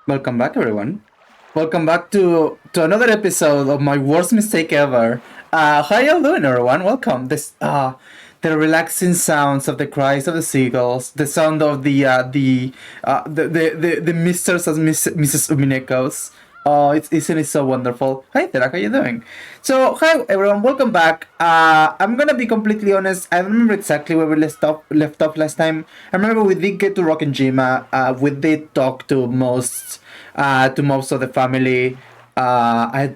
Welcome back, everyone. Welcome back to another episode of my worst mistake ever. How y'all doing, everyone? Welcome. The relaxing sounds of the cries of the seagulls, the sound of the Misters and Mrs. Uminekos. Oh, isn't it so wonderful? Hi, Tera, how you doing? So, hi everyone, welcome back. I'm gonna be completely honest. I don't remember exactly where we left off last time. I remember we did get to Rock and Jima. We did talk to most of the family. I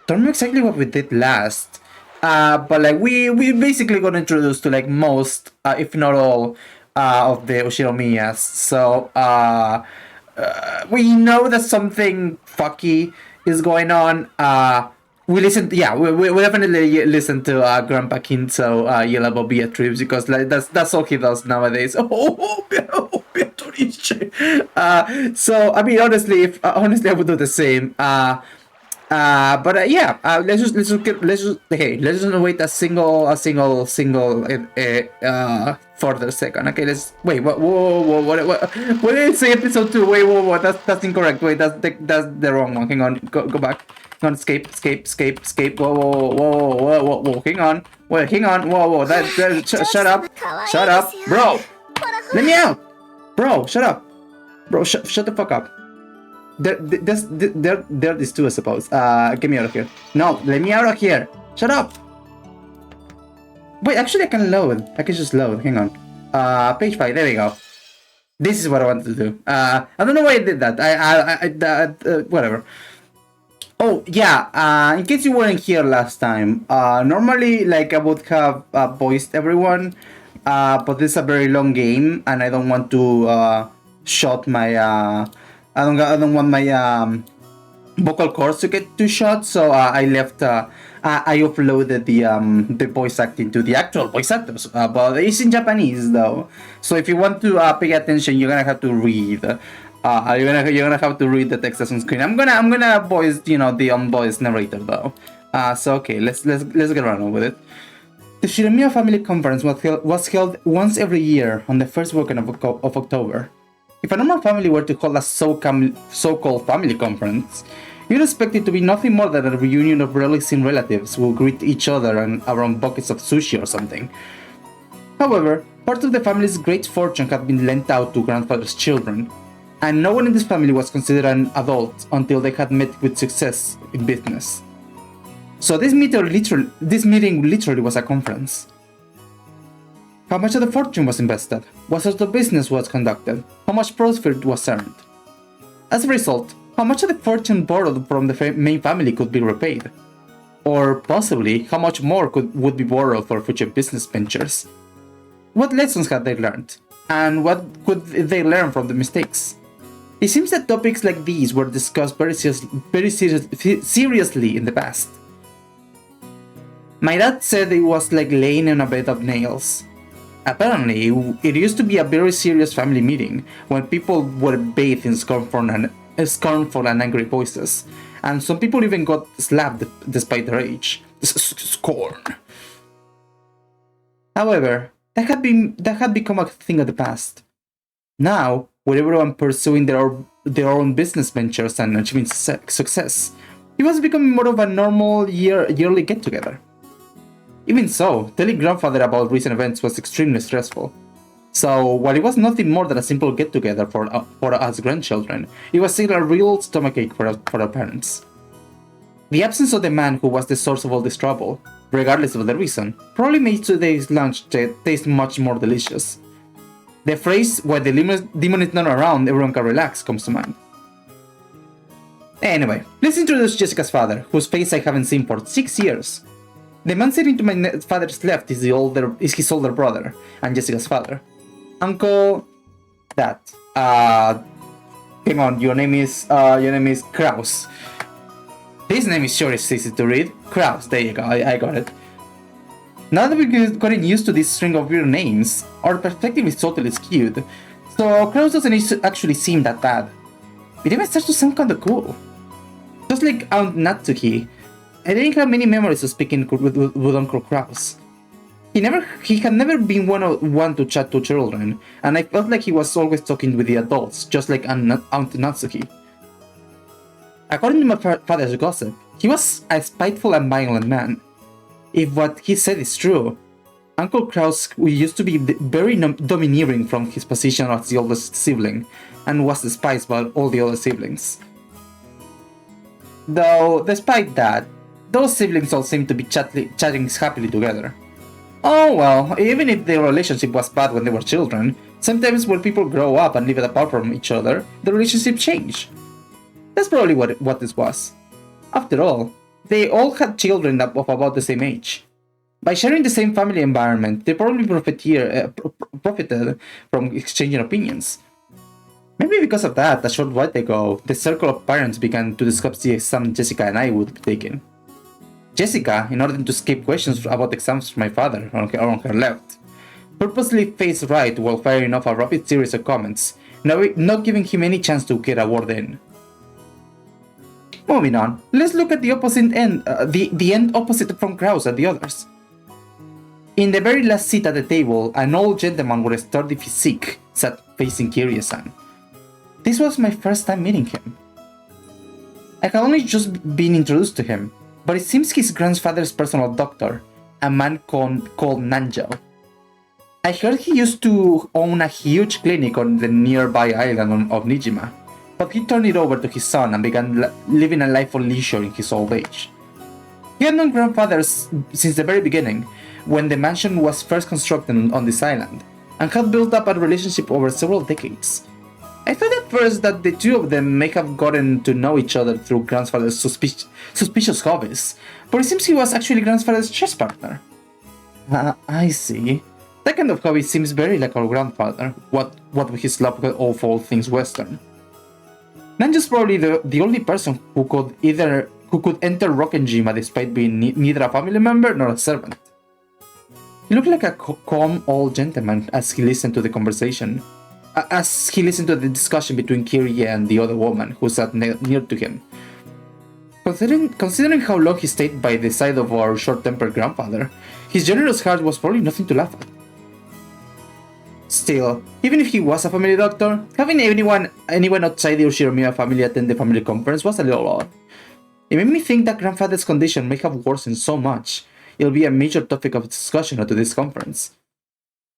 don't remember exactly what we did last. But like we basically got introduced to like most, if not all, of the Oshinomiyas. So we know that something fucky is going on. We definitely listen to Grandpa Kinto yell about Beatrice because like that's all he does nowadays. Oh, Beatrice. So I mean, honestly, I would do the same. Yeah. Let's just wait a single further second. Okay, let's wait. What did it say? Episode 2. Wait, whoa. That's incorrect. Wait, that's the wrong one. Hang on. Go back. Hang on. Escape. Whoa. Hang on. Wait, hang on. Whoa. Shut up. Shut up, bro. Let me out, bro. Shut up, bro. Shut the fuck up. There is two, I suppose. Get me out of here. No, let me out of here. Shut up. Wait, actually, I can load. I can just load. Hang on. Page 5. There we go. This is what I wanted to do. I don't know why I did that. Whatever. Oh, yeah. In case you weren't here last time, normally, like, I would have voiced everyone, but this is a very long game, and I don't want to shot my I don't want my vocal cords to get too short, so I left. I uploaded the voice acting to the actual voice actors, but it's in Japanese though. So if you want to pay attention, you're gonna have to read. You're gonna have to read the text that's on screen. I'm gonna voice the unvoiced narrator though. So okay, let's get around with it. The Shiromiya Family Conference was held once every year on the first weekend of October. If a normal family were to hold a so-called family conference, you'd expect it to be nothing more than a reunion of rarely seen relatives who greet each other around buckets of sushi or something. However, part of the family's great fortune had been lent out to grandfather's children, and no one in this family was considered an adult until they had met with success in business. So this meeting literally was a conference. How much of the fortune was invested? What sort of business was conducted? How much profit was earned? As a result, how much of the fortune borrowed from the main family could be repaid? Or possibly, how much more would be borrowed for future business ventures? What lessons had they learned? And what could they learn from the mistakes? It seems that topics like these were discussed very seriously in the past. My dad said it was like laying on a bed of nails. Apparently, it used to be a very serious family meeting when people were bathed in scornful and angry voices, and some people even got slapped despite their age. Scorn. However, that had become a thing of the past. Now, with everyone pursuing their own business ventures and achieving success, it was becoming more of a normal yearly get-together. Even so, telling grandfather about recent events was extremely stressful. So, while it was nothing more than a simple get-together for us grandchildren, it was still a real stomachache for our parents. The absence of the man who was the source of all this trouble, regardless of the reason, probably made today's lunch taste much more delicious. The phrase, "while the demon is not around, everyone can relax," comes to mind. Anyway, let's introduce Jessica's father, whose face I haven't seen for 6 years. The man sitting to my father's left is his older brother, and Jessica's father. Uncle... Dad. Hang on, your name is Kraus. His name is sure is easy to read. Kraus, there you go, I got it. Now that we've gotten used to this string of weird names, our perspective is totally skewed. So Kraus doesn't actually seem that bad. It even starts to sound kinda cool. Just like Aunt Natsuki, I didn't have many memories of speaking with Uncle Kraus. He had never been one to chat to children, and I felt like he was always talking with the adults, just like Aunt Natsuki. According to my father's gossip, he was a spiteful and violent man. If what he said is true, Uncle Kraus used to be very domineering from his position as the oldest sibling, and was despised by all the other siblings. Though, despite that, those siblings all seem to be chatting happily together. Oh well, even if their relationship was bad when they were children, sometimes when people grow up and live apart from each other, the relationship change. That's probably what this was. After all, they all had children of about the same age. By sharing the same family environment, they probably profited from exchanging opinions. Maybe because of that, a short while ago, the circle of parents began to discuss the exam Jessica and I would be taking. Jessica, in order to escape questions about exams from my father on her left, purposely faced right while firing off a rapid series of comments, not giving him any chance to get a word in. Moving on, let's look at the opposite end, the end opposite from Kraus and the others. In the very last seat at the table, an old gentleman with a sturdy physique sat facing Kiryu-san. This was my first time meeting him. I had only just been introduced to him, but it seems his grandfather's personal doctor, a man called Nanjo. I heard he used to own a huge clinic on the nearby island of Nijima, but he turned it over to his son and began living a life of leisure in his old age. He had known grandfathers since the very beginning, when the mansion was first constructed on this island, and had built up a relationship over several decades. I thought at first that the two of them may have gotten to know each other through grandfather's suspicious hobbies, but it seems he was actually grandfather's chess partner. I see. That kind of hobby seems very like our grandfather, what with his love of all things Western. Nanjo's probably the only person who could enter Rokkenjima despite being neither a family member nor a servant. He looked like a calm old gentleman as he listened to the conversation. As he listened to the discussion between Kirie and the other woman who sat near to him. Considering how long he stayed by the side of our short-tempered grandfather, his generous heart was probably nothing to laugh at. Still, even if he was a family doctor, having anyone outside the Ushiromiya family attend the family conference was a little odd. It made me think that grandfather's condition may have worsened so much it'll be a major topic of discussion at this conference.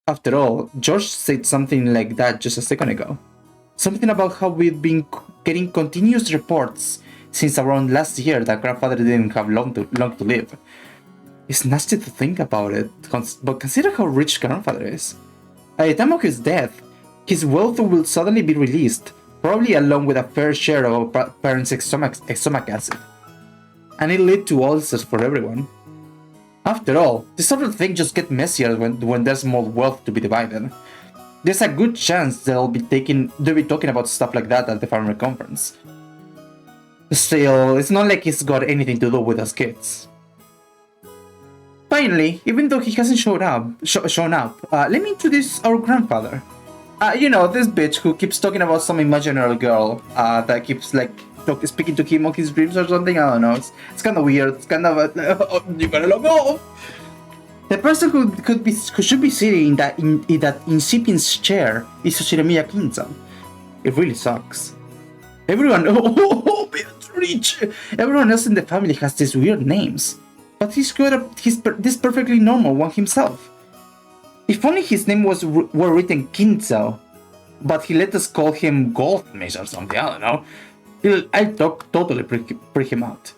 After all, George said something like that just a second ago. Something about how we've been getting continuous reports since around last year that grandfather didn't have long to live. It's nasty to think about it, but consider how rich grandfather is. At the time of his death, his wealth will suddenly be released, probably along with a fair share of our parents' stomach acid. And it'll lead to ulcers for everyone. After all, this sort of thing just gets messier when there's more wealth to be divided. There's a good chance they'll be talking about stuff like that at the family conference. Still, it's not like it's got anything to do with us kids. Finally, even though he hasn't shown up, let me introduce our grandfather. This bitch who keeps talking about some imaginary girl that keeps speaking to him on his dreams or something. I don't know. It's kind of weird. It's kind of you gotta log off. The person who should be sitting in that incipient chair is Sushiromiya Kinzo. It really sucks. Everyone Beatrice. Everyone else in the family has these weird names, but he's got this perfectly normal one himself. If only his name were written Kinzo, but he let us call him Goldfish or something. I don't know. I totally freak him out.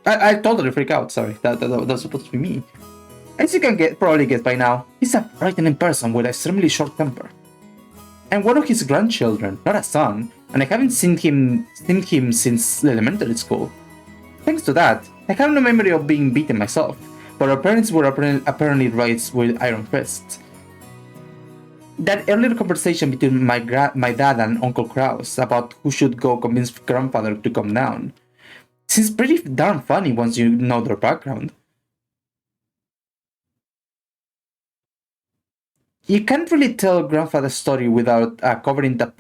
I totally freak out, sorry. That's supposed to be me. As you can probably guess by now, he's a frightening person with an extremely short temper. I'm one of his grandchildren, not a son, and I haven't seen him since elementary school. Thanks to that, I have no memory of being beaten myself, but our parents were apparently raised with iron fists. That earlier conversation between my dad and Uncle Kraus about who should go convince grandfather to come down seems pretty darn funny once you know their background. You can't really tell grandfather's story without covering the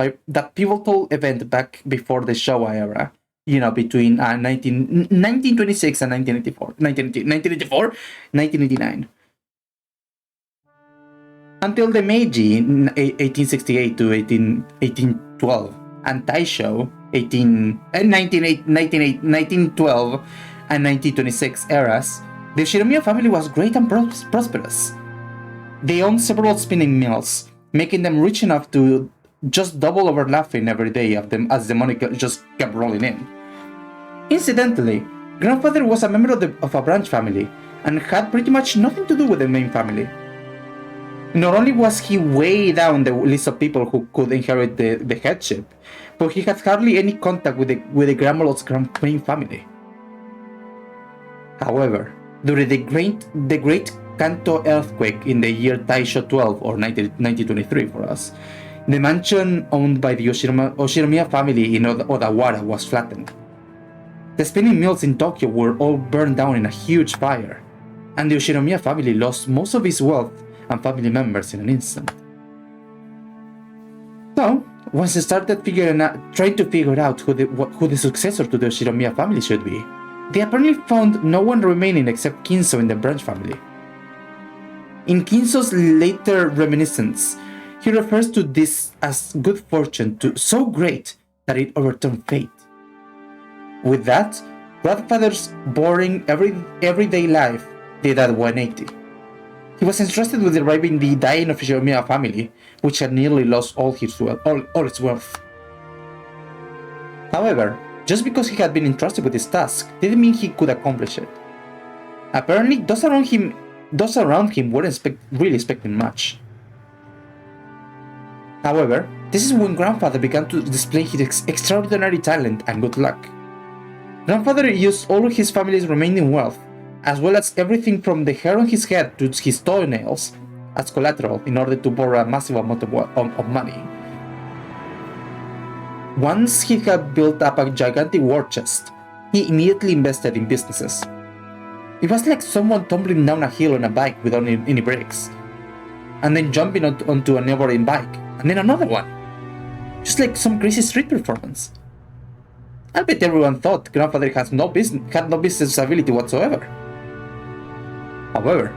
pivotal event back before the Showa era. Between 1926 and 1989. Until the Meiji, 1868 to 1812, and Taisho, 1912 and 1926 eras, the Shinomiya family was great and prosperous. They owned several spinning mills, making them rich enough to just double over laughing every day of them as the money just kept rolling in. Incidentally, grandfather was a member of a branch family and had pretty much nothing to do with the main family. Not only was he way down the list of people who could inherit the headship, but he had hardly any contact with the grandmother's main family. However, during the Great Kanto earthquake in the year Taisho 12 or 1923 for us, the mansion owned by the Oshinomiya family in Odawara was flattened. The spinning mills in Tokyo were all burned down in a huge fire, and the Oshinomiya family lost most of its wealth and family members in an instant. So, once they started trying to figure out who the successor to the Oshinomiya family should be, they apparently found no one remaining except Kinso in the branch family. In Kinso's later reminiscence, he refers to this as good fortune so great that it overturned fate. With that, grandfather's boring everyday life did at 180. He was entrusted with reviving the dying Oshinomiya family, which had nearly lost all its wealth. However, just because he had been entrusted with this task didn't mean he could accomplish it. Apparently, those around him weren't really expecting much. However, this is when grandfather began to display his extraordinary talent and good luck. Grandfather used all of his family's remaining wealth, as well as everything from the hair on his head to his toenails, as collateral in order to borrow a massive amount of money. Once he had built up a gigantic war chest, he immediately invested in businesses. It was like someone tumbling down a hill on a bike without any brakes, and then jumping onto a neighboring bike, and then another one. Just like some crazy street performance. I bet everyone thought grandfather had no business ability whatsoever. However,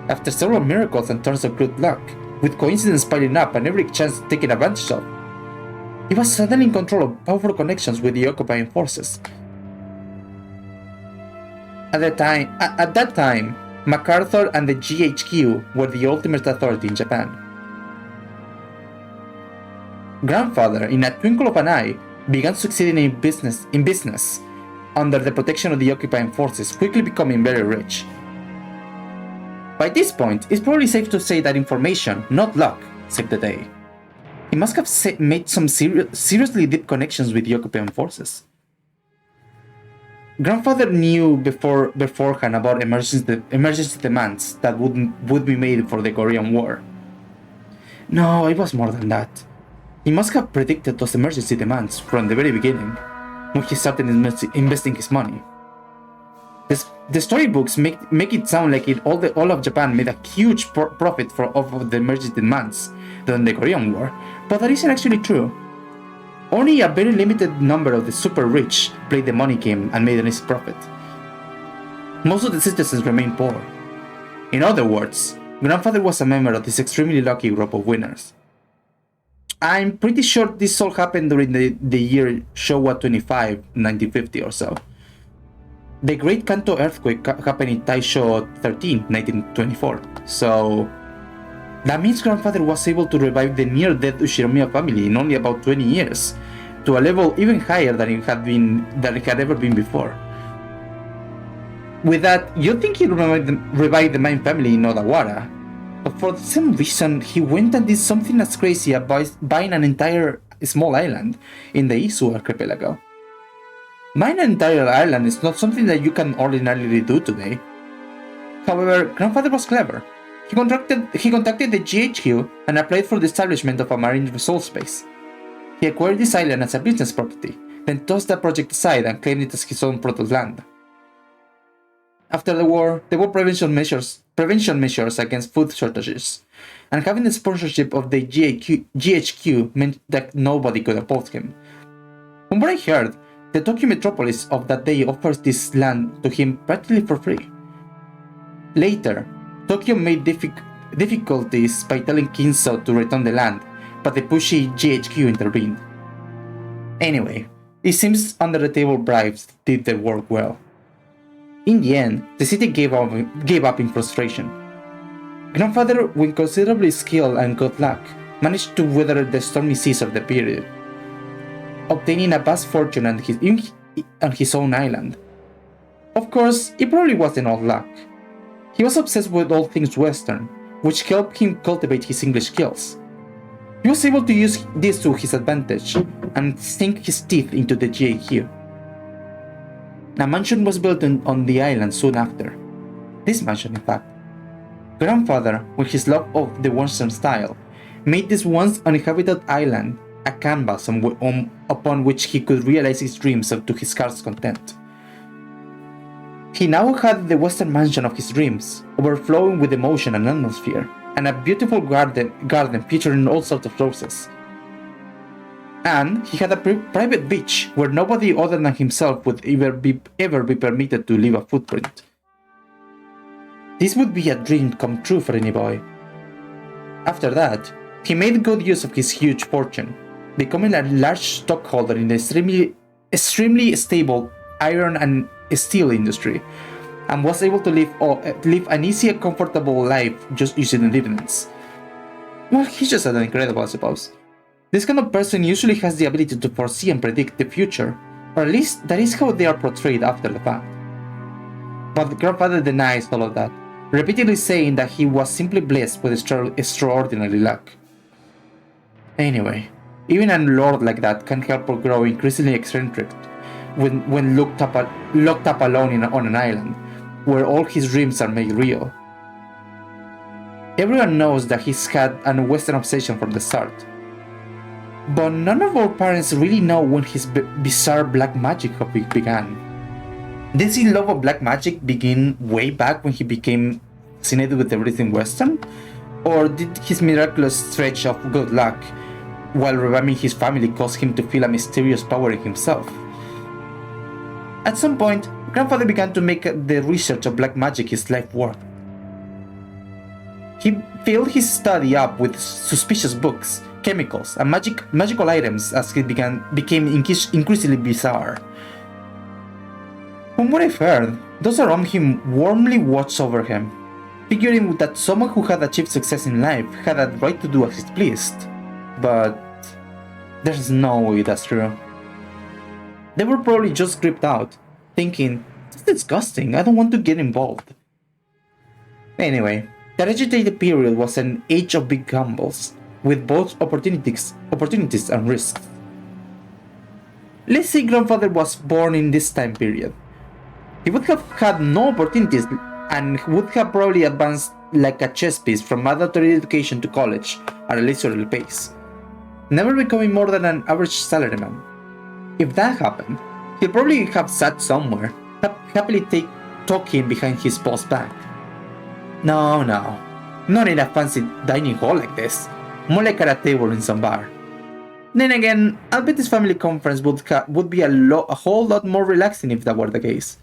after several miracles and turns of good luck, with coincidence piling up and every chance taken advantage of, he was suddenly in control of powerful connections with the occupying forces. At that time, MacArthur and the GHQ were the ultimate authority in Japan. Grandfather, in a twinkle of an eye, began succeeding in business under the protection of the occupying forces, quickly becoming very rich. By this point, it's probably safe to say that information, not luck, saved the day. He must have made some seriously deep connections with the occupying forces. Grandfather knew beforehand about emergency demands that would be made for the Korean War. No, it was more than that. He must have predicted those emergency demands from the very beginning, when he started investing his money. The storybooks make it sound like all of Japan made a huge profit of the emergency demands during the Korean War, but that isn't actually true. Only a very limited number of the super rich played the money game and made an easy profit. Most of the citizens remained poor. In other words, grandfather was a member of this extremely lucky group of winners. I'm pretty sure this all happened during the year Showa 25, 1950 or so. The Great Kanto earthquake happened in Taisho 13, 1924, so that means grandfather was able to revive the near-dead Ushinomiya family in only about 20 years, to a level even higher than it had ever been before. With that, you'd think he revived the main family in Odawara, but for some reason he went and did something as crazy as buying an entire small island in the Izu archipelago. Buying an entire island is not something that you can ordinarily do today. However, grandfather was clever. He contacted the GHQ and applied for the establishment of a marine resource base. He acquired this island as a business property, then tossed the project aside and claimed it as his own plot land. After the war, there were prevention measures against food shortages, and having the sponsorship of the GHQ meant that nobody could oppose him. From what I heard, the Tokyo metropolis of that day offers this land to him practically for free. Later, Tokyo made difficulties by telling Kinso to return the land, but the pushy GHQ intervened. Anyway, It seems under the table bribes did the work well. In the end, the city gave up in frustration. Grandfather, with considerable skill and good luck, managed to weather the stormy seas of the period, obtaining a vast fortune on his own island. Of course, it probably wasn't all luck. He was obsessed with all things Western, which helped him cultivate his English skills. He was able to use this to his advantage and sink his teeth into the GAQ. A mansion was built on the island soon after. This mansion, in fact. Grandfather, with his love of the Western style, made this once uninhabited island a canvas upon which he could realize his dreams to his heart's content. He now had the Western mansion of his dreams, overflowing with emotion and atmosphere, and a beautiful garden featuring all sorts of roses. And he had a private beach where nobody other than himself would ever be permitted to leave a footprint. This would be a dream come true for any boy. After that, he made good use of his huge fortune, becoming a large stockholder in the extremely stable iron and steel industry, and was able to live an easy and comfortable life just using the dividends. Well, he's just incredible, I suppose. This kind of person usually has the ability to foresee and predict the future, or at least that is how they are portrayed after the fact. But Grandfather denies all of that, repeatedly saying that he was simply blessed with extraordinary luck. Anyway, even a lord like that can help her grow increasingly eccentric when locked up alone on an island, where all his dreams are made real. Everyone knows that he's had a Western obsession from the start, but none of our parents really know when his bizarre black magic hobby began. Did his love of black magic begin way back when he became fascinated with everything Western? Or did his miraculous stretch of good luck while reviving his family cause him to feel a mysterious power in himself? At some point, Grandfather began to make the research of black magic his life work. He filled his study up with suspicious books, chemicals, and magical items as he became increasingly bizarre. From what I've heard, those around him warmly watched over him, figuring that someone who had achieved success in life had a right to do as he pleased. But there's no way that's true. They were probably just creeped out, thinking, "That's disgusting, I don't want to get involved." Anyway, the agitated period was an age of big gambles, with both opportunities and risks. Let's say Grandfather was born in this time period. He would have had no opportunities and would have probably advanced like a chess piece from mandatory education to college at a leisurely pace, never becoming more than an average salaryman. If that happened, he'd probably have sat somewhere, happily talking behind his boss back. No, not in a fancy dining hall like this, more like at a table in some bar. Then again, I'll bet this family conference would be a whole lot more relaxing if that were the case.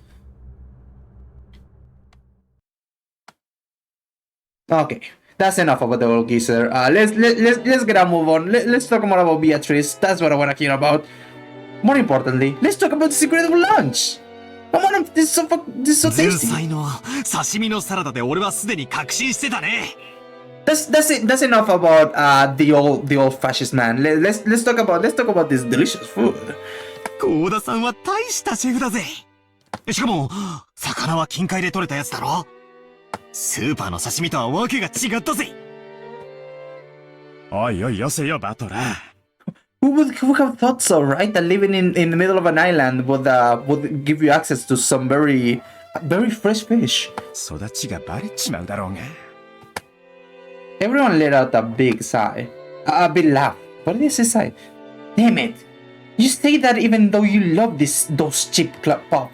Okay, that's enough about the old geezer. Let's get a move on. Let's talk more about Beatrice. That's what I want to hear about. More importantly, let's talk about this incredible lunch. Come on, this is so tasty. That's enough about the old fascist man. Let's talk about this delicious food. 幸田さんは大したシェフだぜ。しかも魚は近海で取れたやつだろ。スーパーの刺身とはわけが違ったぜ。おいおいよせよバトラー。Who would have thought so, right? That living in the middle of an island would give you access to some very fresh fish. 育ちがバレちまうだろうが。Everyone let out a big sigh, a big laugh. What did they say? Damn it! You say that even though you love those cheap club puffs.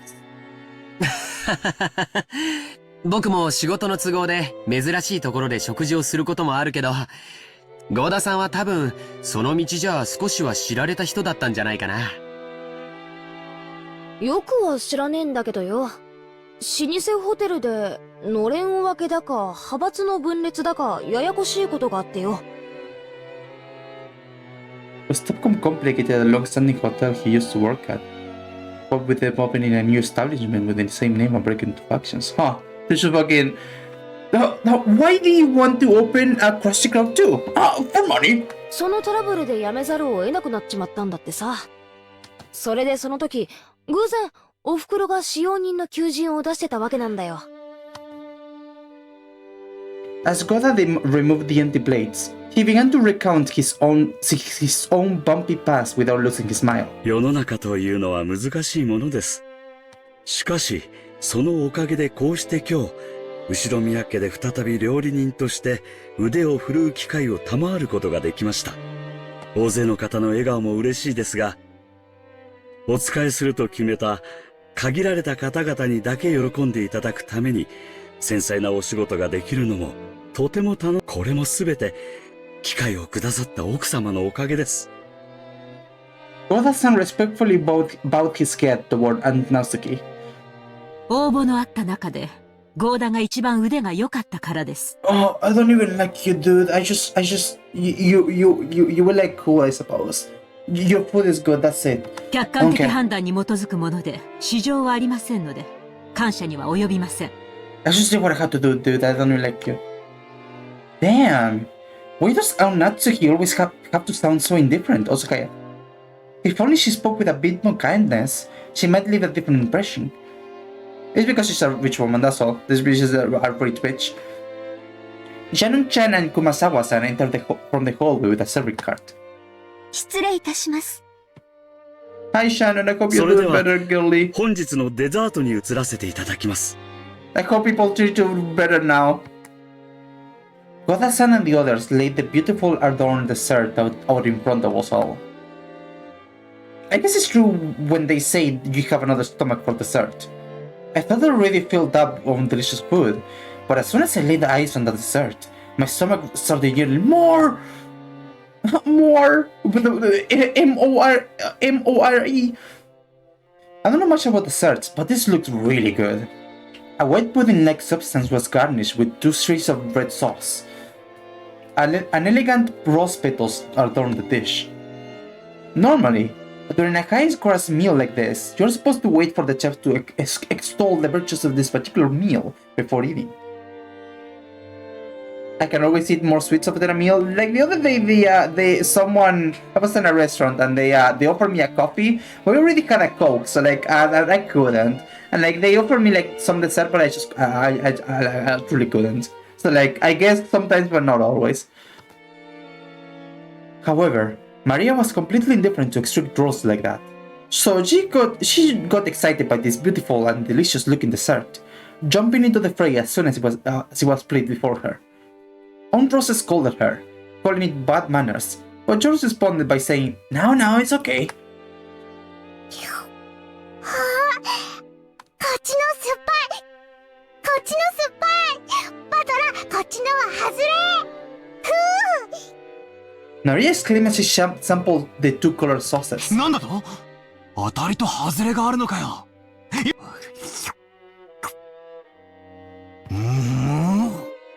僕も仕事の都合で珍しいところで食事をすることもあるけど、合田さんは多分その道じゃ少しは知られた人だったんじゃないかな。よくは知らねえんだけどよ。老舗ホテルでのれん分けだか派閥の分裂だかややこしいことがあってよ。Was Topcom complicated a long-standing hotel he used to work at? What with them opening a new establishment with the same name and breaking into factions? Huh? This is fucking... Now, why do you want to open a Krusty Krab too? For money! そのトラブルで辞めざるを得なくなっちまったんだってさ。それでその時、偶然、お袋が使用人の求人を出してたわけなんだよ。As Goda removed the empty plates, he began to recount his own bumpy past without losing his smile. 世の中というのは難しいものです。しかし、そのおかげでこうして今日、後宮家で再び料理人として腕を振るう機会を賜ることができました。大勢の方の笑顔も嬉しいですが、お仕えすると決めた限られた方々にだけ喜んでいただくために繊細なお仕事ができるのもとてもこれもすべて機会をくださった奥様のおかげです。Goda-san respectfully bowed his head toward Aunt Natsuki. 応募のあった中でゴーダが一番腕が良かったからです。Oh, I don't even like you, dude. You were like cool, I suppose. Your food is good, that's it. 客観的判断に基づくもので、市場はありませんので、感謝には及びません。I just did what I had to do, dude. I don't even like you. Damn. Why does Aunt Natsuki always have to sound so indifferent, Osakaya? If only she spoke with a bit more kindness, she might leave a different impression. It's because she's a rich woman, that's all. These bitches are pretty rich. Shannon-chan and Kumasawa-san entered from the hallway with a serving cart. 失礼いたします。Hi Shannon, I hope you're doing better, girlie. 本日のデザートに移らせていただきます。I hope people treat you better now. Goda-san and the others laid the beautiful adorned dessert out in front of us all. I guess it's true when they say you have another stomach for dessert. I thought I already filled up on delicious food, but as soon as I laid eyes on the dessert, my stomach started yelling more! More! M-O-R-E! I don't know much about desserts, but this looked really good. A white pudding-like substance was garnished with 2 streaks of red sauce. An elegant rose petals adorned the dish. Normally, during a high-class meal like this, you're supposed to wait for the chef to extol the virtues of this particular meal before eating. I can always eat more sweets after a meal. Like the other day, someone, I was in a restaurant and they offered me a coffee. We already had a Coke, so like I couldn't. And like they offered me like some dessert, but I truly couldn't. So like I guess sometimes, but not always. However, Maria was completely indifferent to strict rules like that. So she got excited by this beautiful and delicious looking dessert, jumping into the fray as soon as it was played before her. Aunt Rose scolded her, calling it bad manners, but George responded by saying, No, it's okay. こっちの酸っぱい。こっちの酸っぱい。バトラ、こっちのは外れ。Maria exclaimed as she sampled the 2 colored sauces. なんだと？当たりと外れがあるのかよ。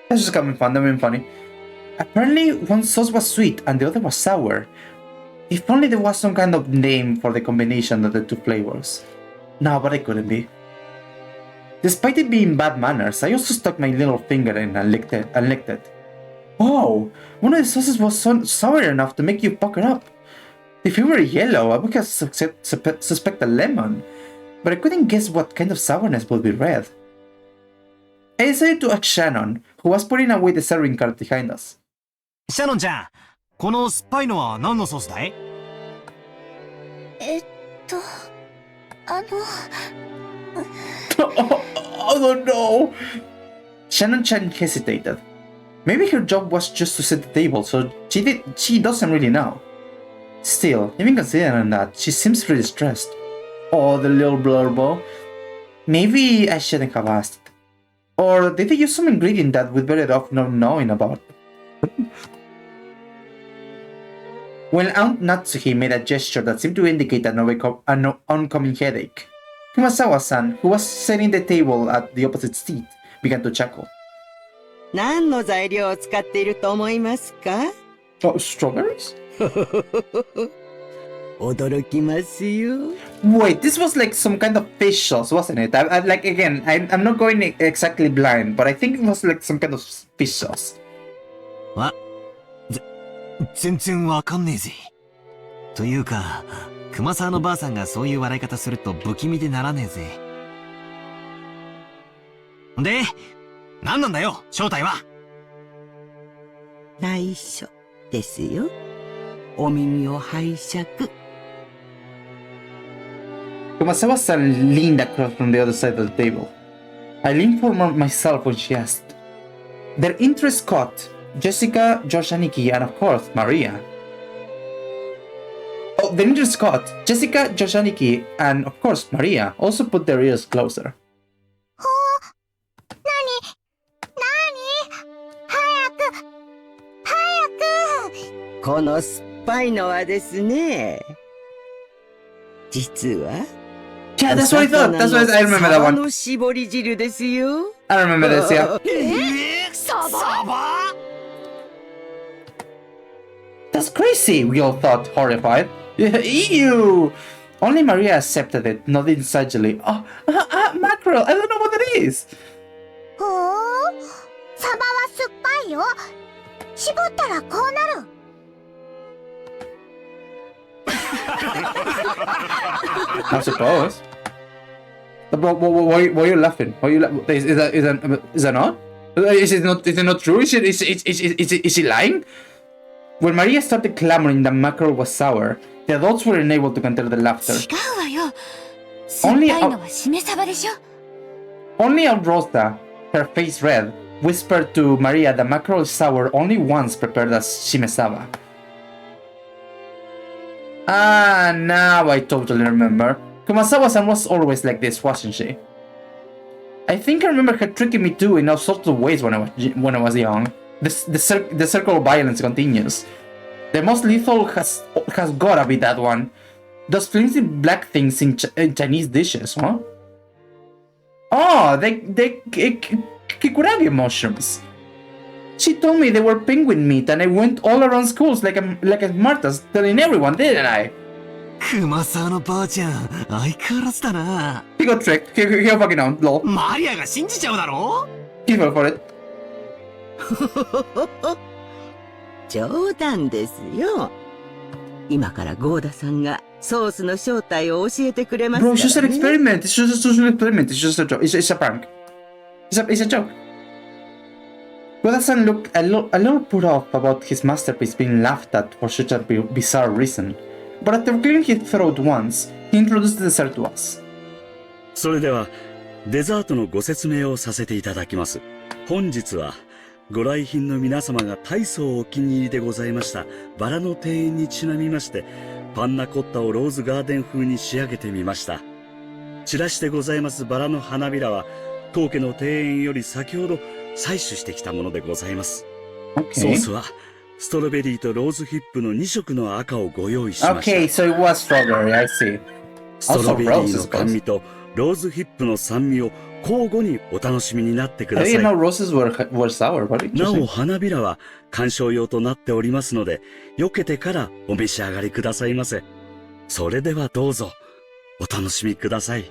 That's just coming fun, that funny. Apparently, one sauce was sweet and the other was sour. If only there was some kind of name for the combination of the 2 flavors. No, but it couldn't be. Despite it being bad manners, I also stuck my little finger in and licked it. Oh, one of the sauces was so sour enough to make you pucker up. If it were yellow, I would have suspected lemon, but I couldn't guess what kind of sourness would be red. I decided to ask Shannon, who was putting away the serving cart behind us. シャノンちゃん、この酸っぱいのは何のソースだい？Oh no! Shannon-chan hesitated. Maybe her job was just to set the table, so she doesn't really know. Still, even considering that, she seems pretty stressed. Oh, the little blurbo. Maybe I shouldn't have asked. Or did they use some ingredient that we'd better off not knowing about? When Aunt Natsuki made a gesture that seemed to indicate an oncoming headache, Kumasawa-san, who was setting the table at the opposite seat, began to chuckle. 何の材料を使っていると思いますか？ Oh, strawberries? 驚きますよ。 Wait, this was like some kind of fish sauce, wasn't it? Like again, I'm not going exactly blind, but I think it was like some kind of fish sauce. 全然わかんねえぜ。というか、熊沢のばあさんがそういう笑い方すると不気味でならねえぜ。で、何なんだよ、正体は。内緒ですよ。お耳を拝借。Kumasawa-san leaned across from the other side of the table. I leaned forward myself when she asked. Their interests caught Jessica, George Aniki, and of course, Maria. Oh, their interests caught Jessica, George Aniki, and of course, Maria also put their ears closer. なに早くこの酸っぱいのはですね。実は。Yeah, that's what I thought. That's what I remember that サバ one. の絞り汁ですよ。 I remember this, yeah. サバ That's crazy, we all thought, horrified. Ew! Only Maria accepted it, nodding sagely. Oh, mackerel, I don't know what it is. ほー、サバは酸っぱいよ。絞ったらこうなる。I suppose. Why are you laughing? Why are you is that not? Is it not true? Is she lying? When Maria started clamoring that mackerel was sour, the adults were unable to contain the laughter. 違うわよ。酸っぱいのはしめ鯖でしょ。 Only Rosa, her face red, whispered to Maria that mackerel is sour only once prepared as shimesaba. Ah, now I totally remember. Kumasawa-san was always like this, wasn't she? I think I remember her tricking me too in all sorts of ways when I was young. The circle of violence continues. The most lethal has gotta be that one. Those flimsy black things in Chinese dishes, huh? Oh, the kikurage mushrooms. She told me they were penguin meat, and I went all around schools like a Martha's, telling everyone, didn't I? 熊沢のばあちゃん、相変わらずだな。 He got tricked. He fucking on, lol. マリアが信じちゃうだろ He fell for it. 冗談ですよ。今からゴーダさんがソースの正体を教えてくれますか Bro, ら it's just an ね。 experiment. It's just a social experiment. It's just a joke. It's a prank. It's a joke. Goda-san looked a little put off about his masterpiece being laughed at for such a bizarre reason. But after clearing his throat once, he introduced the dessert to us. それでは、デザートのご説明をさせていただきます。本日は、ご来賓の皆様が大層お気に入りでございましたバラの庭園にちなみまして、パンナコッタをローズガーデン風に仕上げてみました。散らしてございますバラの花びらは、当家の庭園より先ほど採取してきたものでございます。ソースは、ストロベリーとローズヒップの2色の赤をご用意しました。Okay, so it was strawberry, I see. ストロベリーの甘味とローズヒップの酸味を交互にお楽しみになってくだ I さい。 didn't know roses were sour, but な interesting. お花びらは観賞用となっておりますので、避けてからお召し上がりくださいませ。それではどうぞ、お楽しみください。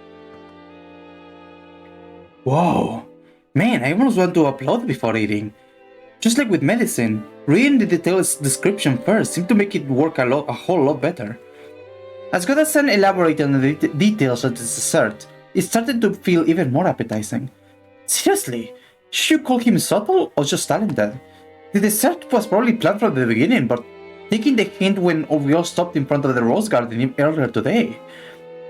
Whoa. Man, I almost want to applaud before eating. Just like with medicine, reading the detailed description first seemed to make it work a whole lot better. As Goda-san elaborated on the details of the dessert, it started to feel even more appetizing. Seriously, should you call him subtle or just talented? The dessert was probably planned from the beginning, but taking the hint when we all stopped in front of the rose garden earlier today.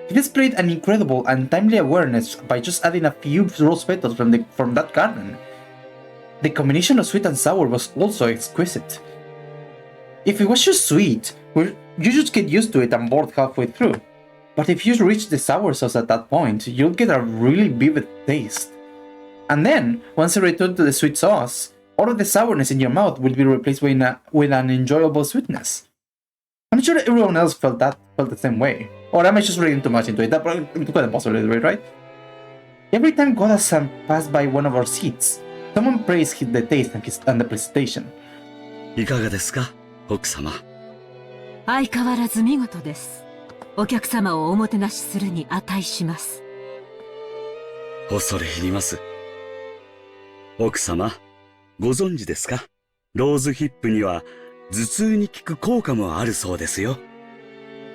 He displayed an incredible and timely awareness by just adding a few rose petals from that garden. The combination of sweet and sour was also exquisite. If it was just sweet, you just get used to it and bored halfway through. But if you reach the sour sauce at that point, you'll get a really vivid taste. And then, once you return to the sweet sauce, all of the sourness in your mouth will be replaced with an enjoyable sweetness. I'm sure everyone else felt the same way. Or am I just reading too much into it? That couldn't possibly be right? Every time Goda-san passed by one of our seats, someone praised the taste and the presentation. いかがですか、奥様。相変わらず見事です。お客様をおもてなしするに値します。恐れ入ります。奥様、ご存知ですか？ローズヒップには頭痛に効く効果もあるそうですよ。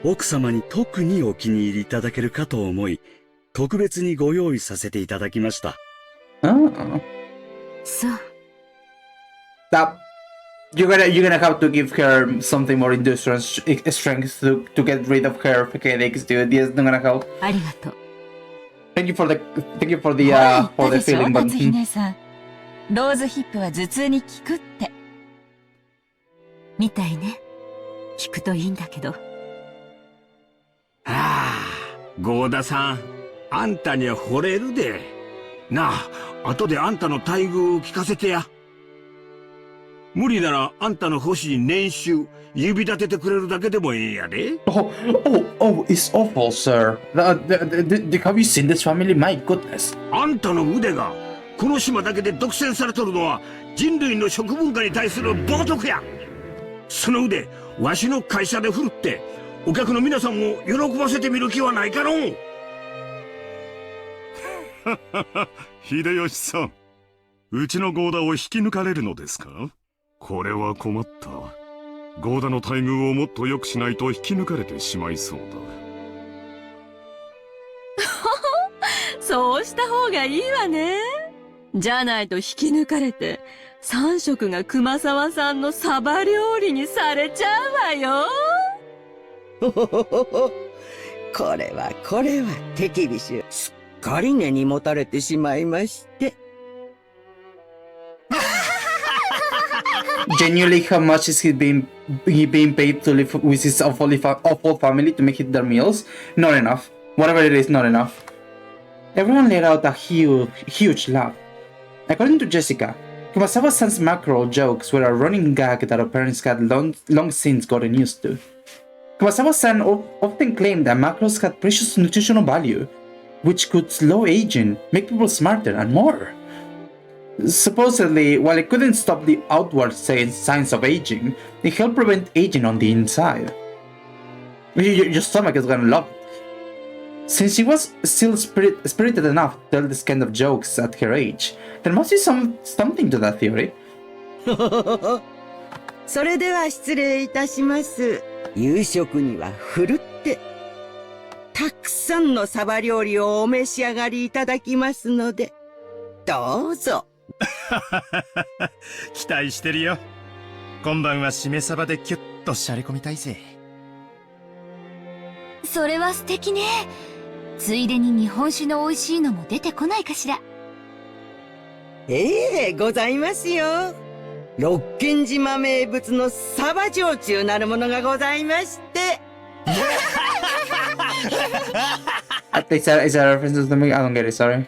奥様に特にお気に入りいただけるかと思い、特別にご用意させていただきました。Oh. そう。That you're gonna have to give her something more industrial strength to get rid of her headaches, dude. It's not gonna help. ありがとう。Thank you for the ほら言った for the でしょ、 feeling, 達 but 姫さん。ローズヒップは頭痛に効くって。みたいね。聞くといいんだけど。はあ、ゴーダさん、あんたには惚れるで。なあ、後であんたの待遇を聞かせてや。無理ならあんたの欲しい年収、指立ててくれるだけでもええんやで。oh, it's awful, sir. Have you seen this family? My goodness. あんたの腕が、この島だけで独占されとるのは人類の食文化に対する冒涜や。その腕、わしの会社で振るって、お客の皆さんを喜ばせてみる気はないかのう。秀吉さん、うちのゴーダを引き抜かれるのですか？これは困った。ゴーダの待遇をもっと良くしないと引き抜かれてしまいそうだ。そうした方がいいわね。じゃないと引き抜かれて、3食が熊沢さんのサバ料理にされちゃうわよ。これは手厳しゅ。すっかり根に持たれてしまいまして。Genuinely, how much is he being paid to live with his awful family to make it their meals? Not enough. Whatever it is, not enough. Everyone let out a huge laugh. According to Jessica, Kumasawa-san's macro jokes were a running gag that her parents had long since gotten used to. Kumasawa-san often claimed that macros had precious nutritional value, which could slow aging, make people smarter, and more. Supposedly, while it couldn't stop the outward signs of aging, it helped prevent aging on the inside. Your stomach is gonna love it. Since she was still spirited enough to tell this kind of jokes at her age, there must be something to that theory. それでは失礼いたします。夕食にはふるって、たくさんのサバ料理をお召し上がりいただきますので、どうぞ。期待してるよ。今晩はしめ鯖でキュッとしゃれ込みたいぜ。それは素敵ね。ついでに日本酒の美味しいのも出てこないかしら。ええ、ございますよ。六軒島名物のサバ焼酎なるものがございまして。Is that a reference to something? I don't get it, sorry.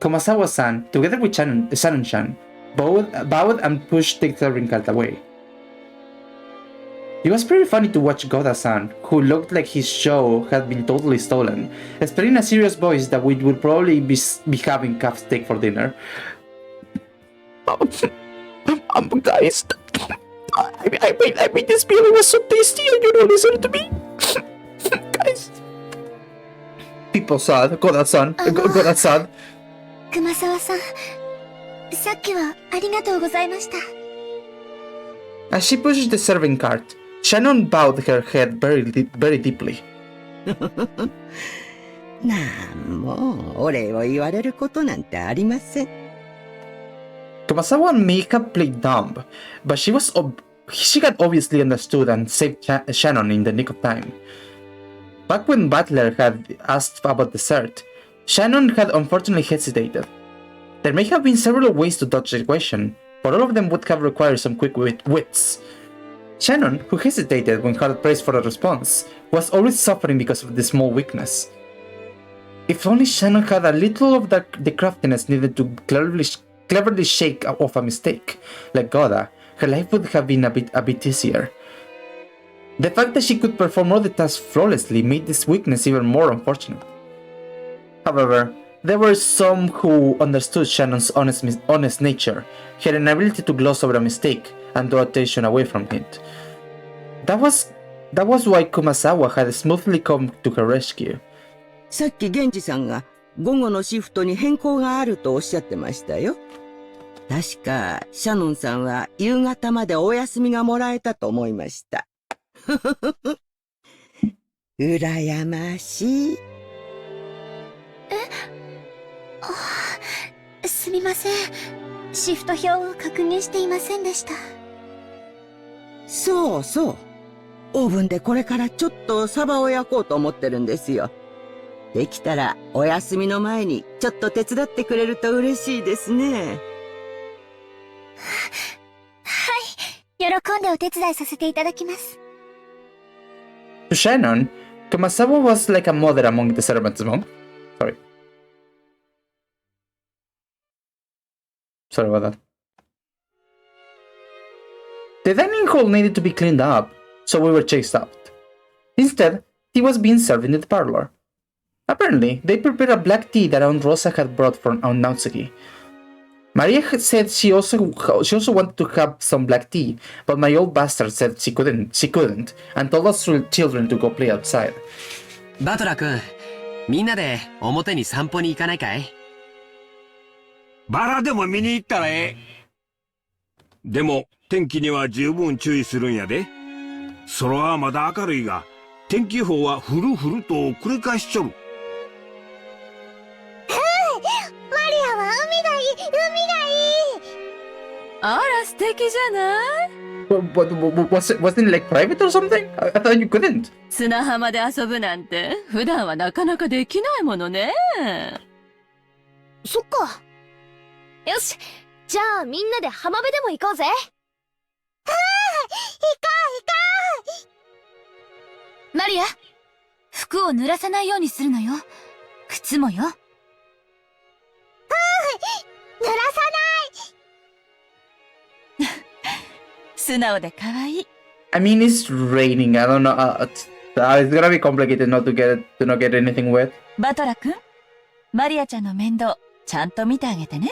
Kumasawa-san, together with Shannon-chan, bowed and pushed the serving cart away. It was pretty funny to watch Goda-san, who looked like his show had been totally stolen, explaining in a serious voice that we would probably be having calf steak for dinner. Guys, I made this meal, it was so tasty and you don't listen to me. Guys. People-san, Goda-san, Goda-san. 熊沢さん、さっきはありがとうございました。As she pushed the serving cart, Shannon bowed her head very deeply. なんもお礼を言われることなんてありません。Kumasawa may have played dumb, but she had obviously understood and saved Shannon in the nick of time. Back when Butler had asked about dessert, Shannon had unfortunately hesitated. There may have been several ways to dodge the question, but all of them would have required some quick wits. Shannon, who hesitated when hard pressed for a response, was always suffering because of this small weakness. If only Shannon had a little of the craftiness needed to cleverly shake off a mistake, like Goda, her life would have been a bit easier. The fact that she could perform all the tasks flawlessly made this weakness even more unfortunate. However, there were some who understood Shannon's honest nature, her inability to gloss over a mistake, and draw attention away from it. That was why Kumasawa had smoothly come to her rescue. さっき源氏さんが午後のシフトに変更があるとおっしゃってましたよ。確か、シャノンさんは夕方までお休みがもらえたと思いました。羨ましい。すみません。シフト表を確認していませんでした。そうそう。オーブンでこれからちょっとサバを焼こうと思ってるんですよ。できたらお休みの前にちょっと手伝ってくれると嬉しいですね。はい。喜んでお手伝いさせていただきます。To Shannon, Kumasawa was like a mother among the servants. Sorry about that. The dining hall needed to be cleaned up, so we were chased out. Instead, tea was being served in the parlor. Apparently, they prepared a black tea that Aunt Rosa had brought from Aunt Nausicaa. Maria had said she also wanted to have some black tea, but my old bastard said she couldn't, and told us children to go play outside. バトラ君、みんなで表に散歩に行かないかい？バラでも見に行ったらええ。でも、天気には十分注意するんやで。空はまだ明るいが、天気予報はふるふると繰り返しちょる。マリアは海がいい、海がいい。あら、素敵じゃない？ Wasn't it like private or something? I thought you couldn't. 砂浜で遊ぶなんて、普段はなかなかできないものね。そっか。よし、じゃあみんなで浜辺でも行こうぜ。行こう。マリア、服を濡らさないようにするのよ。靴もよ。濡らさない。素直で可愛い。I mean, it's raining. I don't know. It's gonna be complicated not get anything wet. バトラ君、マリアちゃんの面倒、ちゃんと見てあげてね。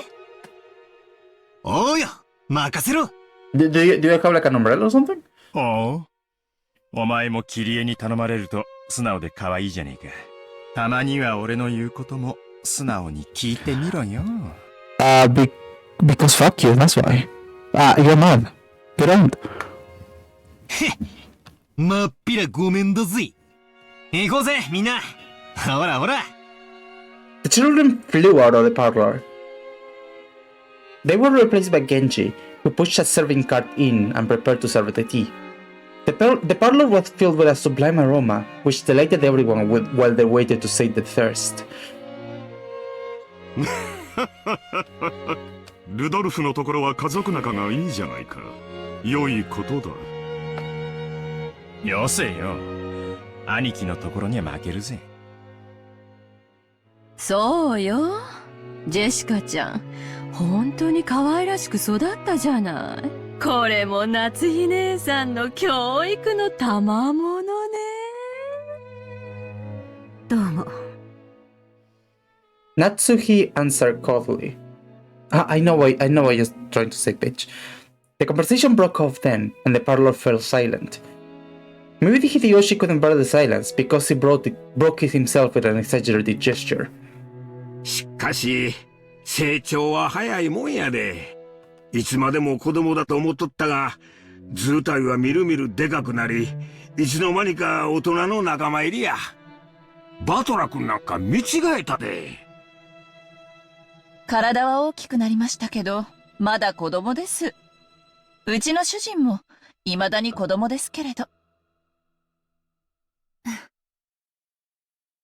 おうよ、任せろ。Do you have like an umbrella or something? おう。お前も切り絵に頼まれると素直で可愛いじゃねえか。たまには俺の言うことも素直に聞いてみろよ。Because fuck you, that's why. You're mad. Get out. まっぴらごめんだぜ。行こうぜ、みんな。ほらほら。The children flew out of the parlor. They were replaced by Genji, who pushed a serving cart in and prepared to serve the tea. The parlor was filled with a sublime aroma, which delighted everyone while they waited to sate their thirst. ルドルフのところは家族仲がいいじゃないか。良いことだ。よせよ。兄貴のところには負けるぜ。そうよ。ジェシカちゃん、本当に可愛らしく育ったじゃない。これも夏日姉さんの教育の賜物ね。どうも。Natsuhi answered coldly. I know what you're trying to say, bitch. The conversation broke off then, and the parlor fell silent. Maybe Hideyoshi couldn't bear the silence because he broke it himself with an exaggerated gesture. しかし、成長は早いもんやで。いつまでも子供だと思っとったが、図体はみるみるでかくなり、いつの間にか大人の仲間入りや。バトラ君なんか見違えたで。体は大きくなりましたけど、まだ子供です。うちの主人も、未だに子供ですけれど。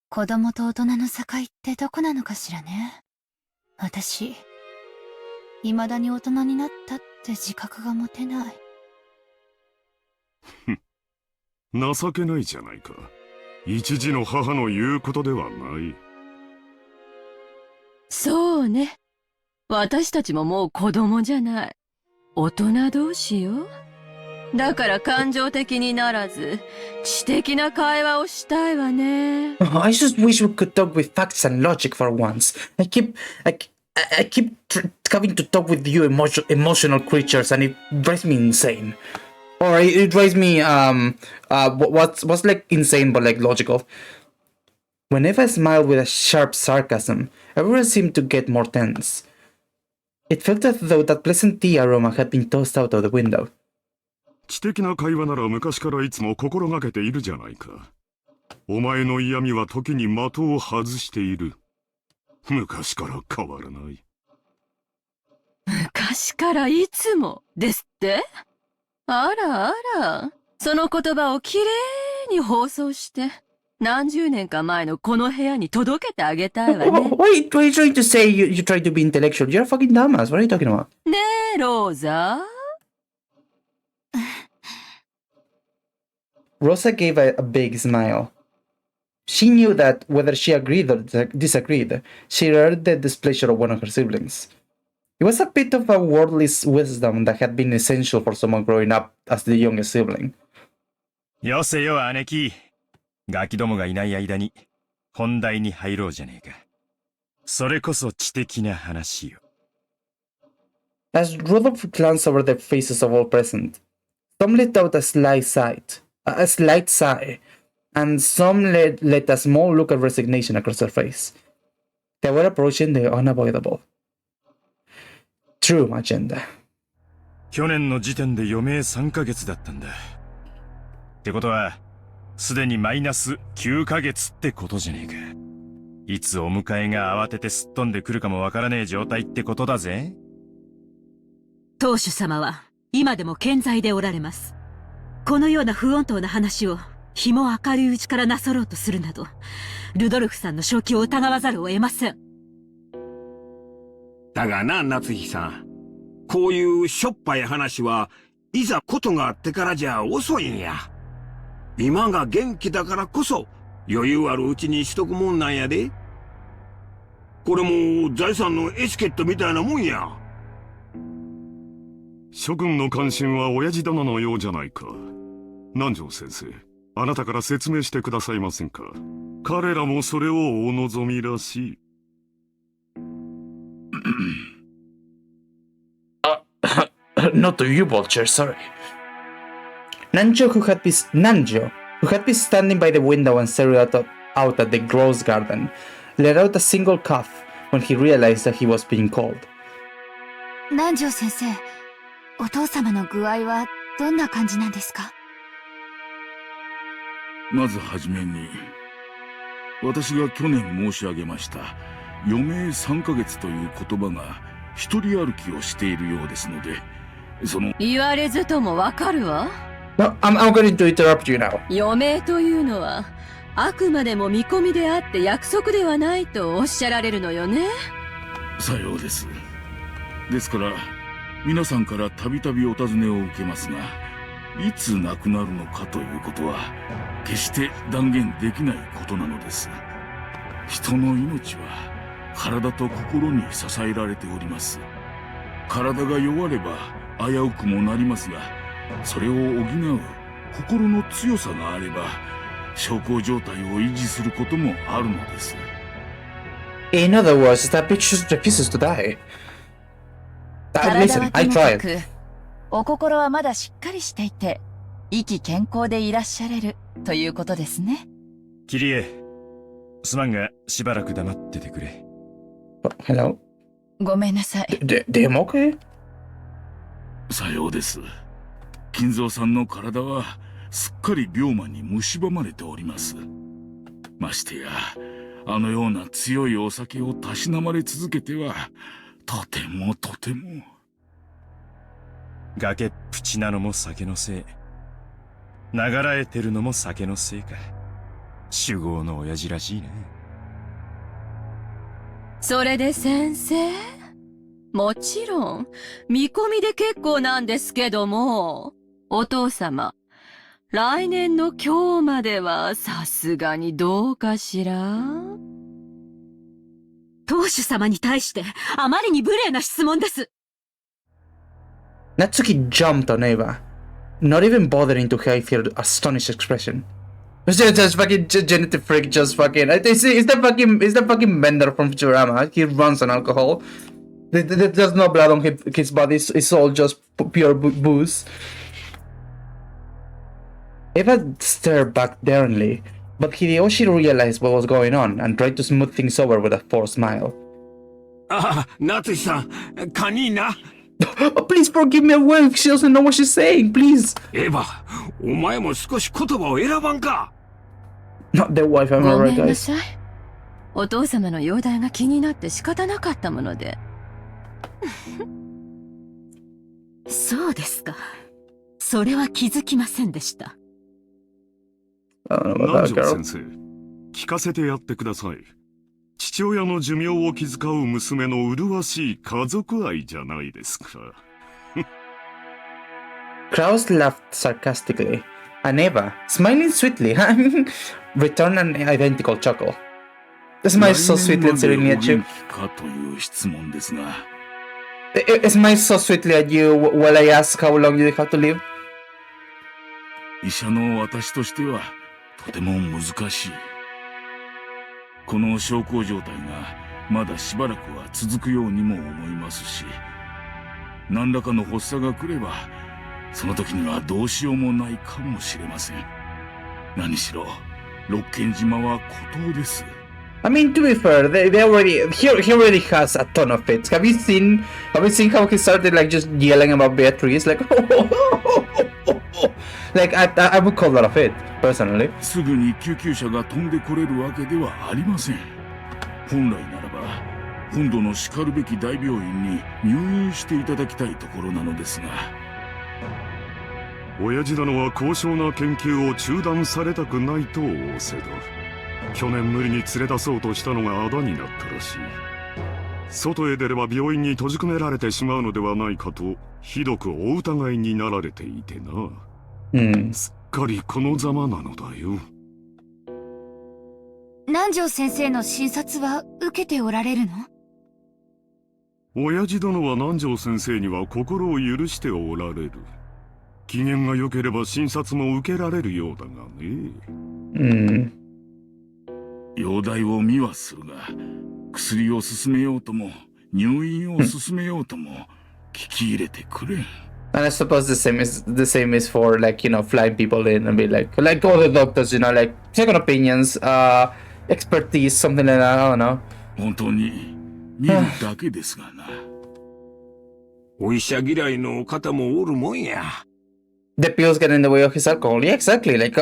子供と大人の境ってどこなのかしらね。私、未だに大人になったって自覚が持てない。情けないじゃないか。一児の母の言うことではない。そうね。私たちももう子供じゃない。大人同士よ。だから感情的にならず、知的な会話をしたいわね。I just wish we could talk with facts and logic for once. I keep having to talk with you emotional creatures and it drives me insane. Or it drives me what's like insane but like logical. Whenever I smiled with a sharp sarcasm, everyone seemed to get more tense. It felt as though that pleasant tea aroma had been tossed out of the window. 知的な会話なら昔からいつも心がけているじゃないか。お前の嫌味は時に的を外している。昔から変わらない。昔からいつもですって？あらあら、その言葉をきれいに放送して、何十年か前のこの部屋に届けてあげたいわね。What are you trying to say? You try to be intellectual. You're a fucking dumbass. What are you talking about? ねえ、ローザ。Rosa gave a big smile. She knew that whether she agreed or disagreed, she heard the displeasure of one of her siblings. It was a bit of a worldly wisdom that had been essential for someone growing up as the youngest sibling. よせよ、姉貴。ガキどもがいない間に本題に入ろうじゃねえか。それこそ知的な話よ。As Rudolph glanced over the faces of all present, some let out a slight sigh, and some let a small look of resignation across their face. They were approaching the unavoidable. True agenda. 去年の時点で余命3ヶ月だったんだ。ってことは、すでにマイナス9ヶ月ってことじゃねえか。いつお迎えが慌ててすっ飛んでくるかもわからねえ状態ってことだぜ。当主様は今でも健在でおられます。このような不穏当な話を日も明るいうちからなさろうとするなど、ルドルフさんの正気を疑わざるを得ません。だがな、夏日さん。こういうしょっぱい話はいざことがあってからじゃ遅いんや。今が元気だからこそ余裕あるうちにしとくもんなんやで。これも財産のエチケットみたいなもんや。諸君の関心は親父殿のようじゃないか。南條先生、あなたから説明してくださいませんか。彼らもそれをお望みらしい。Not to you, Vulture, sorry. Nanjo, who had been standing by the window and staring out at the Rose Garden, let out a single cough when he realized that he was being called. 南條先生、お父様の具合はどんな感じなんですか？まずはじめに、私が去年申し上げました余命3ヶ月という言葉が一人歩きをしているようですので、その言われずともわかるわ。No, I'm going to interrupt you now. 余命というのはあくまでも見込みであって約束ではないとおっしゃられるのよね。さようです。ですから皆さんからたびたびお尋ねを受けますが、いつ亡くなるのかということは決して断言できないことなのです。人の命は体と心に支えられております。体が弱れば危うくもなりますが、それを補う心の強さがあれば小康状態を維持することもあるのです。In other words, that bitch refuses to die. Listen, I tried. お心はまだしっかりしていて、意気健康でいらっしゃれるということですね。キリエ、すまんがしばらく黙っててくれ。Hello? ごめんなさい。でも okay? さようです。金蔵さんの体はすっかり病魔に蝕まれております。ましてや、あのような強いお酒をたしなまれ続けては、とても。崖っぷちなのも酒のせい。ながらえてるのも酒のせいか。酒豪の親父らしいね。それで先生、もちろん見込みで結構なんですけども、お父様、来年の今日まではさすがにどうかしら？当主様に対してあまりに無礼な質問です。Natsuki jumped on Eva, not even bothering to hide her astonished expression. Just fucking genitive freak, just fucking. It's the fucking Bender from Futurama. He runs on alcohol. There's no blood on his body. It's all just pure booze. Eva stared back daringly, but Hideyoshi realized what was going on and tried to smooth things over with a forced smile. ああ、夏日さん、カニーナ。Oh, please forgive me, wife. She doesn't know what she's saying, please. エヴァ、お前も少し言葉を選ばんか。Not the wife, I'm ご alright, めんな guys. さい。お父様の容体が気になって仕方なかったもので。そうですか。それは気づきませんでした。南條先生、聞かせてやってください。父親の寿命を気遣う娘の麗しい家族愛じゃないですか。Kraus laughed sarcastically, and Eva, smiling sweetly, returned an identical chuckle. The smile so sweetly and serenely at you. かという質問ですが。Smile so sweetly at you while I ask how long you have to live. 医者の私としてはとても難しい。この小康状態がまだしばらくは続くようにも思いますし、何らかの発作が来ればその時にはどうしようもないかもしれません。何しろ六軒島は孤島です。I mean, to be fair, he already has a ton of fits. Have you seen how he started like just yelling about Beatrice? Like, like I would call that a fit, personally. すぐに救急車が飛んでこれるわけではありません。本来ならば本土のしかるべき大病院に入院していただきたいところなのですが。親父殿は高尚な研究を中断されたくないと仰せだ。去年無理に連れ出そうとしたのがあだになったらしい。外へ出れば病院に閉じ込められてしまうのではないかとひどくお疑いになられていてな。すっかりこのざまなのだよ。南條先生の診察は受けておられるの？親父殿は南條先生には心を許しておられる。機嫌が良ければ診察も受けられるようだがね。容体を見はするが、薬を勧めようとも入院を勧めようとも聞き入れてくれ。And I suppose the same is for like, you know, flying people in and be like all the doctors, you know, like second opinions, expertise, something like that. I don't know. 本当に見るだけですがな。お医者嫌いの方もおるもんや。The pills get in the way of his alcohol. Yeah, exactly. Like,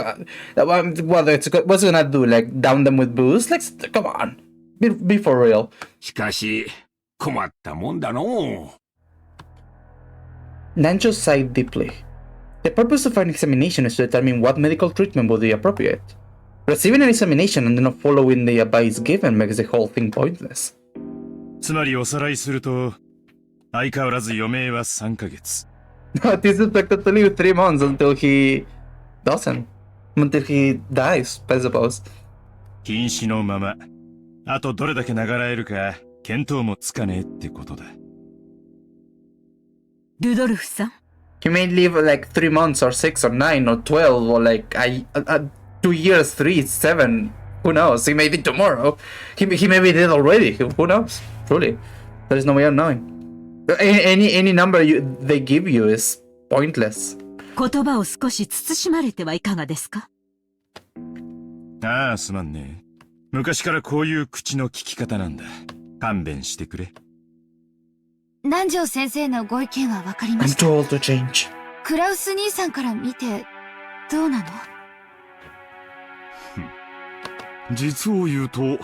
what's it gonna do? Like, down them with booze? Like, come on. Be for real. しかし、困ったもんだの。Nanjo sighed deeply. The purpose of an examination is to determine what medical treatment would be appropriate. Receiving an examination and not following the advice given makes the whole thing pointless. つまりおさらいすると、相変わらず余命は3ヶ月。But he's expected to live 3 months until he doesn't. Until he dies, I suppose. 瀕死のまま、あとどれだけ長らえるか、見当もつかねえってことだ。ルドルフさん。He may live like 3 months or 6 or 9 or 12 or like 2 years, 3, 7. Who knows? He may be tomorrow. He may be dead already. Who knows? Truly. There is no way of knowing. Any number they give you is pointless. 言葉を少し慎まれてはいかがですか？ああ、すまんね。昔からこういう口の聞き方なんだ。勘弁してくれ。南條先生のご意見は分かりました。 I'm too old to change. クラウス兄さんから見てどうなの？実を言うと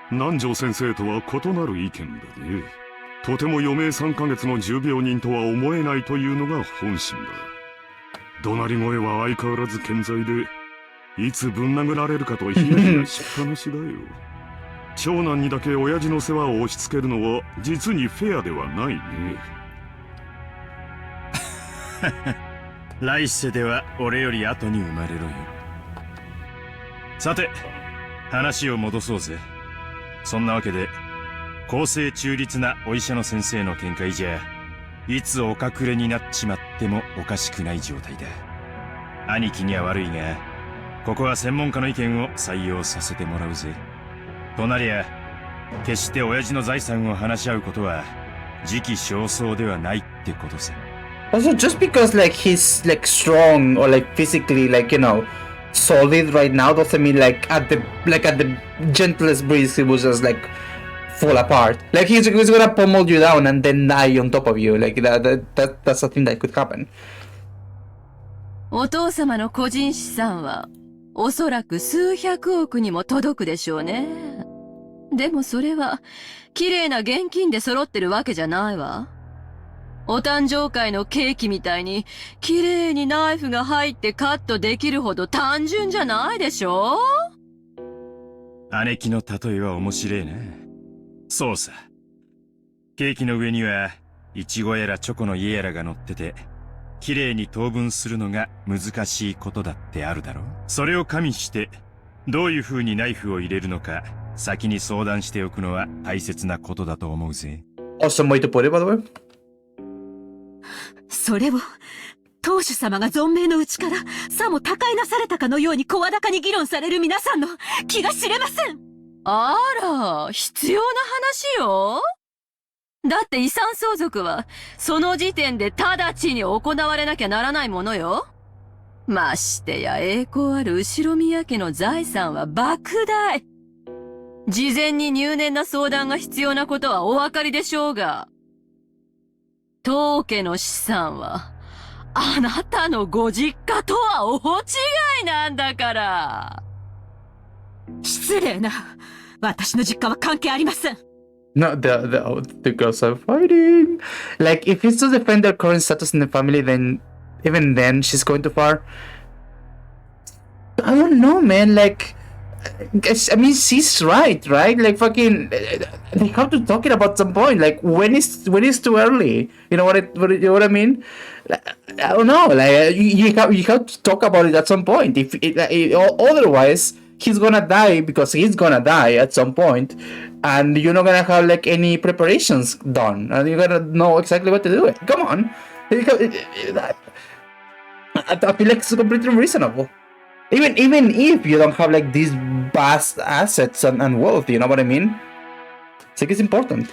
南條先生とは異なる意見でね。とても余命3ヶ月の重病人とは思えないというのが本心だ。怒鳴り声は相変わらず健在で、いつぶん殴られるかとヒヤヒヤしっぱなしだよ。長男にだけ親父の世話を押し付けるのは実にフェアではないね。来世では俺より後に生まれろよ。さて、話を戻そうぜ。そんなわけで、公正中立なお医者の先生の見解じゃ、いつお隠れになっちまってもおかしくない状態だ。兄貴には悪いが、ここは専門家の意見を採用させてもらうぜ。となりゃ、決して親父の財産を話し合うことは時期尚早ではないってことさ。Also, just because like he's like strong or like physically like solid right now doesn't mean like at the gentlest breeze he was just like fall apart. Like he's gonna pummel you down and then die on top of you. Like that's a thing that could happen. お父様の個人資産はおそらく数百億にも届くでしょうね。でもそれは綺麗な現金で揃ってるわけじゃないわ。お誕生会のケーキみたいに綺麗にナイフが入ってカットできるほど単純じゃないでしょ。姉貴の例えは面白いな。そうさ。ケーキの上にはイチゴやらチョコの家やらが乗ってて、綺麗に等分するのが難しいことだってあるだろう。それを加味してどういう風にナイフを入れるのか先に相談しておくのは大切なことだと思うぜ。Awesome way to put it, by the way. それを当主様が存命のうちからさも他界なされたかのように声高に議論される皆さんの気が知れません。あら、必要な話よ。だって遺産相続はその時点で直ちに行われなきゃならないものよ。ましてや栄光ある後宮家の財産は莫大。事前に入念な相談が必要なことはお分かりでしょうが、当家の資産はあなたのご実家とは大違いなんだから。失礼な。私の実家は関係ありません。No, the girls are fighting. Like, if it's to defend their current status in the family, then even then she's going too far. I don't know, man. Like, I mean, she's right? Like, fucking, they have to talk it about some point. Like, when is too early? You know you know what I mean? Like, I don't know. Like, you have to talk about it at some point. If otherwise, he's gonna die because he's gonna die at some point, and you're not gonna have like any preparations done, and you're gonna know exactly what to do. Come on, I feel like it's completely reasonable. Even if you don't have like these vast assets and wealth, you know what I mean? It's like it's important.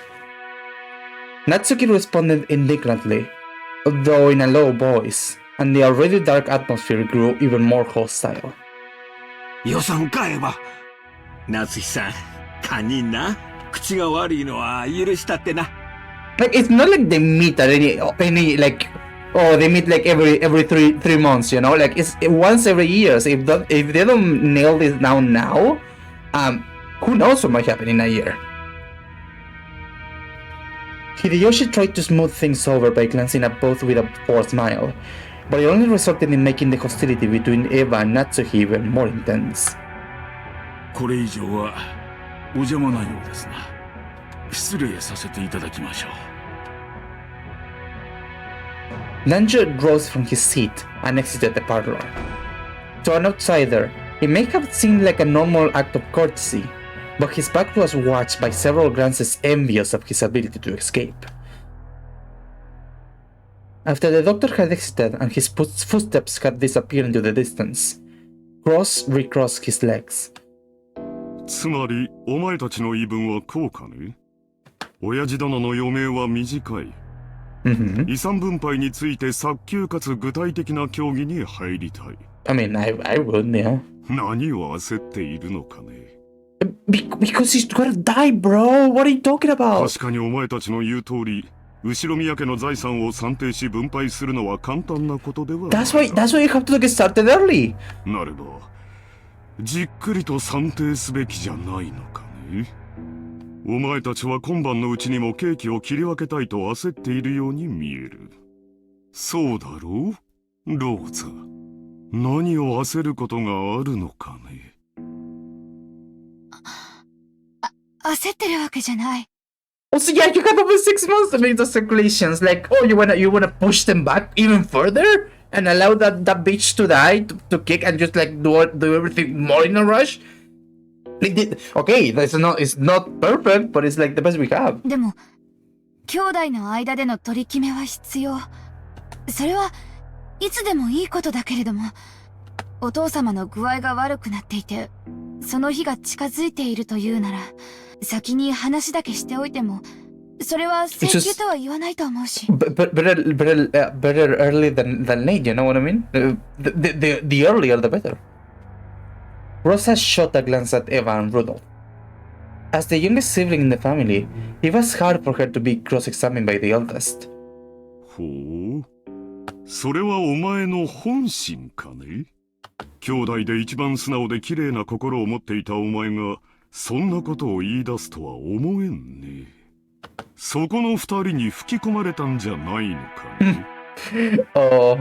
Natsuki responded indignantly, though in a low voice, and the already dark atmosphere grew even more hostile. 予算買えば。夏日さん、堪忍な。口が悪いのは許したってな。Like, it's not like they meet at any like, oh, they meet like every three months, you know? Like, it's once every year. So if they don't nail this down now, who knows what might happen in a year. Hideyoshi tried to smooth things over by glancing at both with a forced smile, but it only resulted in making the hostility between Eva and Natsuki even more intense. これ以上はお邪魔なようですな。失礼させていただきましょう。Nanjo rose from his seat and exited the parlor. To an outsider, it may have seemed like a normal act of courtesy, but his back was watched by several glances envious of his ability to escape. After the doctor had exited and his footsteps had disappeared into the distance, Cross recrossed his legs. つまり、お前たちの言い分はこうかね。親父殿の余命は短い。遺産分配について早急かつ具体的な協議に入りたい。I mean, I would, yeah. 何を焦っているのかね。Because he's gonna die, bro. What are you talking about? 確かにお前たちの言う通り、後宮家の財産を算定し分配するのは簡単なことではない。That's why you have to get started early. なれば、じっくりと算定すべきじゃないのかね。お前たちは今晩のうちにもケーキを切り分けたいと焦っているように見える。そうだろう、ローザ。何を焦ることがあるのかね。焦ってるわけじゃない。Also, yeah, you have over 6 months to make those calculations. Like, oh, you wanna push them back even further and allow that bitch to die to kick and just like do everything more in a rush. Okay, it's not perfect, but it's like the best we have. でも、兄弟の間での取り決めは必要。それはいつでもいいことだけれども、お父様の具合が悪くなっていて、その日が近づいているというなら、先に話だけしておいてもそれは先中とは言わないと思うし。Better early than late, you know what I mean? The earlier the better. Rosa shot a glance at Eva and Rudolph. As the youngest sibling in the family, it was hard for her to be cross-examined by the eldest. ほう。それはお前の本心かね？兄弟で一番素直で綺麗な心を持っていたお前が、そんなことを言い出すとは思えんね。そこの二人に吹き込まれたんじゃないのかね。Oh,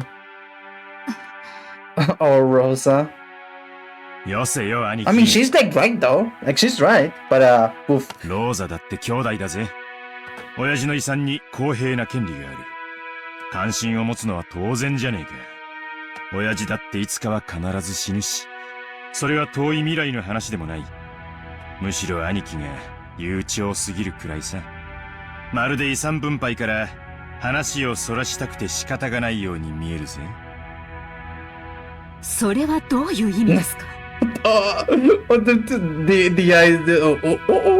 Rosa. よせよ、兄貴。I mean, she's like right though. Like she's right, but oof. ローザだって兄弟だぜ。親父の遺産に公平な権利がある。関心を持つのは当然じゃねえか。親父だっていつかは必ず死ぬし、それは遠い未来の話でもない。むしろ兄貴が悠長すぎるくらいさ。まるで遺産分配から話をそらしたくて仕方がないように見えるぜ。それはどういう意味ですか？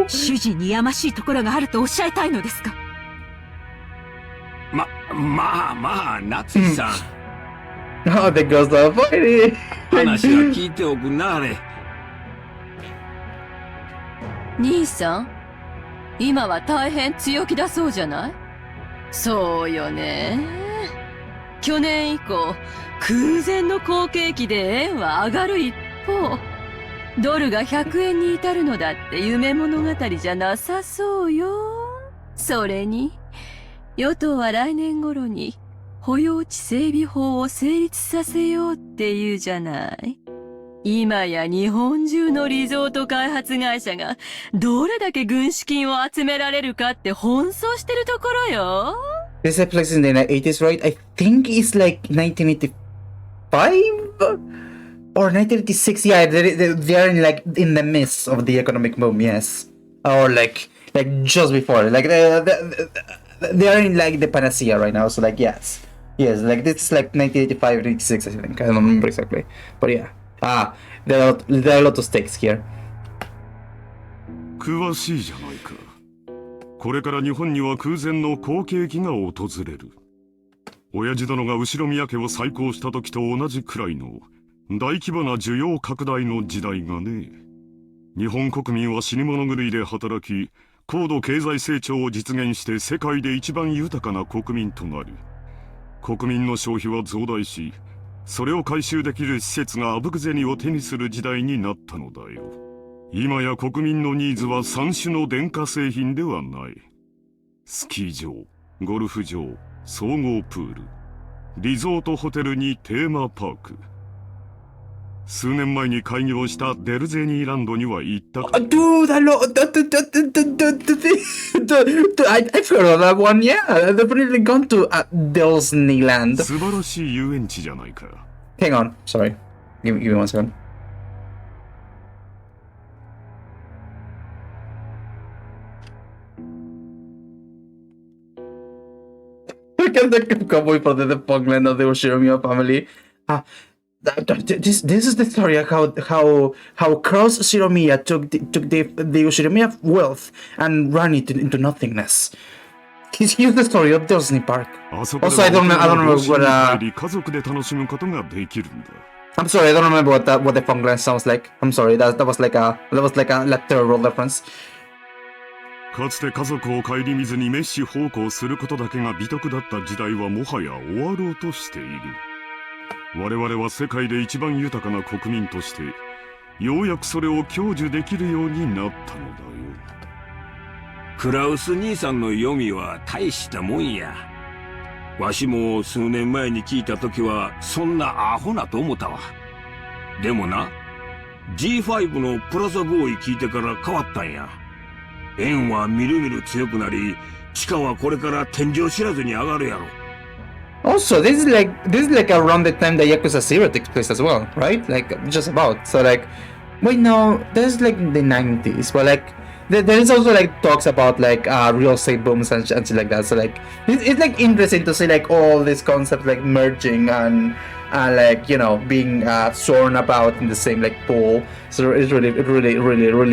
主人にやましいところがあるとおっしゃいたいのですか？まあ、夏井さん。Oh, the girls are fighting. 話は聞いておくなあれ。兄さん、今は大変強気だそうじゃない？そうよね。去年以降、空前の好景気で円は上がる一方、ドルが100円に至るのだって夢物語じゃなさそうよ。それに、与党は来年頃に保養地整備法を成立させようって言うじゃない。今や日本中のリゾート開発会社がどれだけ軍資金を集められるかって奔走してるところよ。This is a place in the 80s, right? I think it's like 1985 or 1986. Yeah, they are in the midst of the economic boom. Yes, or like just before. Like they are in like the panacea right now. So like yes, like this is like 1985, 86. I think I don't remember exactly, but yeah. There are a lot of stakes here. 詳しいじゃないか。これから日本には空前の好景気が訪れる。親父殿が後宮家を再興した時と同じくらいの大規模な需要拡大の時代がね。日本国民は死に物狂いで働き、高度経済成長を実現して世界で一番豊かな国民となる。国民の消費は増大し、それを回収できる施設があぶく銭を手にする時代になったのだよ。今や国民のニーズは3種の電化製品ではない。スキー場、ゴルフ場、総合プール、リゾートホテルにテーマパーク。数年前に開業したデルゼニーランドには行ったか？ Dude, I've heard of that one, yeah. I've definitely gone to Disneyland. 素晴らしい遊園地じゃないか。Hang on, sorry. Give me 1 second. Look at the cowboy for the Pongland of the Ushiromiya family. This is the story of how Cross Shiromiya took the Ushiromiya wealth and ran it into nothingness. Here's the story of Disney Park. Also, I don't remember what I'm sorry, I don't remember what the Pongland sounds like. I'm sorry, that was like a terrible reference. かつて家族を顧みずに滅私奉公することだけが美徳だった時代はもはや終わろうとしている。我々は世界で一番豊かな国民として、ようやくそれを享受できるようになったのだよ。クラウス兄さんの読みは大したもんや。わしも数年前に聞いた時はそんなアホなと思ったわ。でもな、G5 のプラザ合意聞いてから変わったんや。円はみるみる強くなり、地価はこれから天井知らずに上がるやろ。Also, this is like around the time that Yakuza 0 takes place as well, right? Like just about. So like, wait, no, that's like the 90s, but like there is also like talks about like real estate booms and shit like that. So like it's like interesting to see like all these concepts like merging and like, you know, being thrown about in the same like pool. So it's really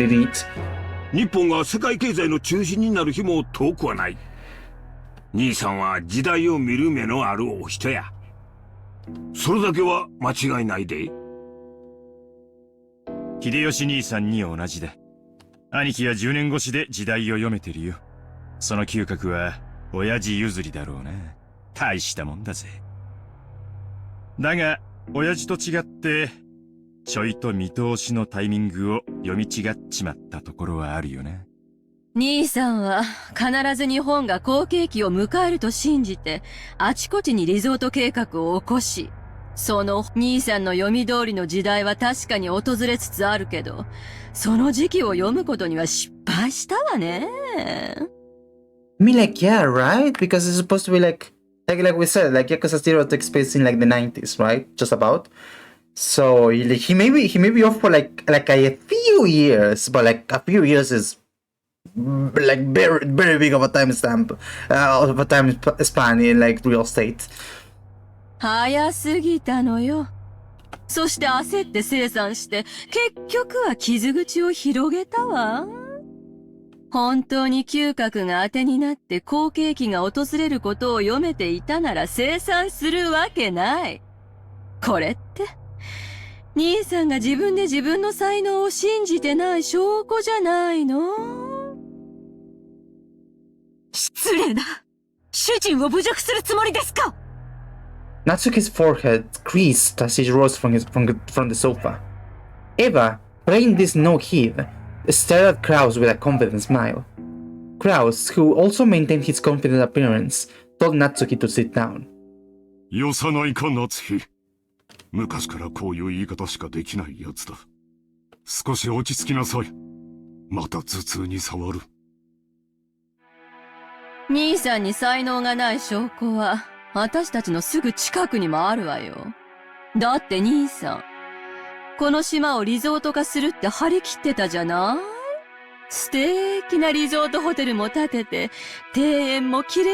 neat. 日本が世界経済の中心になる日も遠くはない。兄さんは時代を見る目のあるお人や。それだけは間違いないで。秀吉兄さんに同じだ。兄貴は10年越しで時代を読めてるよ。その嗅覚は親父譲りだろうな。大したもんだぜ。だが親父と違ってちょいと見通しのタイミングを読み違っちまったところはあるよな。兄さんは必ず日本が好景気を迎えると信じて、あちこちにリゾート計画を起こし、その兄さんの読み通りの時代は確かに訪れつつあるけど、その時期を読むことには失敗したわね。I mean, like, yeah, right? Because it's supposed to be like we said, like Yakuza Zero takes place in like the 90s, right? Just about. So he may be off for like a few years, but like a few years is like very big of a time stamp, of a time span in like real estate. 早すぎたのよ。そして焦って清算して、結局は傷口を広げたわ。本当に嗅覚が当てになって好景気が訪れることを読めていたなら清算するわけない。これって、兄さんが自分で自分の才能を信じてない証拠じゃないの？失礼な。主人を侮辱するつもりですか？ Natsuki's forehead creased as he rose from the sofa. Eva, paying this no heed, stared at Kraus with a confident smile. Kraus, who also maintained his confident appearance, told Natsuki to sit down. よさないか、夏日。昔からこういう言い方しかできないやつだ。少し落ち着きなさい。また頭痛に触る。兄さんに才能がない証拠は、私たちのすぐ近くにもあるわよ。だって兄さん、この島をリゾート化するって張り切ってたじゃない？素敵なリゾートホテルも建てて、庭園も綺麗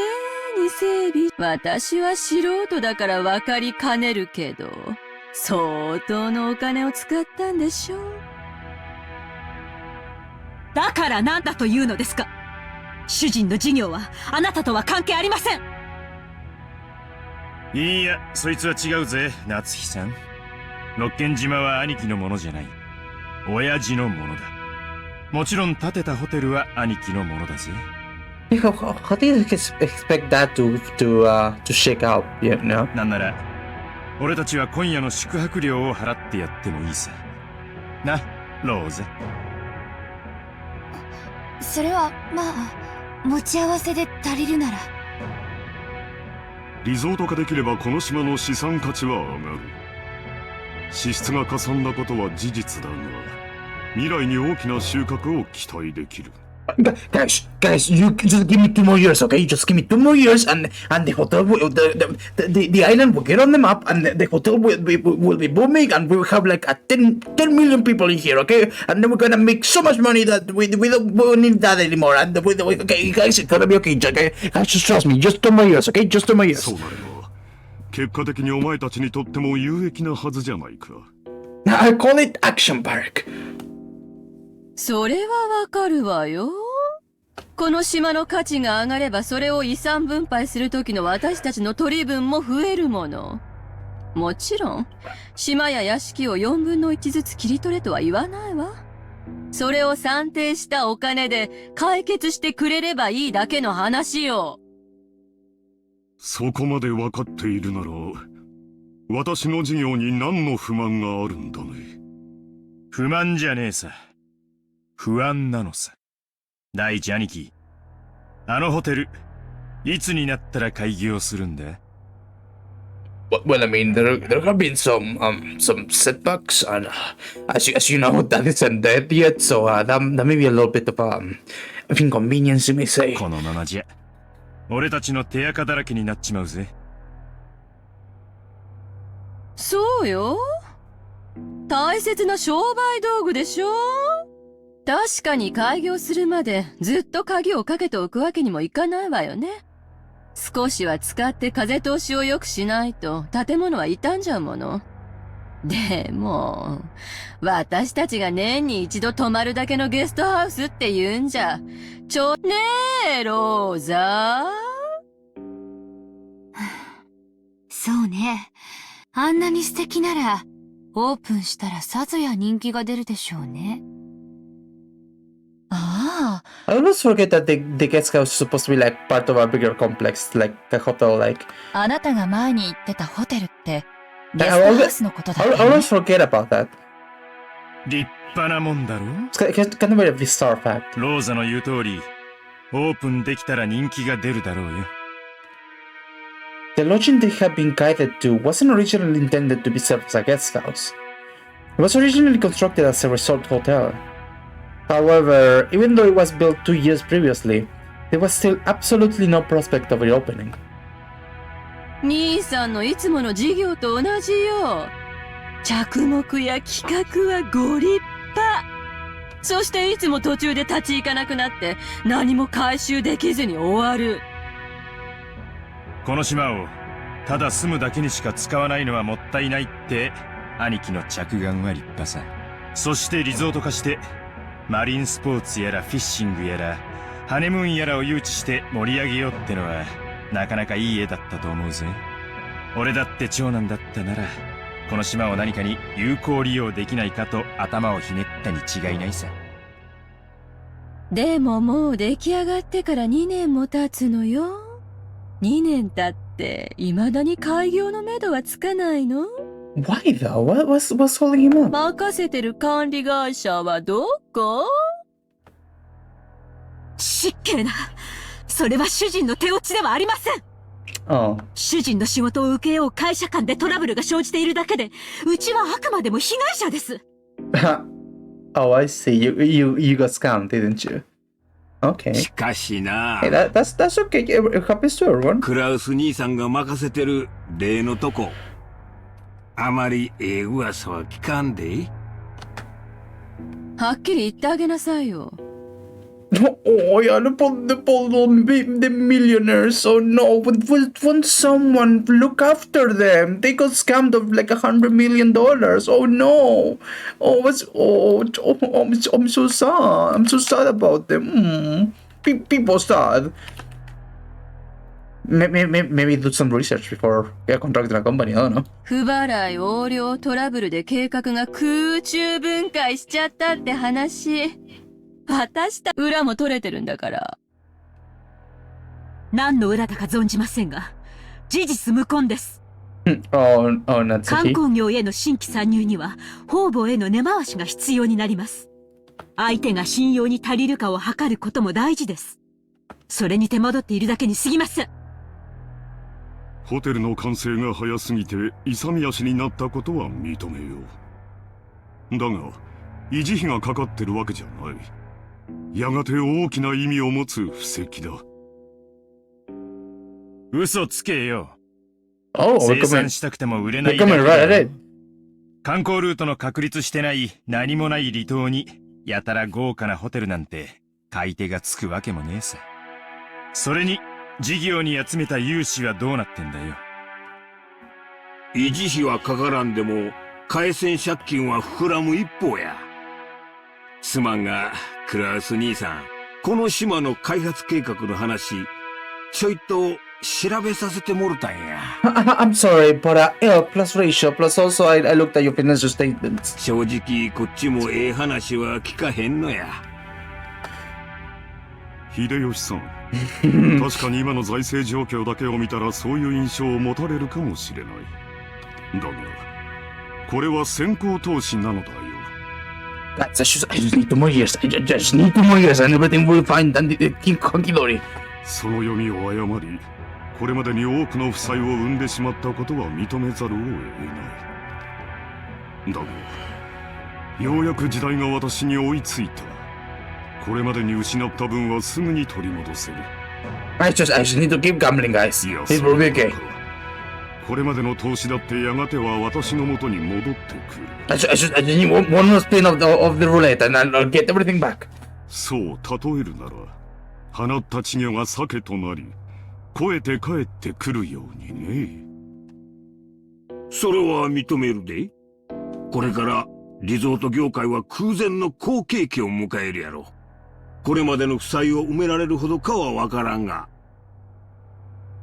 に整備。私は素人だからわかりかねるけど、相当のお金を使ったんでしょう。だから何だというのですか？主人の事業はあなたとは関係ありません。いいや、そいつは違うぜ、夏日さん。六軒島は兄貴のものじゃない。親父のものだ。もちろん建てたホテルは兄貴のものだぜ。How do you expect that to shake out, you know? なんなら、俺たちは今夜の宿泊料を払ってやってもいいさ。な、ローゼ。それは、まあ、持ち合わせで足りるなら。リゾート化できればこの島の資産価値は上がる。支出がかさんだことは事実だが、未来に大きな収穫を期待できる。Guys, you just give me 2 more years, okay? Just give me 2 more years, and the hotel, the island will get on the map, and the hotel will be booming, and we will have like 10 million people in here, okay? And then we're gonna make so much money that we don't need that anymore. And okay, guys, it's gonna be okay, okay? Guys, just trust me, just 2 more years, okay? Just 2 more years. そうなれば、結果的にお前たちにとっても有益なはずじゃないか。I call it Action Park. それはわかるわよ。この島の価値が上がればそれを遺産分配する時の私たちの取り分も増えるもの。もちろん、島や屋敷を4分の1ずつ切り取れとは言わないわ。それを算定したお金で解決してくれればいいだけの話よ。そこまで分かっているなら、私の事業に何の不満があるんだね。不満じゃねえさ。不安なのさ。第一兄貴、あのホテル、いつになったら開業するんだ？ Well, I mean, there have been some setbacks, and as you know, that isn't dead yet, so that may be a little bit of inconvenience, you may say. このままじゃ、俺たちの手垢だらけになっちまうぜ。そうよ。大切な商売道具でしょ？確かに開業するまでずっと鍵をかけておくわけにもいかないわよね。少しは使って風通しを良くしないと建物は傷んじゃうもの。でも、私たちが年に一度泊まるだけのゲストハウスって言うんじゃ、ねえ、ローザそうね。あんなに素敵なら、オープンしたらさぞや人気が出るでしょうね。ああ。 I always forget that the guest house is supposed to be like part of a bigger complex, like a hotel, like. あなたが前に言ってたホテルって、ゲ I ストハウ always, スのことだ I ったよね。 always forget about that. 立派なもんだろ It's kind of a bizarre fact. ローザの言う通り、オープンできたら人気が出るだろうよ。The lodging they had been guided to wasn't originally intended to be served as a guest house. It was originally constructed as a resort hotel. However, even though it was built 2 years previously, there was still absolutely no prospect of reopening. 兄さんのいつもの事業と同じよ。着目や企画はご立派。そしていつも途中で立ち行かなくなって何も回収できずに終わる。この島をただ住むだけにしか使わないのはもったいないって兄貴の着眼は立派さ。そしてリゾート化してマリンスポーツやらフィッシングやらハネムーンやらを誘致して盛り上げようってのはなかなかいい絵だったと思うぜ。俺だって長男だったならこの島を何かに有効利用できないかと頭をひねったに違いないさ。でももう出来上がってから2年も経つのよ。2年経って未だに開業のめどはつかないの？ Why though? What's holding him up? 任せてる管理会社はどこ？失敬な。それは主人の手落ちではありません。Oh. 主人の仕事を受けよう会社間でトラブルが生じているだけで、うちはあくまでも被害者です。Oh, I see. You got scammed, didn't you? Okay. しかしな。Hey, that's okay. It happens to everyone. クラウス兄さんが任せてる例のとこ。あまり噂は聞かんで。はっきり言ってあげなさいよ。Oh, yeah, the millionaires. Oh no, won't someone look after them? They got scammed of like $100 million. Oh no. I'm so sad. I'm so sad about them. People sad. Maybe do some research before contracting a company. I don't know. 不払い横領トラブルで計画が空中分解しちゃったって話。私た裏も取れてるんだから。何の裏だか存じませんが、事実無根です。観光業への新規参入には方々への根回しが必要になります。相手が信用に足りるかを測ることも大事です。それに手間取っているだけに過ぎません。ホテルの完成が早すぎて勇み足になったことは認めよう。だが維持費がかかってるわけじゃない。やがて大きな意味を持つ布石だ。嘘つけよ。Oh, 生産したくても売れないだけで。観光ルートの確立してない何もない離島にやたら豪華なホテルなんて買い手がつくわけもねえさ。それに事業に集めた融資はどうなってんだよ。維持費はかからんでも返せん借金は膨らむ一方や。すまんがクラウス兄さん、この島の開発計画の話ちょいと調べさせてもろたんや。I'm sorry, but L plus ratio plus also I looked at your financial statements. 正直こっちもええ話は聞かへんのや。秀吉さん、確かに今の財政状況だけを見たらそういう印象を持たれるかもしれない。だがこれは先行投資なのだよ。I just need 2 more years. I just need 2 more years and everything will be fine. And hunky dory. その読みを誤り、これまでに多くの負債を生んでしまったことは認めざるを得ない。だが、ようやく時代が私に追いついた。これまでに失った分はすぐに取り戻せる。I just need to keep gambling, guys. It will be okay. これまでの投資だってやがては私の元に戻ってくる。I just need one more spin of the roulette and I'll get everything back. そう例えるなら、放った稚魚が鮭となり、肥えて帰ってくるようにね。それは認めるで。これからリゾート業界は空前の好景気を迎えるやろ。これまでの負債を埋められるほどかはわからんが。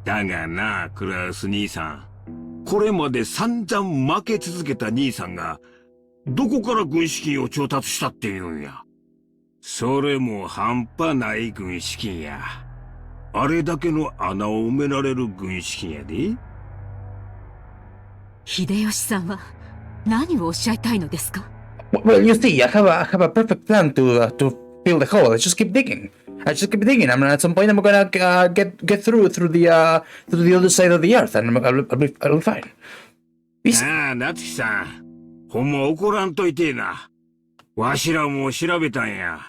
だがな、クラウス兄さん。これまで散々負け続けた兄さんが、どこから軍資金を調達したっていうんや。それも半端ない軍資金や。あれだけの穴を埋められる軍資金やで。秀吉さんは何をおっしゃいたいのですか？ Well, you see, I have a perfect plan to fill the hole. I just keep digging. I just keep digging. I mean, at some point, I'm gonna get through the other side of the earth, and I'll be fine. ああ、夏樹さん。ほんま怒らんといてえな。わしらも調べたんや。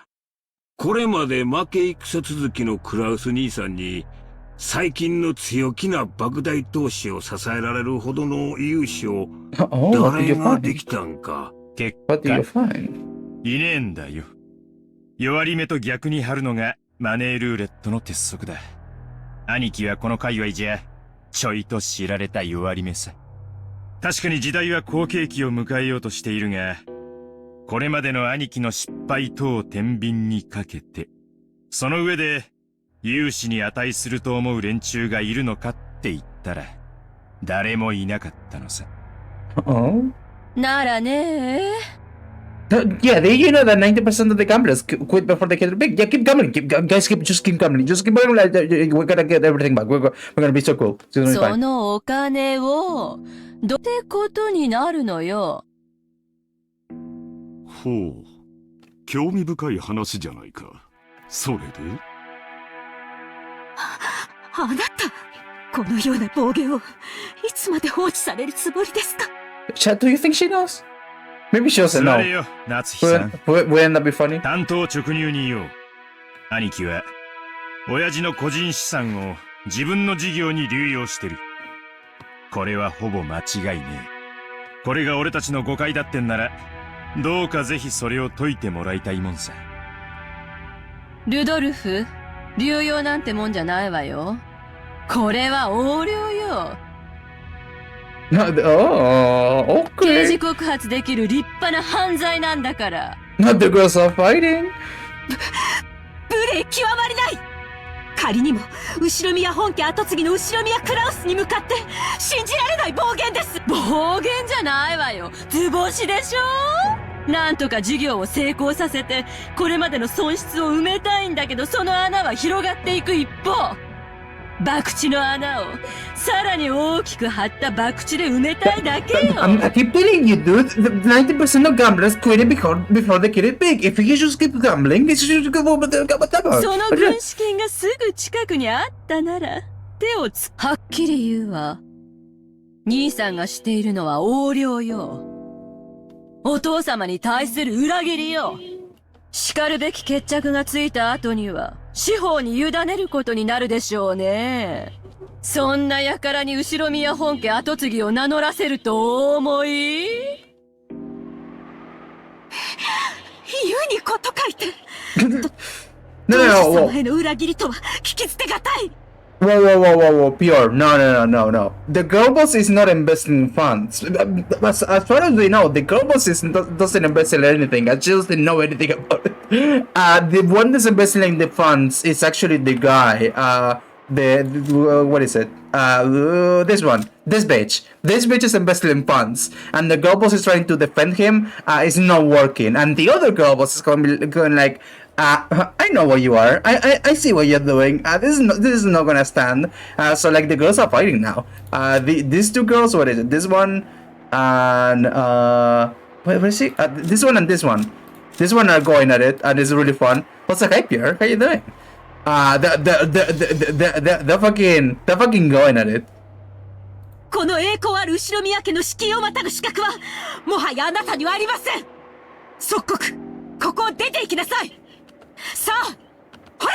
これまで負け戦続きのクラウス兄さんに、最近の強気な莫大投資を支えられるほどの融資を誰ができたんか。結果、いねえんだよ。弱り目と逆に張るのがマネールーレットの鉄則だ。兄貴はこの界隈じゃちょいと知られた弱り目さ。確かに時代は好景気を迎えようとしているが、これまでの兄貴の失敗等を天秤にかけて、その上で融資に値すると思う連中がいるのかって言ったら、誰もいなかったのさ。ならねえ。Yeah, you know that 90% of the gamblers quit before they get big. Yeah, keep gambling. Just keep gambling. Just keep gambling. We're gonna get everything back. We're gonna be so cool. そのお金を、どてことになるのよ。ほう。興味深い話じゃないか。それであなた、このような暴言をいつまで放置されるつもりですか？ Do you think she knows? Maybe she doesn't know. 座れよ、夏日さん。Wouldn't that be funny? 単刀直入に言おう。兄貴は、親父の個人資産を自分の事業に流用してる。これはほぼ間違いねえ。これが俺たちの誤解だってんなら、どうかぜひそれを解いてもらいたいもんさ。ルドルフ、流用なんてもんじゃないわよ。これは横領よ。Okay. 刑事告発できる立派な犯罪なんだから。Not the girls are fighting. 無礼極まりない。仮にも後宮本家跡継ぎの後宮クラウスに向かって信じられない暴言です。暴言じゃないわよ。図星でしょ。なんとか事業を成功させてこれまでの損失を埋めたいんだけど、その穴は広がっていく一方、博打の穴をさらに大きく張った博打で埋めたいだけよ。I keep telling you, dude. 90% of gamblers quit it before they get it big. If you just keep gambling, it's just whatever. その軍資金がすぐ近くにあったならはっきり言うわ。兄さんがしているのは横領よ。お父様に対する裏切りよ。叱るべき決着がついた後には司法に委ねることになるでしょうね。そんな輩に後宮本家跡継ぎを名乗らせるとお思い？ユニコと書いて。No, 様への裏切りとは聞き捨てがたい。Whoa, Pure. No. The girl boss is not investing in funds. As far as we know, the girl boss doesn't invest in anything. I just didn't know anything about it. The one that's investing in the funds is actually the guy. What is it? This one. This bitch. This bitch is investing in funds. And the girl boss is trying to defend him. It's not working. And the other girl boss is going like, I know what you are. I see what you're doing. This is not gonna stand. So like the girls are fighting now. These two girls, what is it? This one and where is she? This one and this one. This one are going at it, and it's really fun. What's up, hey Pierre? How you doing? They're fucking going at it. この栄光ある後宮家の敷居をまたぐ資格はもはやあなたにはありません。即刻ここを出て行きなさい。さあ、ほら！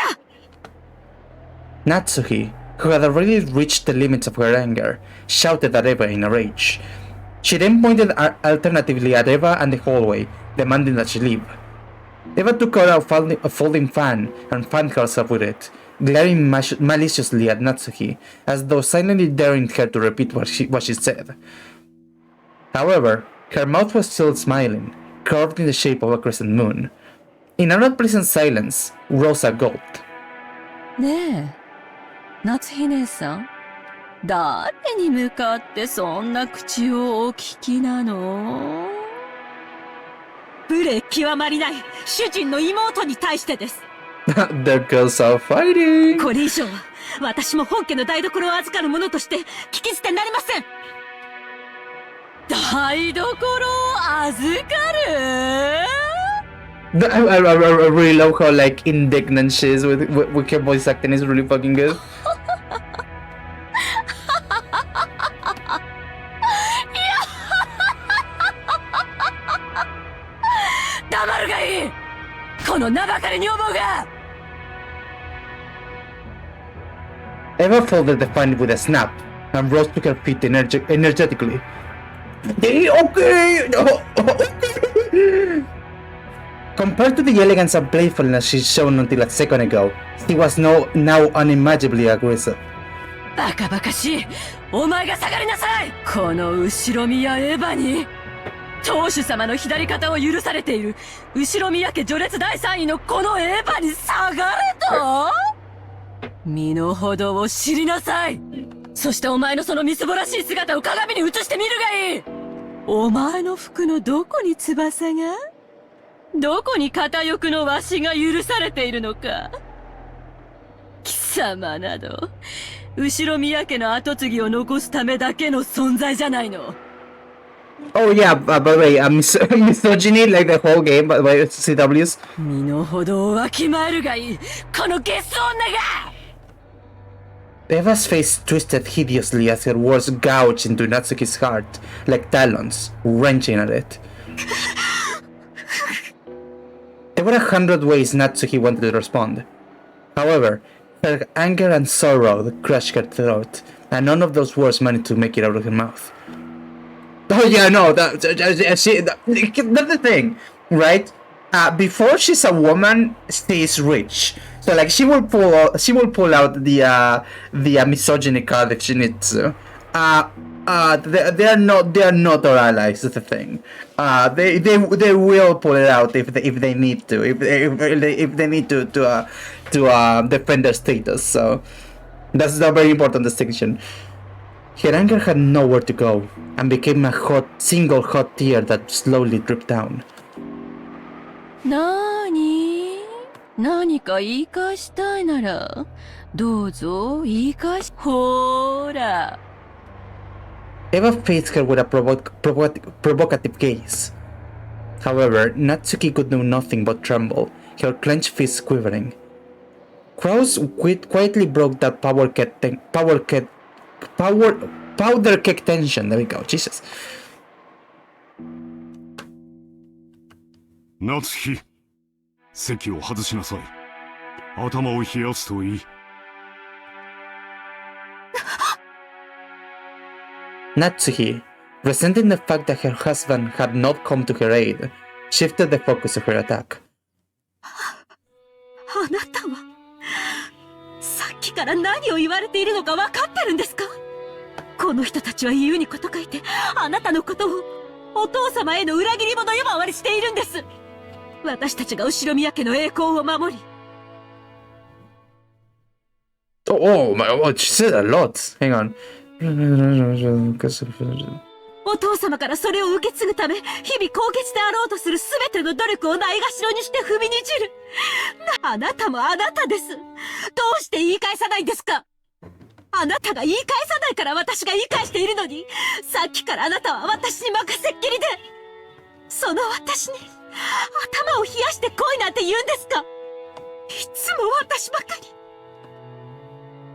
Natsuhi, who had already reached the limits of her anger, shouted at Eva in a rage. She then pointed alternatively at Eva and the hallway, demanding that she leave. Eva took out a folding fan and fanned herself with it, glaring maliciously at Natsuhi, as though silently daring her to repeat what she said. However, Her mouth was still smiling, curved in the shape of a crescent moon. In an unpleasant silence, Rosa gulped. ねえ、夏日姉さん。誰に向かってそんな口をお聞きなの？無礼極まりない主人の妹に対してです。The girls are fighting! これ以上は私も本家の台所を預かる者として聞き捨てなりません。台所を預かる？ I really love how like indignant she is with her voice acting is really fucking good. 黙るがいい！この名ばかり女房が！ Eva folded the fan with a snap, and rose to her feet energetically. Okay! Compared to the elegance and playfulness she'd shown until a second ago, she was now unimaginably aggressive. バカバカしい！お前が下がりなさい！この後ろ宮エヴァに！当主様の左肩を許されている後宮家序列第3位のこのエヴァに下がれと？身の程を知りなさい。そしてお前のそのみすぼらしい姿を鏡に映してみるがいい。お前の服のどこに翼が？どこに片翼のわしが許されているのか。貴様など後宮家の跡継ぎを残すためだけの存在じゃないの。Oh yeah, by the way, misogyny like the whole game by CW's. 身の程をわきまえるがいい。このゲス女が。Eva's face twisted hideously as her words gouged into Natsuki's heart like talons, wrenching at it. There were 100 ways Natsuki wanted to respond. However, her anger and sorrow crushed her throat, and none of those words managed to make it out of her mouth. Oh yeah, no, that's the thing, right? Before she's a woman, she's rich. So like she will pull out the misogyny card if she needs to. They are not our allies. That's the thing. They will pull it out if they need to. If they need to defend their status. So that's a very important distinction. Her anger had nowhere to go, and became a single hot tear that slowly dripped down. 何か言い返したいなら、どうぞ言い返し、ほーら。Eva faced her with a provocative gaze. However, Natsuki could do nothing but tremble, her clenched fists quivering. Kraus quietly broke that powder keg tension. There we go, Jesus. 夏日、席を外しなさい。頭を冷やすといい。Natsuhi, resenting the fact that her husband had not come to her aid, shifted the focus of her attack. あなたはさっきから何を言われているのか分かってるんですか？この人たちはユニコと書いてあなたのことをお父様への裏切り者呼ばわりしているんです。私たちが後宮家の栄光を守り。Oh my god, she said a lot. Hang on. お父様からそれを受け継ぐため、日々高潔であろうとする全ての努力をないがしろにして踏みにじる。あなたもあなたです。どうして言い返さないんですか？あなたが言い返さないから私が言い返しているのに、さっきからあなたは私に任せっきりで、その私に頭を冷やして来いなんて言うんですか？いつも私ばかり。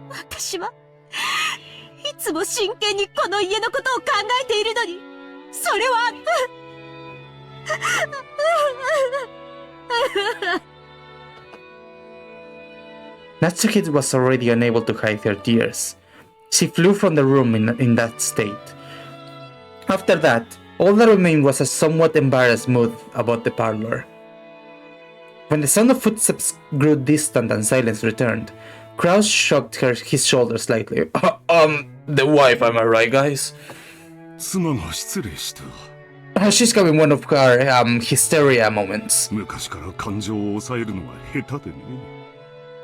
私はいつも真剣にこの家のことを考えているのに、それはNatsuki was already unable to hide her tears. She flew from the room in that state. After that, all that remained was a somewhat embarrassed mood about the parlor. When the sound of footsteps grew distant and silence returned, Kraus shrugged his shoulders slightly. The wife, am I right, guys? 妻が失礼した。She's having one of her hysteria moments. 昔から感情を抑えるのは下手でね。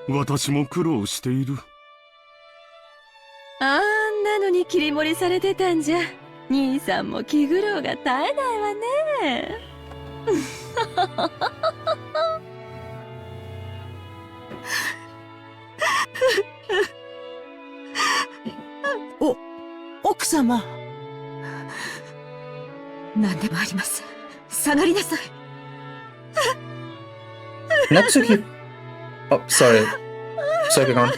私も苦労している。あんなのに切り盛りされてたんじゃ。兄さんも気苦労が絶えないわね。奥様。何でもあります。下がりなさい。Natsuki. Oh, sorry. Sorry, hang on.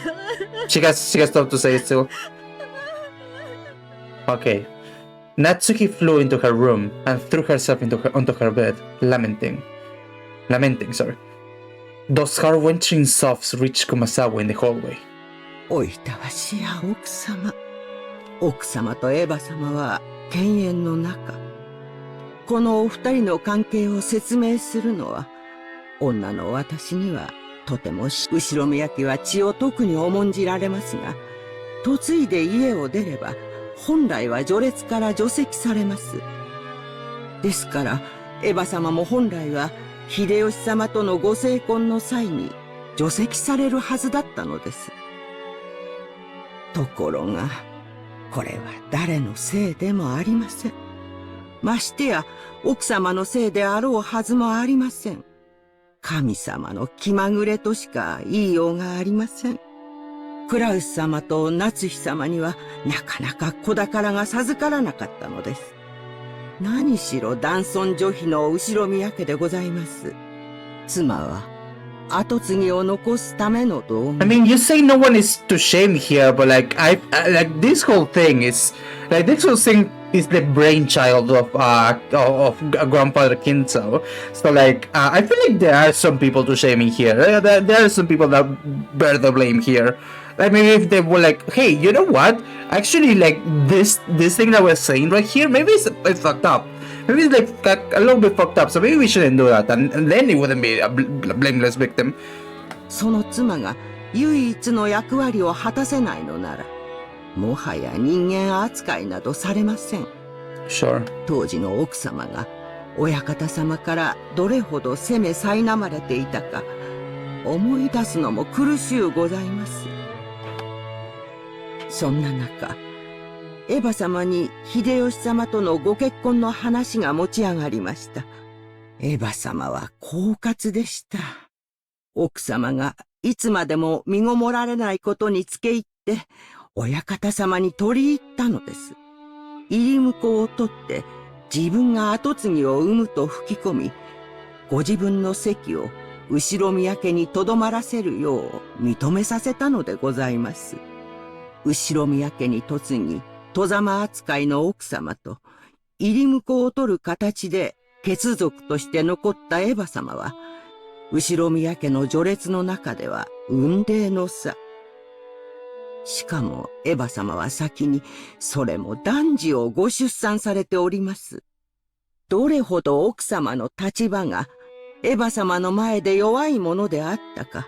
She got stuff to say still. Okay. Natsuki flew into her room and threw herself onto her bed, lamenting. Sorry. Those heart-wrenching sobs reached Kumasawa in the hallway. おいたわしや奥様。奥様とエヴァ様は犬猿の仲。このお二人の関係を説明するのは、女の私にはとても後ろ宮家は血を特に重んじられますが、嫁いで家を出れば、本来は序列から除籍されます。ですから、エヴァ様も本来は秀吉様とのご成婚の際に除籍されるはずだったのです。ところが、これは誰のせいでもありません。ましてや、奥様のせいであろうはずもありません。神様の気まぐれとしか言いようがありません。クラウス様と夏日様にはなかなか子宝が授からなかったのです。何しろ男尊女卑の後ろ宮家でございます。妻は後継ぎを残すための道具。I mean, you say no one is to shame here, but like like this whole thing is the brainchild of grandfather Kinzo. So like I feel like there are some people to shame in here. There are some people that bear the blame here. Like maybe if they were like, hey, you know what? Actually, like this thing that we're saying right here, maybe it's fucked up. Maybe it's like a little bit fucked up. So maybe we shouldn't do that, and then it wouldn't be a blameless victim. その妻が唯一の役割を果たせないのなら、もはや人間扱いなどされません。Sure. 当時の奥様が親方様からどれほど責め苛まれていたか、思い出すのも苦しゅうございます。そんな中、エヴァ様に秀吉様とのご結婚の話が持ち上がりました。エヴァ様は狡猾でした。奥様がいつまでも身ごもられないことにつけ入って、親方様に取り入ったのです。入り婿を取って自分が跡継ぎを産むと吹き込み、ご自分の席を後ろ宮家にとどまらせるよう認めさせたのでございます。後ろ宮家に嫁ぎ、外様扱いの奥様と入り婿を取る形で血族として残ったエヴァ様は、後ろ宮家の序列の中では雲泥の差。しかもエヴァ様は先にそれも男児をご出産されております。どれほど奥様の立場がエヴァ様の前で弱いものであったか。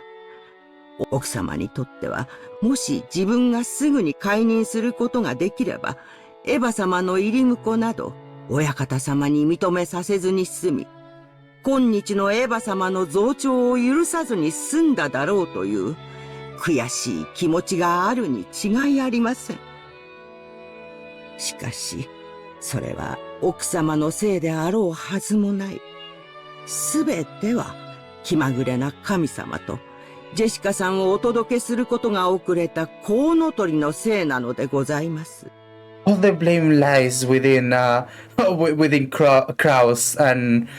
奥様にとっては、もし自分がすぐに解任することができれば、エヴァ様の入り婿など親方様に認めさせずに済み、今日のエヴァ様の増長を許さずに済んだだろうという悔しい気持ちがあるに違いありません。しかし、それは奥様のせいであろうはずもない。すべては気まぐれな神様とジェシカさんをお届けすることが遅れたコウノトリのせいなのでございます。All the blame lies within Kraus and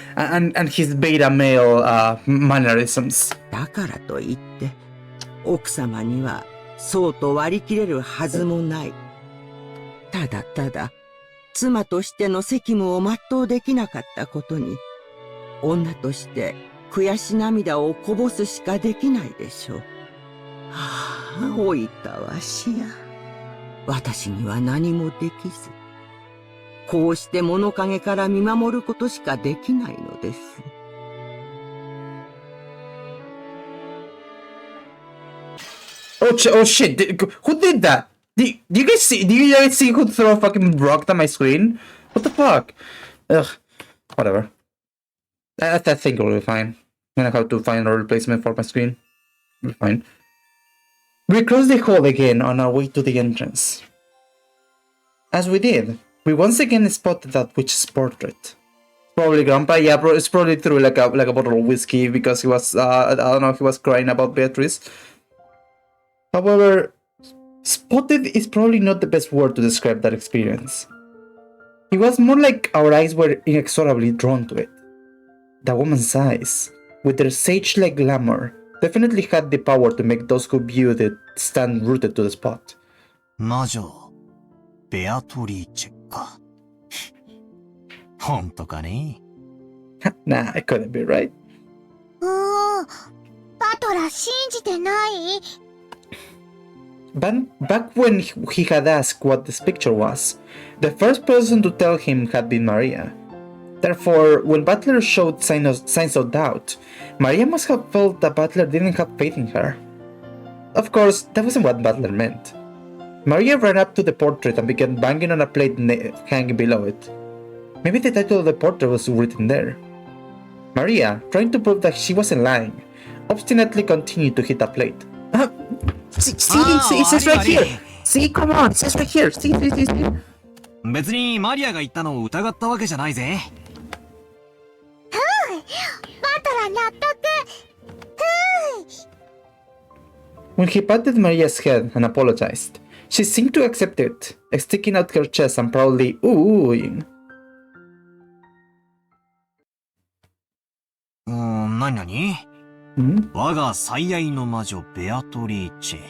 his beta male mannerisms. だからといって奥様にはそうと割り切れるはずもない。ただただ妻としての責務を全うできなかったことに、女として悔し涙をこぼすしかできないでしょう。はあ、おいたわしや。私には何もできず、こうして物陰から見守ることしかできないのです。Oh shit! Who did that? Do you guys see? Do you guys see who threw a fucking rock at my screen? What the fuck? Ugh. Whatever. I think it will be fine. I'm gonna have to find a replacement for my screen. It'll be fine. We crossed the hall again on our way to the entrance. As we did, we once again spotted that witch's portrait. Probably Grandpa, yeah, it's probably through like a bottle of whiskey because he was, I don't know, he was crying about Beatrice. However, spotted is probably not the best word to describe that experience. It was more like our eyes were inexorably drawn to it. The woman's eyes, with their sage-like glamour, definitely had the power to make those who viewed it stand rooted to the spot. 魔女、ベアトリーチェか。本当かね Nah, it couldn't be right. パトラ信じてない？ Back when he had asked what this picture was, the first person to tell him had been Maria. Therefore, when Butler showed signs of doubt, Maria must have felt that Butler didn't have faith in her. Of course, that wasn't what Butler meant. Maria ran up to the portrait and began banging on a plate hanging below it. Maybe the title of the portrait was written there. Maria, trying to prove that she wasn't lying, obstinately continued to hit the plate. See, it says right here! See, come on, it says right here! See. 別にマリアが言ったのを疑ったわけじゃないぜ。パトラ納得。When he patted Maria's head and apologized, she seemed to accept it, sticking out her chest and proudly oohing. 何我が最愛の魔女ベアトリーチェ。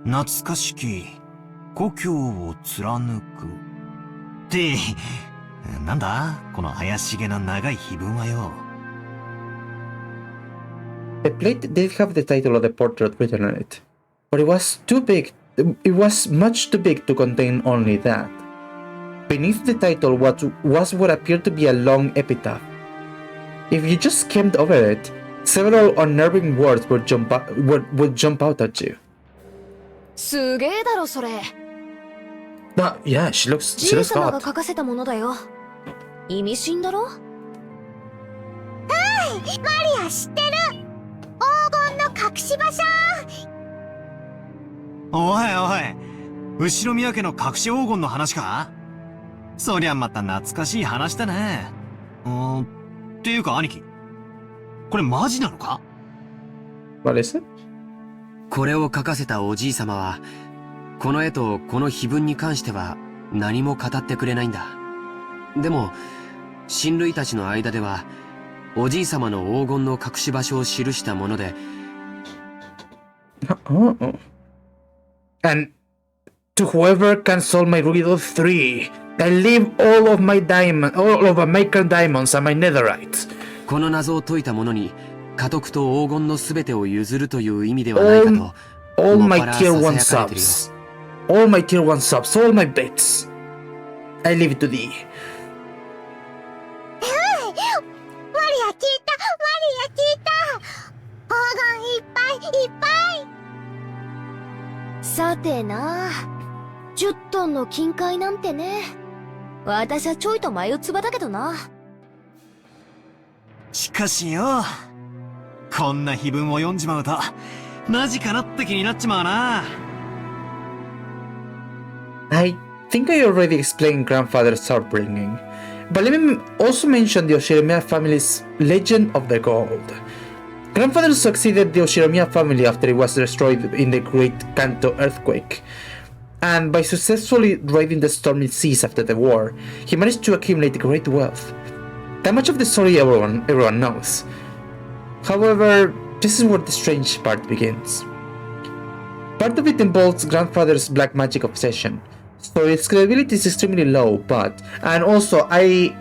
懐かしき故郷を貫く。って、なんだこの怪しげな長い碑文はよ。The plate did have the title of the portrait written on it, but it was too big. It was much too big to contain only that. Beneath the title was what appeared to be a long epitaph. If you just skimmed over it, several unnerving words would jump out at you. すげえだろそれ。Yeah, she looks じいさま hot. が書かせたものだよ。意味深だろ？マリア知ってる。黄金の隠し場所。おいおい、後ろ宮家の隠し黄金の話か？そりゃまた懐かしい話だね。っていうか兄貴、これマジなのか？ What is it? これを書かせたおじいさまは、この絵とこの碑文に関しては何も語ってくれないんだ。でも、親類たちの間では、おじいさまの黄金の隠し場所を記したもので、And to whoever can solve my riddle 3, I leave all of my diamonds and my netherite. この謎を解いた者に、家督と黄金のすべてを譲るという意味ではないかと、all もっ my ぱら tier 1囁かれてるよ。subs. All my tier 1 subs, all my bits. I leave it to thee. マリア聞いた。黄金いっぱい。さてな、10トンの金塊なんてね。私はちょいと眉唾だけどな。しかしよ、こんな碑文を読んじまうと、マジかなって気になっちまうな。I think I already explained grandfather's upbringing, but let me also mention the Oshiromiya family's legend of the gold. Grandfather succeeded the Oshiromiya family after it was destroyed in the Great Kanto earthquake, and by successfully riding the stormy seas after the war, he managed to accumulate great wealth. That much of the story everyone knows. However, this is where the strange part begins. Part of it involves grandfather's black magic obsession, so its credibility is extremely low, and also I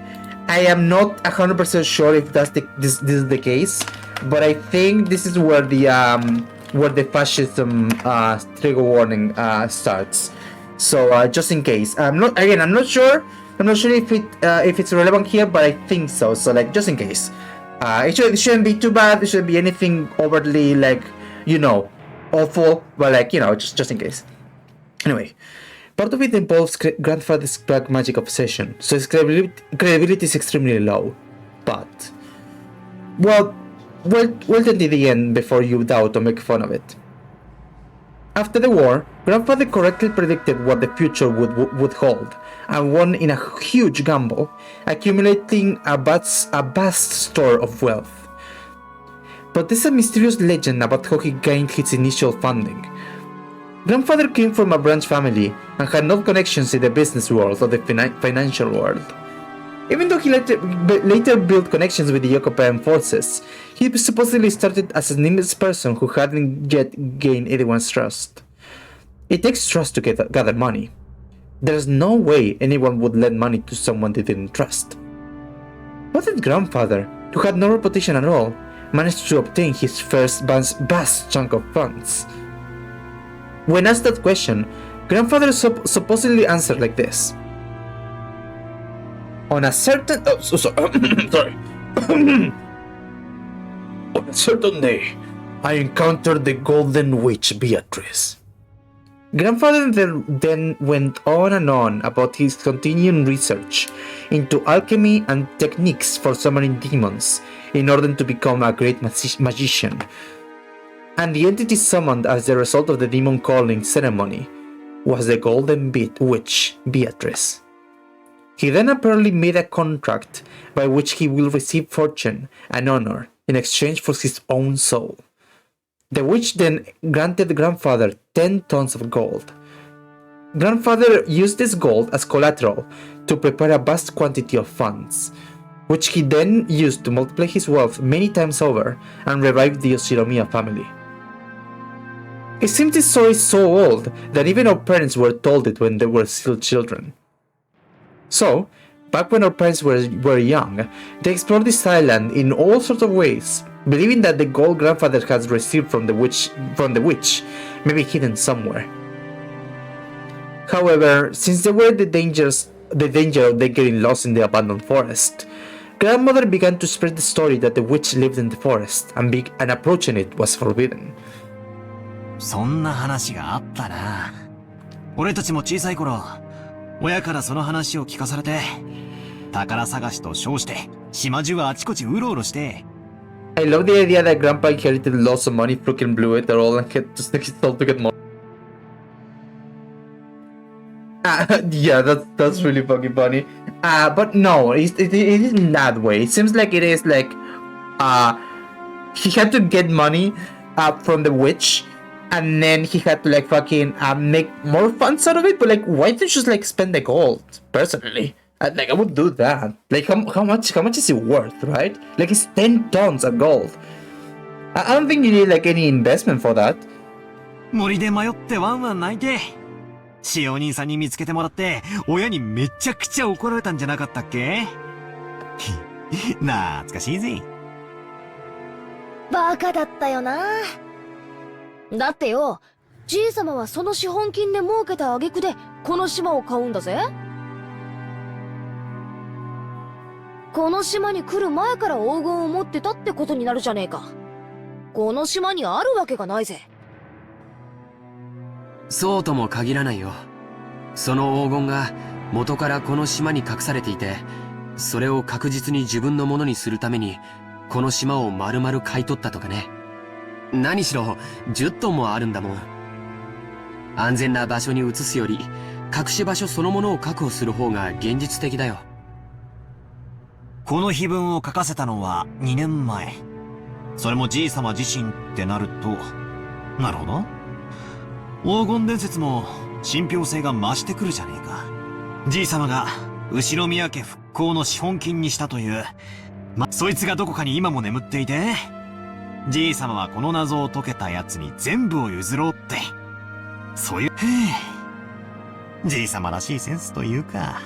am not 100% sure if this is the case, but I think this is where the fascism trigger warning starts. So just in case, I'm not sure. I'm not sure if it's relevant here, but I think so. So like just in case, it shouldn't be too bad. It shouldn't be anything overtly awful, but just in case. Anyway, part of it involves grandfather's black magic obsession, so his credibility is extremely low. But, wait until the end before you doubt or make fun of it. After the war, grandfather correctly predicted what the future would hold, and won in a huge gamble, accumulating a vast store of wealth. But there's a mysterious legend about how he gained his initial funding. Grandfather came from a branch family and had no connections in the business world or the financial world. Even though he later built connections with the occupying forces, he supposedly started as an anonymous person who hadn't yet gained anyone's trust. It takes trust to gather money. There's no way anyone would lend money to someone they didn't trust. What did grandfather, who had no reputation at all, manage to obtain his first vast chunk of funds? When asked that question, grandfather supposedly answered like this. On a certain On a certain day, I encountered the Golden Witch Beatrice. Grandfather then went on and on about his continuing research into alchemy and techniques for summoning demons in order to become a great magician. And the entity summoned as the result of the demon calling ceremony was the Golden Witch Beatrice. He then apparently made a contract by which he will receive fortune and honor in exchange for his own soul. The witch then granted grandfather 10 tons of gold. Grandfather used this gold as collateral to prepare a vast quantity of funds, which he then used to multiply his wealth many times over and revive the Oshiromiya family. It seems this story is so old that even our parents were told it when they were still children. So, back when our parents were young, they explored this island in all sorts of ways, believing that the gold grandfather has received from the witch may be hidden somewhere. However, since there were the danger of them getting lost in the abandoned forest, grandmother began to spread the story that the witch lived in the forest and approaching it was forbidden. そんな話があったな。俺たちも小さい頃、親からその話を聞かされて、宝探しと称して島中はあちこちうろうろして。I love the idea that Grandpa inherited lots of money, freaking blew it all, and had to stick his soul to get more. Yeah, that's really fucking funny. But no, it isn't that way. It seems like it is like, he had to get money from the witch, and then he had to like fucking make more funds out of it. But like, why don't you just like spend the gold? Personally, like I would do that. Like how much is it worth, right? Like it's 10 tons of gold. I don't think you need like any investment for that. 森で迷ってワンワン泣いて、しお兄さんに見つけてもらって、親にめちゃくちゃ怒られたんじゃなかったっけ？懐かしいぜ。バカだったよな。だってよ、じいさまはその資本金で儲けた挙句でこの島を買うんだぜ。この島に来る前から黄金を持ってたってことになるじゃねえか。この島にあるわけがないぜ。そうとも限らないよ。その黄金が元からこの島に隠されていて、それを確実に自分のものにするためにこの島を丸々買い取ったとかね。何しろ10トンもあるんだもん。安全な場所に移すより隠し場所そのものを確保する方が現実的だよ。この碑文を書かせたのは2年前。それもじいさま自身ってなると、なるほど。黄金伝説も信憑性が増してくるじゃねえか。じいさまが後ろ宮家復興の資本金にしたという、そいつがどこかに今も眠っていて、じいさまはこの謎を解けたやつに全部を譲ろうって、そういう、じいさまらしいセンスというか、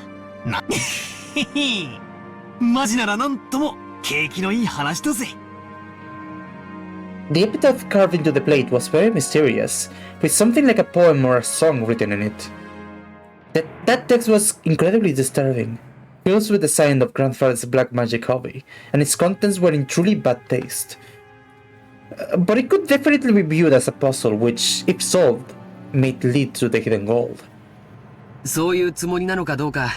マジならなんとも景気のいい話だぜ。The epitaph carved into the plate was very mysterious, with something like a poem or a song written in it. That text was incredibly disturbing, filled with the sign of grandfather's black magic hobby, and its contents were in truly bad taste. But it could definitely be viewed as a puzzle which, if solved, might lead to the hidden gold. そういうつもりなのかどうか、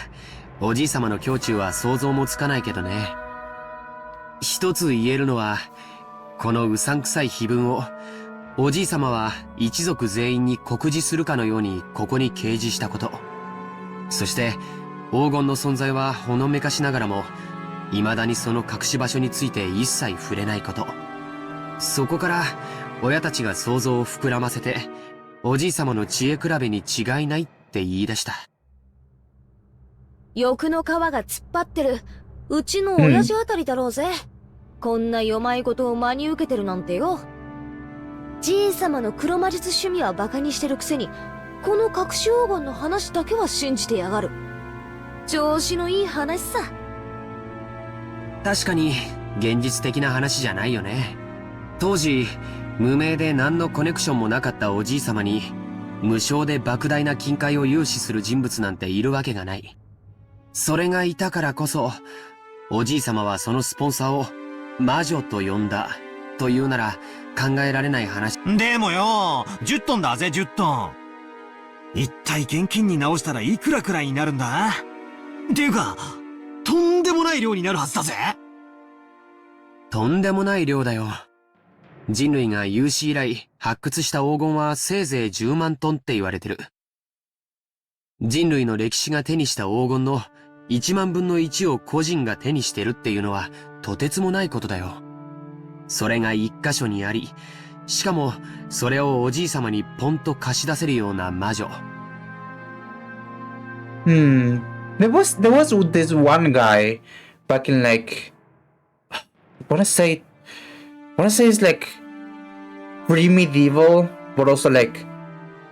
おじいさまの胸中は想像もつかないけどね。一つ言えるのは、このうさんくさい碑文を、おじいさまは一族全員に告示するかのようにここに掲示したこと。そして、黄金の存在はほのめかしながらも、未だにその隠し場所について一切触れないこと。そこから、親たちが想像を膨らませて、おじいさまの知恵比べに違いないって言い出した。欲の皮が突っ張ってる、うちの親父あたりだろうぜ。こんな弱いことを真に受けてるなんてよ。じいさまの黒魔術趣味はバカにしてるくせに、この隠し黄金の話だけは信じてやがる。調子のいい話さ。確かに、現実的な話じゃないよね。当時、無名で何のコネクションもなかったおじいさまに、無償で莫大な金塊を融資する人物なんているわけがない。それがいたからこそ、おじいさまはそのスポンサーを魔女と呼んだというなら考えられない話。でもよ、10トンだぜ、10トン。一体現金に直したらいくらくらいになるんだ？っていうか、とんでもない量になるはずだぜ。とんでもない量だよ。人類が有史以来発掘した黄金はせいぜい10万トンって言われてる。人類の歴史が手にした黄金の1万分の1を個人が手にしてるっていうのはとてつもないことだよ。それが一箇所にあり、しかもそれをおじいさまにポンと貸し出せるような魔女。There was this one guy back in like I wanna say it's like pre-medieval, but also like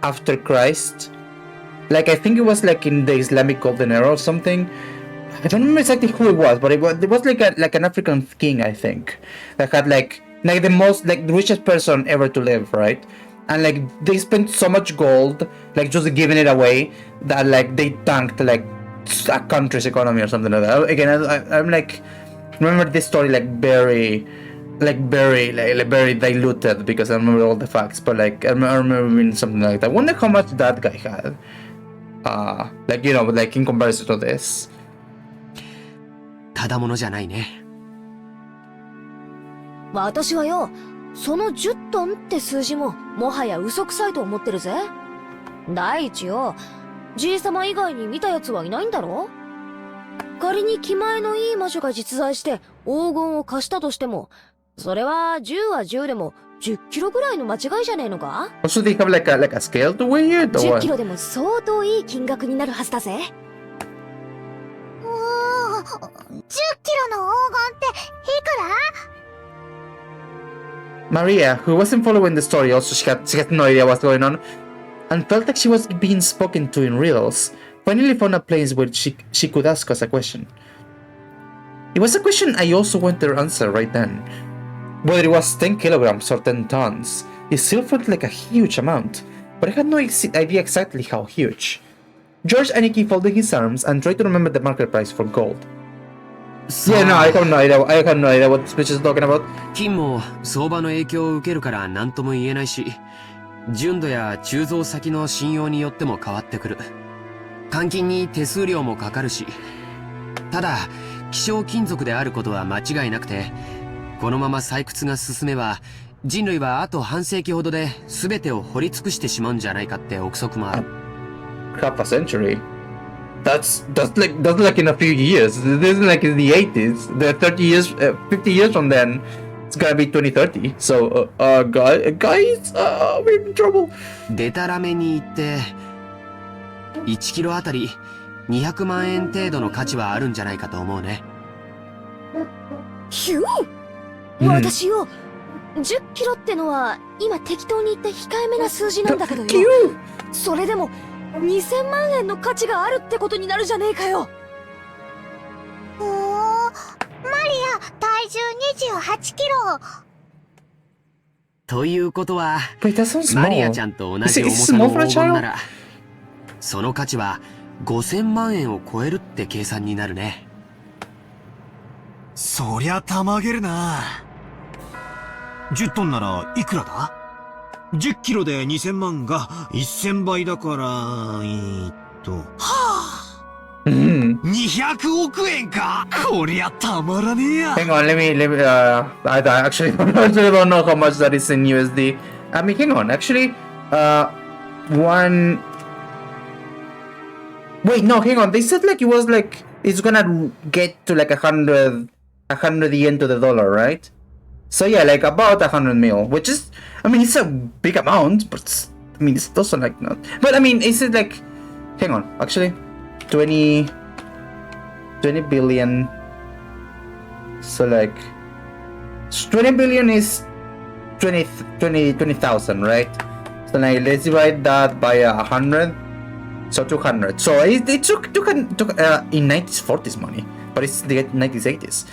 after Christ. Like I think it was like in the Islamic Golden Era or something. I don't remember exactly who it was, but it was like an African king, I think, that had like the most the richest person ever to live, right? And like they spent so much gold, like just giving it away, that like they tanked like a country's economy or something like that. Again, I'm like remember this story like very diluted because I remember all the facts, but like I remember reading something like that. I wonder how much that guy had, like you know, like in comparison to this. ただものじゃないね。私はよ、その10トンって数字ももはや嘘くさいと思ってるぜ。第一よ、じいさま以外に見た奴はいないんだろ？仮に気前のいい魔女が実在して黄金を貸したとしても、それは10は10でも10キロぐらいの間違いじゃねえのか？ Also, they have like a scale to weigh it, or 10 what? キロでも相当いい金額になるはずだぜ。10キロの黄金っていくら？ Maria, who wasn't following the story, also she had no idea what's going on, and felt like she was being spoken to in riddles. Finally found a place where she could ask us a question. It was a question I also wanted to answer right then. Whether it was 10 kilograms or 10 tons, it still felt like a huge amount, but I had no idea exactly how huge. George and Nikki folded his arms and tried to remember the market price for gold. Yeah, no, I have no idea what this bitch is talking about. 金も相場の影響を受けるから何とも言えないし、純度や鋳造先の信用によっても変わってくる。換金に手数料もかかるし。ただ、希少金属であることは間違いなくて、このまま採掘が進めば、人類はあと半世紀ほどで全てを掘り尽くしてしまうんじゃないかって憶測もある。Half a century? That's like in a few years. This is like in the 80s. The 30 years, 50 years from then, it's gonna be 2030. So, guys, we're in trouble. デタラメに言って、1キロあたり200万円程度の価値はあるんじゃないかと思うね。ひゅー、私よ、10キロってのは今適当に言った控えめな数字なんだけどよ。それでも2000万円の価値があるってことになるじゃねえかよ。マリア、体重28キロ。ということは、 Wait, that sounds small. マリアちゃんと同じ重さの黄金なら、その価値は5000万円を超えるって計算になるね。そりゃたまげるな。10トンならいくらだ？ 10 キロで2000万が1000倍だから、はあ、200億円かこりゃたまらねえや。 Hang on, I actually don't know how much that is in USD. I mean, hang on, actually, one. Wait, no, hang on. They said like it was like it's gonna get to like 100 yen to the dollar, right? So yeah, like about 100 mil, which is, I mean, it's a big amount, but I mean, it's also like not. But I mean, is it like, hang on, actually, 20 billion. So like, 20 billion is 20,000, right? So like, let's divide that by 100. So 200. So it took in 1940s money, but it's the 1980s.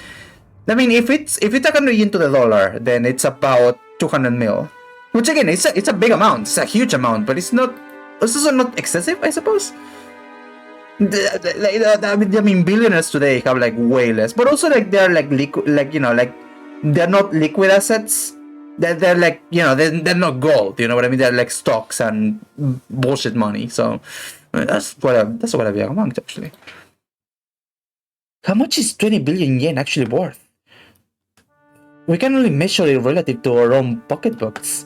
I mean, if it's 100 yen to the dollar, then it's about 200 mil. Which again, it's a big amount. It's a huge amount, but it's also not excessive, I suppose. I mean, billionaires today have like way less, but also like they're like liquid, like like they're not liquid assets. They're like they're not gold. You know what I mean? They're like stocks and bullshit money. So that's what a big amount actually. How much is 20 billion yen actually worth? We can only measure it relative to our own pocketbooks.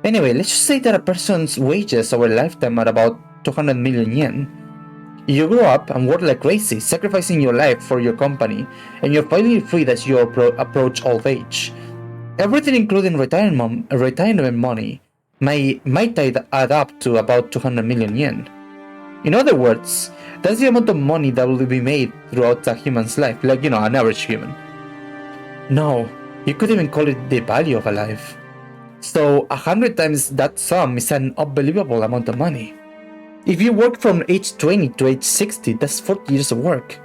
Anyway, let's just say that a person's wages over a lifetime are about 200 million yen. You grow up and work like crazy, sacrificing your life for your company, and you're finally freed as you approach old age. Everything including retirement money might add up to about 200 million yen. In other words, that's the amount of money that will be made throughout a human's life, like an average human. No, you could even call it the value of a life. So 100 times that sum is an unbelievable amount of money. If you work from age 20 to age 60, that's 40 years of work.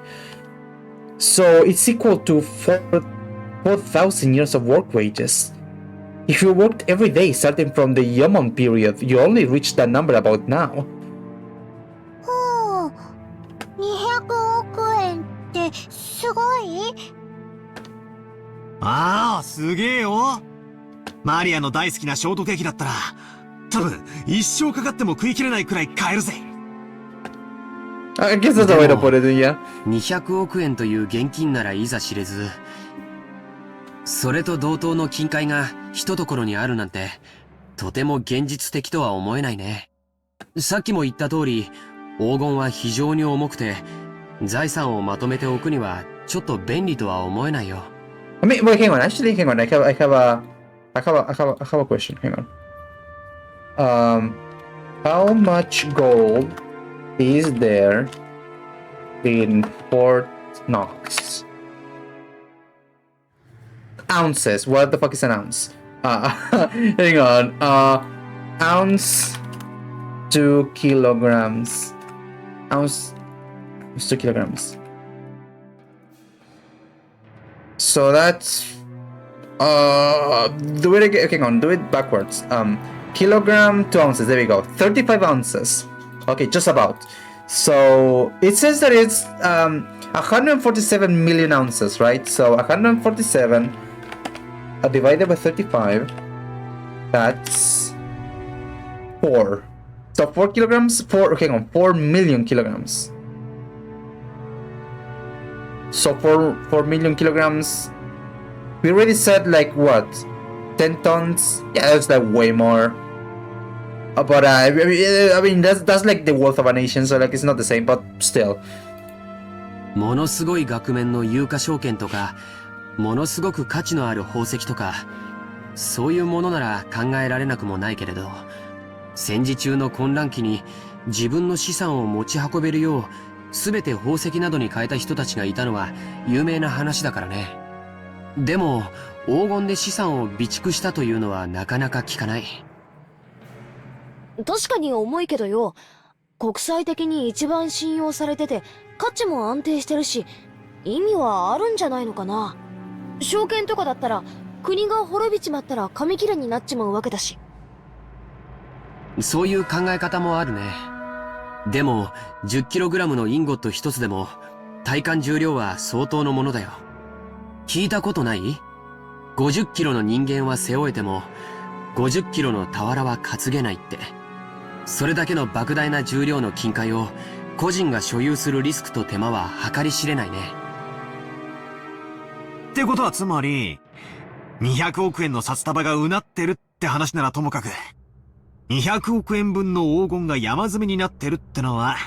So it's equal to 4,000 years of work wages. If you worked every day starting from the Yomon period, you only reach that number about now. 200億円ってすごい？ああ、すげえよ。マリアの大好きなショートケーキだったら、多分一生かかっても食い切れないくらい買えるぜ。I guess that's the way to put it, yeah. 200億円という現金ならいざ知れず、それと同等の金塊がひとところにあるなんて、とても現実的とは思えないね。さっきも言った通り、黄金は非常に重くて、財産をまとめておくにはちょっと便利とは思えないよ。I mean, wait, hang on. Actually, hang on. I have a question. Hang on. How much gold is there in Fort Knox? Ounces. What the fuck is an ounce? Hang on. Ounce 2 kilograms. Ounce 2 kilograms. So that's do it again. Hang on, do it backwards. Kilogram to ounces. There we go. 35 ounces. Okay, just about. So it says that it's 147 million ounces, right? So 147 divided by 35. That's 4. So 4 kilograms. 4. Okay, hang on. 4 million kilograms. So 4 million kilograms. We already said like what? 10 tons? Yeah, that's like way more. But I mean that's like the worth of a nation, so like it's not the same, but still. ものすごい額面の有価証券とか、ものすごく価値のある宝石とか、そういうものなら考えられなくもないけれど、戦時中の混乱期に自分の資産を持ち運べるよう、すべて宝石などに変えた人たちがいたのは有名な話だからね。でも黄金で資産を備蓄したというのはなかなか聞かない。確かに重いけどよ、国際的に一番信用されてて価値も安定してるし、意味はあるんじゃないのかな。証券とかだったら国が滅びちまったら紙切れになっちまうわけだし。そういう考え方もあるね。でも 10kg のインゴット一つでも体感重量は相当のものだよ。聞いたことない？ 50kg の人間は背負えても 50kg の俵は担げないって。それだけの莫大な重量の金塊を個人が所有するリスクと手間は計り知れないね。ってことはつまり、200億円の札束がうなってるって話ならともかく、200億円分の黄金が山積みになってるってのは、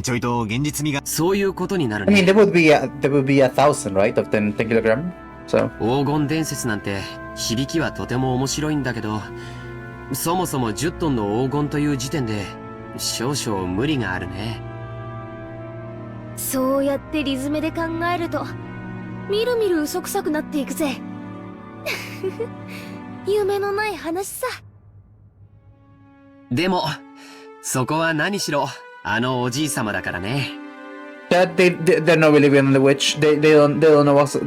ちょいと現実味が。そういうことになる I ね。mean, there would be 1,000, right, of 10 kilogram. So. 黄金伝説なんて響きはとても面白いんだけど、そもそも10トンの黄金という時点で少々無理があるね。そうやってリズムで考えると、みるみる嘘くさくなっていくぜ。夢のない話さ。でも、そこは何しろ、あのおじいさまだからね。That they're not believing on the witch. They don't know what's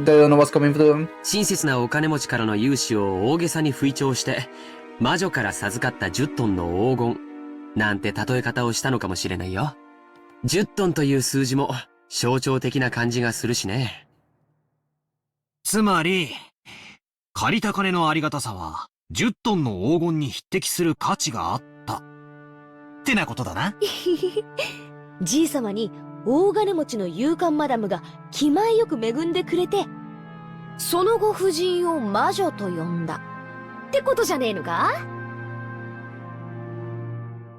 coming to them. 親切なお金持ちからの融資を大げさに吹聴して、魔女から授かった10トンの黄金、なんて例え方をしたのかもしれないよ。10トンという数字も象徴的な感じがするしね。つまり、借りた金のありがたさは、10トンの黄金に匹敵する価値があった。ってなことだな。じいさまに大金持ちの勇敢マダムが気前よく恵んでくれて、そのご婦人を魔女と呼んだ。ってことじゃねえのか？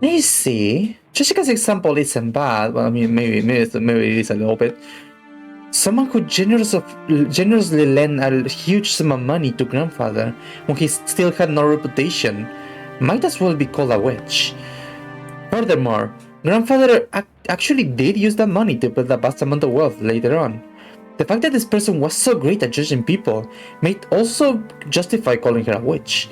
You see, Jessica's example isn't bad. Well, I mean, maybe it is a little bit. Someone who generously lent a huge sum of money to grandfather when he still had no reputation might as well be called a witch. Furthermore, grandfather actually did use that money to build a vast amount of wealth later on. The fact that this person was so great at judging people might also justify calling her a witch.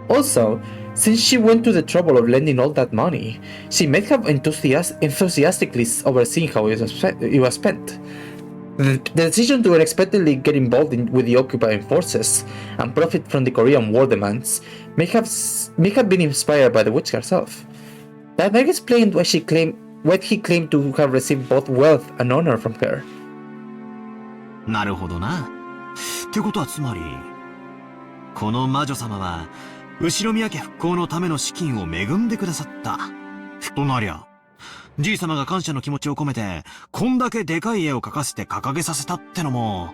Also, since she went to the trouble of lending all that money, she might have enthusiastically overseen how it was spent. The decision to unexpectedly get involved with the occupying forces and profit from the Korean War demands may have been inspired by the witch herself. That might explain why he claimed to have received both wealth and honor from her. なるほどな。ってことはつまり、この魔女様は、後宮家復興のための資金を恵んでくださった。となりゃ、じい様が感謝の気持ちを込めて、こんだけでかい絵を描かせて掲げさせたってのも、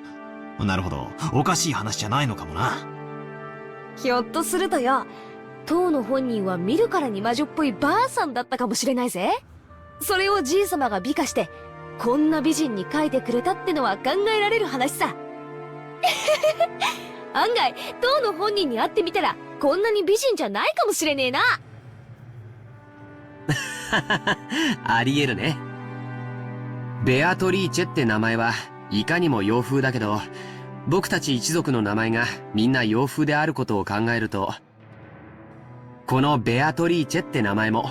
なるほど、おかしい話じゃないのかもな。ひょっとするとよ、当の本人は見るからに魔女っぽいばあさんだったかもしれないぜ。それをじい様が美化して、こんな美人に描いてくれたってのは考えられる話さ。案外、当の本人に会ってみたら、こんなに美人じゃないかもしれねえな。ありえるね。ベアトリーチェって名前はいかにも洋風だけど、僕たち一族の名前がみんな洋風であることを考えると、このベアトリーチェって名前も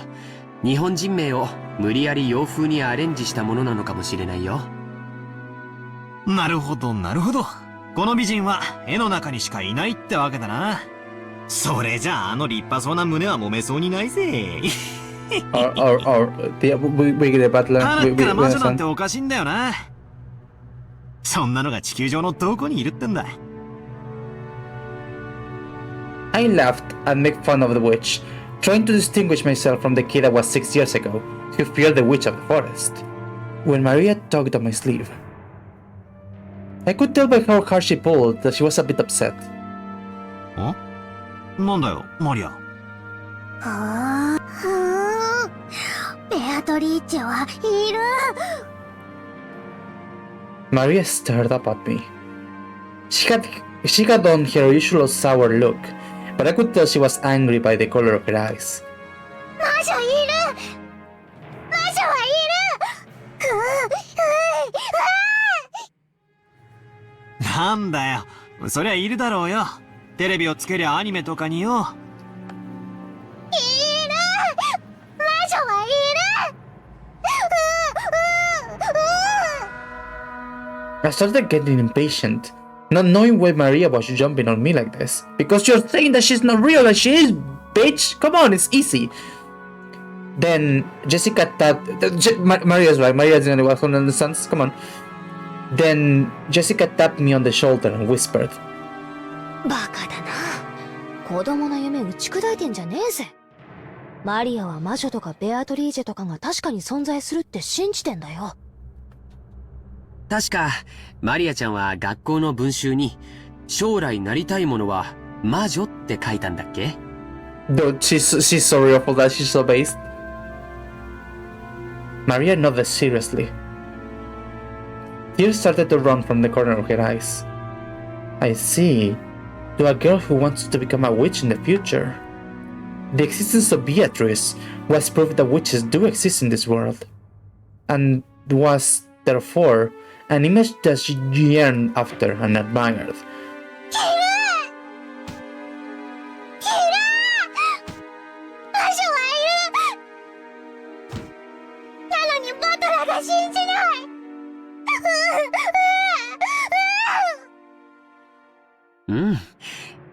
日本人名を無理やり洋風にアレンジしたものなのかもしれないよ。なるほど、なるほど。この美人は絵の中にしかいないってわけだな。それじゃあの立派そうな胸は揉めそうにないぜ。The butler. 鼻から魔女なんておかしいんだよな。そんなのが地球上のどこにいるってんだ。I laughed and made fun of the witch, trying to distinguish myself from the kid I was 6 years ago, who feared the witch of the forest. When Maria tugged on my sleeve, I could tell by how hard she pulled that she was a bit upset. なんだよ、マリア。ベアトリーチェはいる。Maria stared up at me. She had on her usual sour look, but I could tell she was angry by the color of her eyes. 魔女いる。魔女はいる。なんだよ、そりゃいるだろうよ。テレビをつけりゃアニメとかによ。いる。魔女はいる。I started getting impatient, not knowing why Maria was jumping on me like this. Because you're saying that she's not real and she is, bitch! Come on, it's easy. Then Jessica tapped... Maria's right, Maria's the only one who understands. Come on. Then Jessica tapped me on the shoulder and whispered. バカだな。子供の夢打ち砕いてんじゃねえぜ。マリアは魔女とかベアトリーチェとかが確かに存在するって信じてんだよ。確か、マリアちゃんは学校の文集に、将来なりたいものは魔女って書いたんだっけ？ Dude, she's so real for that. She's so based. Maria nodded seriously. Tears started to run from the corner of her eyes. I see. To a girl who wants to become a witch in the future. The existence of Beatrice was proof that witches do exist in this world, and was, therefore, an image that she yearned after and admired. Hmm,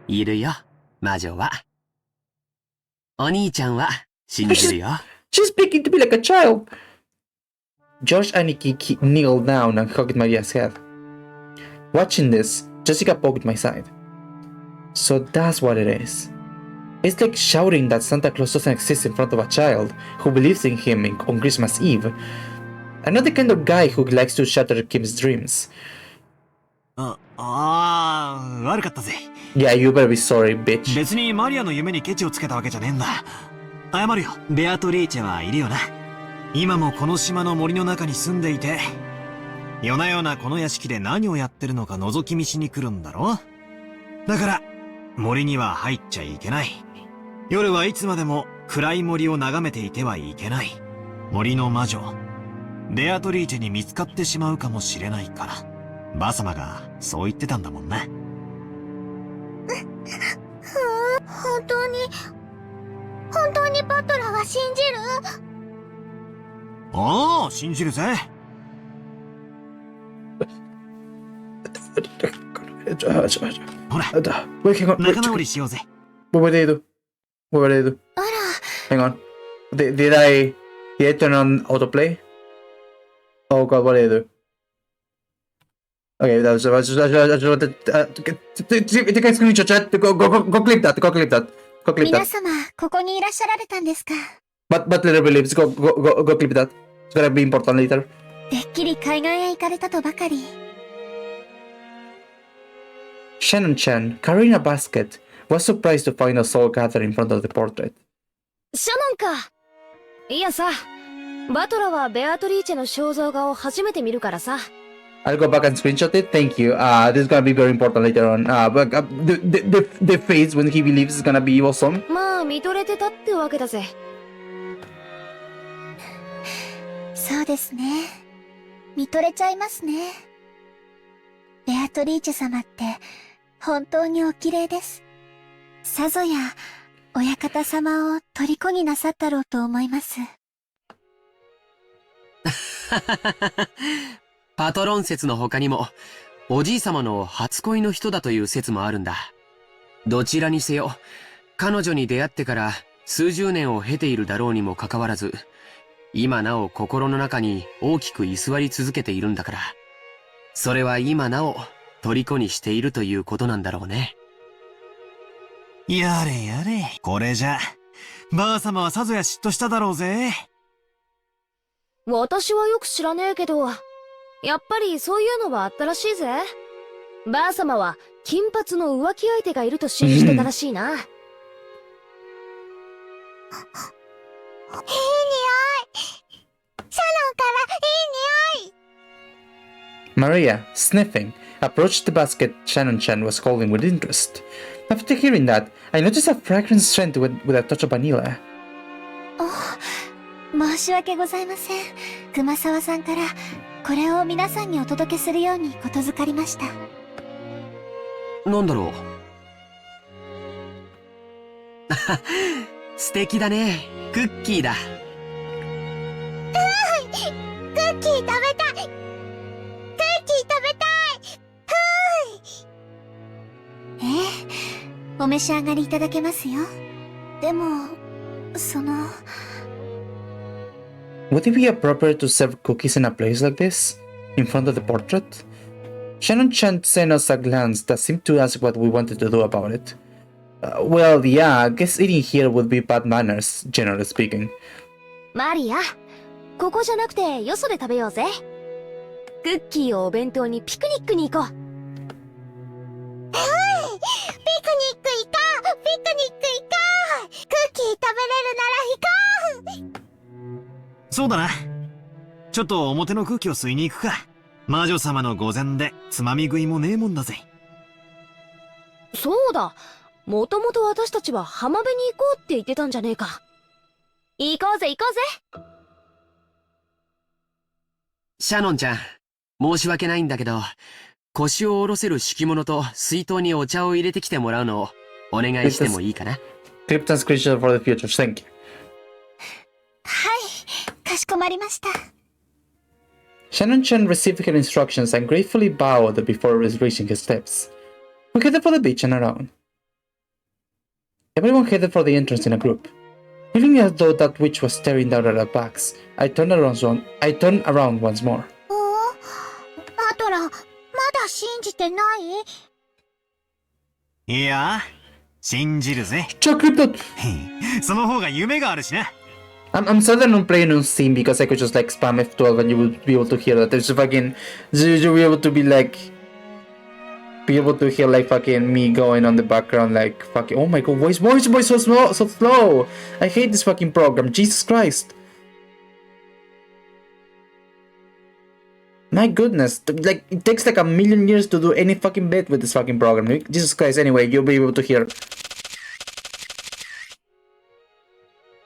いるよ、魔女は。お兄ちゃんは信じるよ。She's speaking to me like a child. George and Nikki kneeled down and hugged Maria's head. Watching this, Jessica poked my side. So that's what it is. It's like shouting that Santa Claus doesn't exist in front of a child who believes in him on Christmas Eve. I'm not the kind of guy who likes to shatter Kim's dreams. 悪かったぜ。Yeah, you better be sorry, bitch. 別にマリアの夢にケチをつけたわけじゃねえんだ。謝るよ。ベアトリーチェはいるよな。今もこの島の森の中に住んでいて、夜な夜なこの屋敷で何をやってるのか覗き見しに来るんだろ。だから森には入っちゃいけない。夜はいつまでも暗い森を眺めていてはいけない。森の魔女ベアトリーチェに見つかってしまうかもしれないから。ばあ様がそう言ってたんだもんな。本当にバトラーは信じる？ああ、信じるぜ。ほら、仲直りしようぜ。What did I do? What did I do? あら。Hang on. Did I turn on autoplay? Oh god, what did I do? Okay, that was take a screenshot, chat. Go clip that. Go clip that. 皆様、ここにいらっしゃられたんですか？ But later believes. Go clip that. It's gonna be important later. てっきり海岸へ行かれたとばかり。Shannon Chan, carrying a basket, was surprised to find us all gathered in front of the portrait. シャノンか。いやさ、バトラはベアトリーチェの肖像画を初めて見るからさ。I'll go back and screenshot it. Thank you. This is gonna be very important later on. But the face when he believes is gonna be awesome. まあ見とれてたってわけだぜ。そうですね。見とれちゃいますね。ベアトリーチェ様って本当にお綺麗です。さぞや親方様を虜になさったろうと思います。パトロン説の他にも、おじい様の初恋の人だという説もあるんだ。どちらにせよ、彼女に出会ってから数十年を経ているだろうにもかかわらず、今なお心の中に大きく居座り続けているんだから、それは今なお虜にしているということなんだろうね。やれやれ、これじゃ、ばあ様はさぞや嫉妬しただろうぜ。私はよく知らねえけど、やっぱりそういうのはあったらしいぜ。ばあ様は金髪の浮気相手がいると信じてたらしいな。いい匂い。シャノンからいい匂い。 Maria, sniffing, approached the basket Shannon-chan was holding with interest. After hearing that, I noticed a fragrant scent with a touch of vanilla. 申し訳ございません。熊沢さんからこれを皆さんにお届けするようにことづかりました。なんだろう。素敵だね。クッキーだ。クッキー食べたい。クッキー食べたい。お召し上がりいただけますよ。でも、Would it be appropriate to serve cookies in a place like this? In front of the portrait? Shannon-chan sent us a glance that seemed to ask what we wanted to do about it. Well, yeah, I guess eating here would be bad manners, generally speaking. マリア、ここじゃなくてよそで食べようぜ。クッキーをお弁当にピクニックに行こう。ピクニック行こう、ピクニック行こう。クッキー食べれるなら行こう。そうだな。ちょっと表の空気を吸いに行くか。魔女様の御前でつまみ食いもねえもんだぜ。そうだ。もともと私たちは浜辺に行こうって言ってたんじゃねえか。行こうぜ行こうぜ。シャノンちゃん、申し訳ないんだけど、腰を下ろせる敷物と水筒にお茶を入れてきてもらうのをお願いしてもいいかな。Krypton's creature for the future, thank you. はい、かしこまりました。Shannon-chan received her instructions and gratefully bowed before retracing his steps. We headed for the beach and around. Everyone headed for the entrance in a group. Feeling as though that witch was staring down at our backs, I turned around once more. アトラ、まだ信じてない？いや、信じるぜ。ちょ、Krypton! その方が夢があるしな。I'm certain on playing on Steam because I could just like spam F12 and you would be able to hear that. There's fucking... You'll be able to be like... Be able to hear like fucking me going on the background like fucking... Oh my god, voice so slow! I hate this fucking program, Jesus Christ! My goodness, like it takes like a million years to do any fucking bit with this fucking program. Jesus Christ, anyway, you'll be able to hear...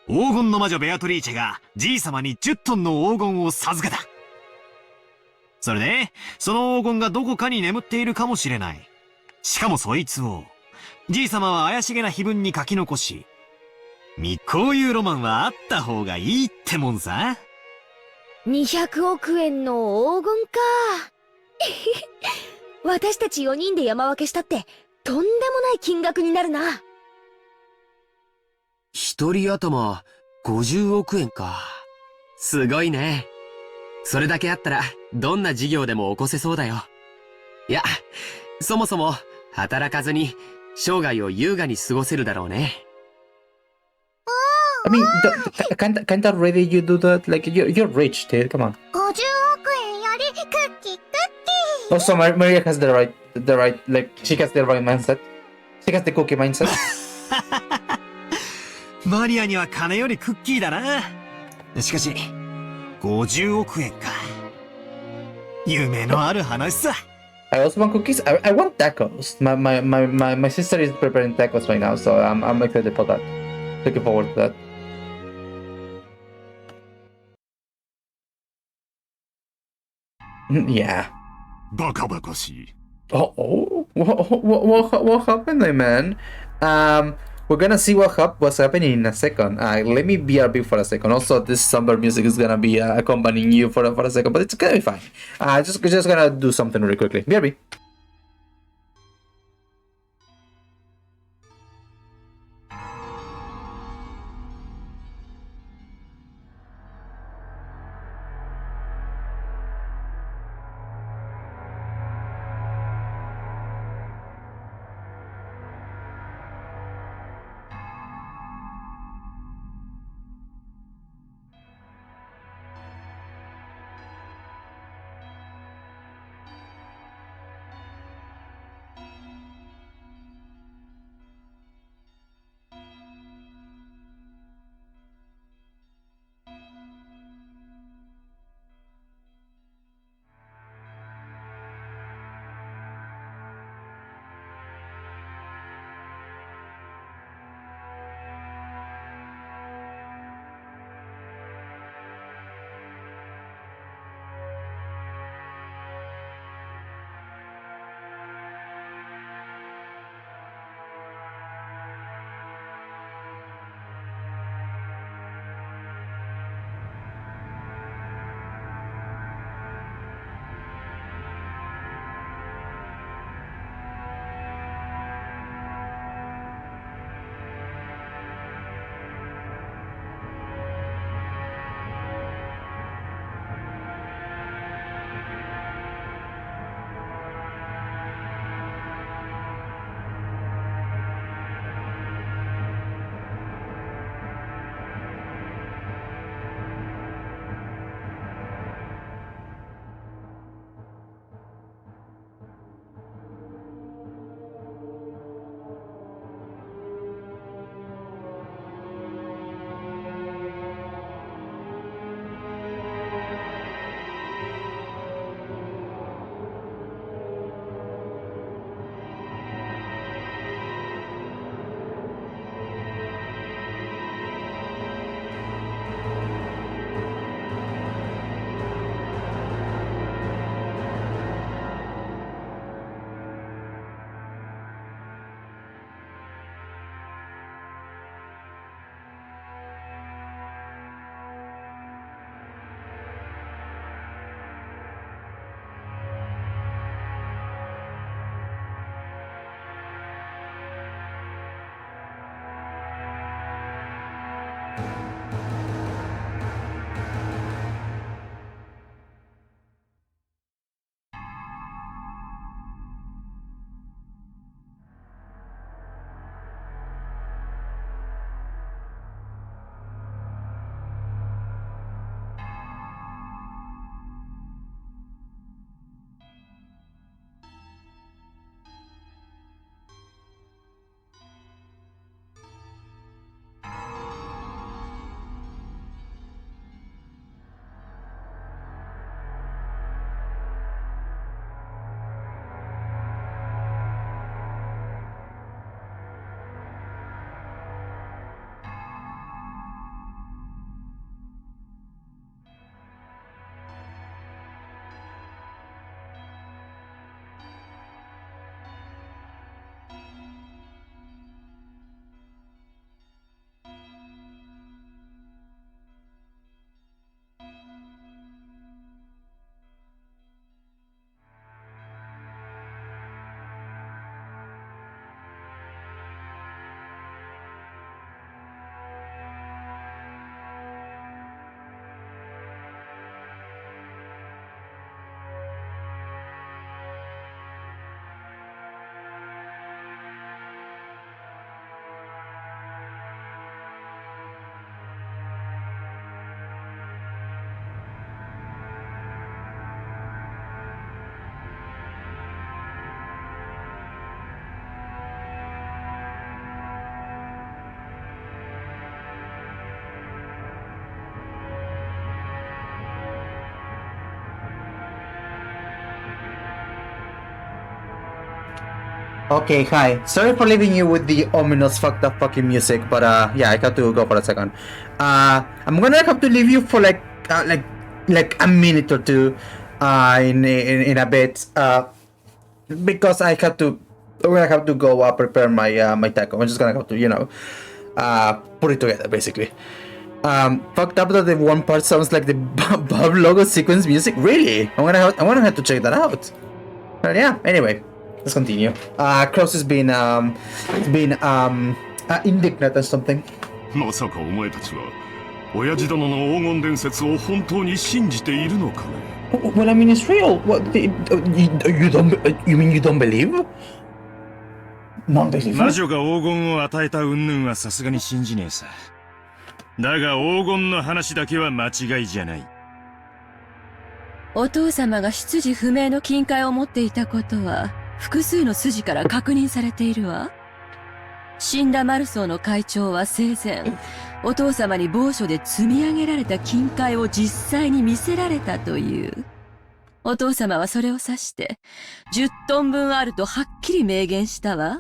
黄金の魔女ベアトリーチェがじい様に10トンの黄金を授けた。それで、その黄金がどこかに眠っているかもしれない。しかもそいつを、じい様は怪しげな碑文に書き残し、こういうロマンはあった方がいいってもんさ。200億円の黄金か。私たち4人で山分けしたって、とんでもない金額になるな。一人頭50億円か。すごいね。それだけあったら、どんな事業でも起こせそうだよ。いや、そもそも、働かずに、生涯を優雅に過ごせるだろうね。I mean, can't already you do that? Like, you're rich, dude, come on. 50億円よりクッキークッキー。 Also, Maria has the right, like, she has the right mindset. She has the cookie mindset. マリアには金よりクッキーだな。しかし、50億円か。夢のある話さ。I also want cookies. I want tacos. My sister is preparing tacos right now, so I'm excited for that. Looking forward to that. Yeah. バカバカしい。Oh, what happened there, man? We're gonna see what's happening in a second. Let me BRB for a second. Also, this somber music is gonna be accompanying you for a second, but it's gonna be fine. Just gonna do something really quickly. BRB. Okay, hi. Sorry for leaving you with the ominous fucked up fucking music, but yeah, I have to go for a second. I'm gonna have to leave you for like a minute or two, in a bit, because I'm gonna have to go prepare my taco. I'm just gonna have to put it together basically. Fucked up that the one part sounds like the Bob logo sequence music. Really? I'm gonna have to check that out. But yeah, anyway, let's continue. Kraus has been indignant or something. まさかお前たちは親父殿の黄金伝説を本当に信じているのかね Well, I mean, it's real. What? You mean you don't believe? Non-believer? 魔女が黄金を与えた云々はさすがに信じねえさ。だが黄金の話だけは間違いじゃない。お父様が出自不明の金塊を持っていたことは複数の筋から確認されているわ。死んだマルソーの会長は生前、お父様に某所で積み上げられた金塊を実際に見せられたという。お父様はそれを指して、10トン分あるとはっきり明言したわ。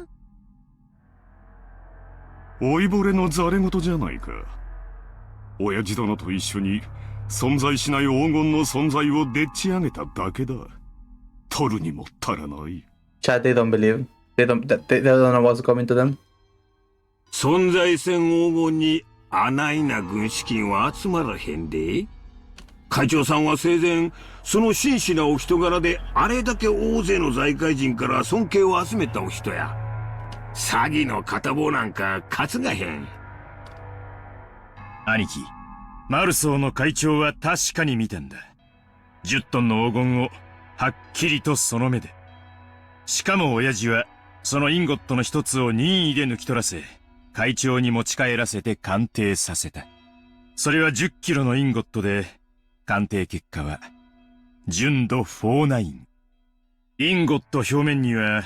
老いぼれのざれ言じゃないか。親父殿と一緒に存在しない黄金の存在をでっち上げただけだ。取るにも足らない。Chat, they don't believe. They don't know what's coming to them. 存在せん黄金にあないな軍資金は集まらへんで。会長さんは生前、その真摯なお人柄であれだけ大勢の財界人から尊敬を集めたお人や。詐欺の片棒なんか担がへん。兄貴、マルソーの会長は確かに見たんだ。10トンの黄金をはっきりとその目で。しかも親父はそのインゴットの一つを任意で抜き取らせ、会長に持ち帰らせて鑑定させた。それは10キロのインゴットで、鑑定結果は純度49。インゴット表面には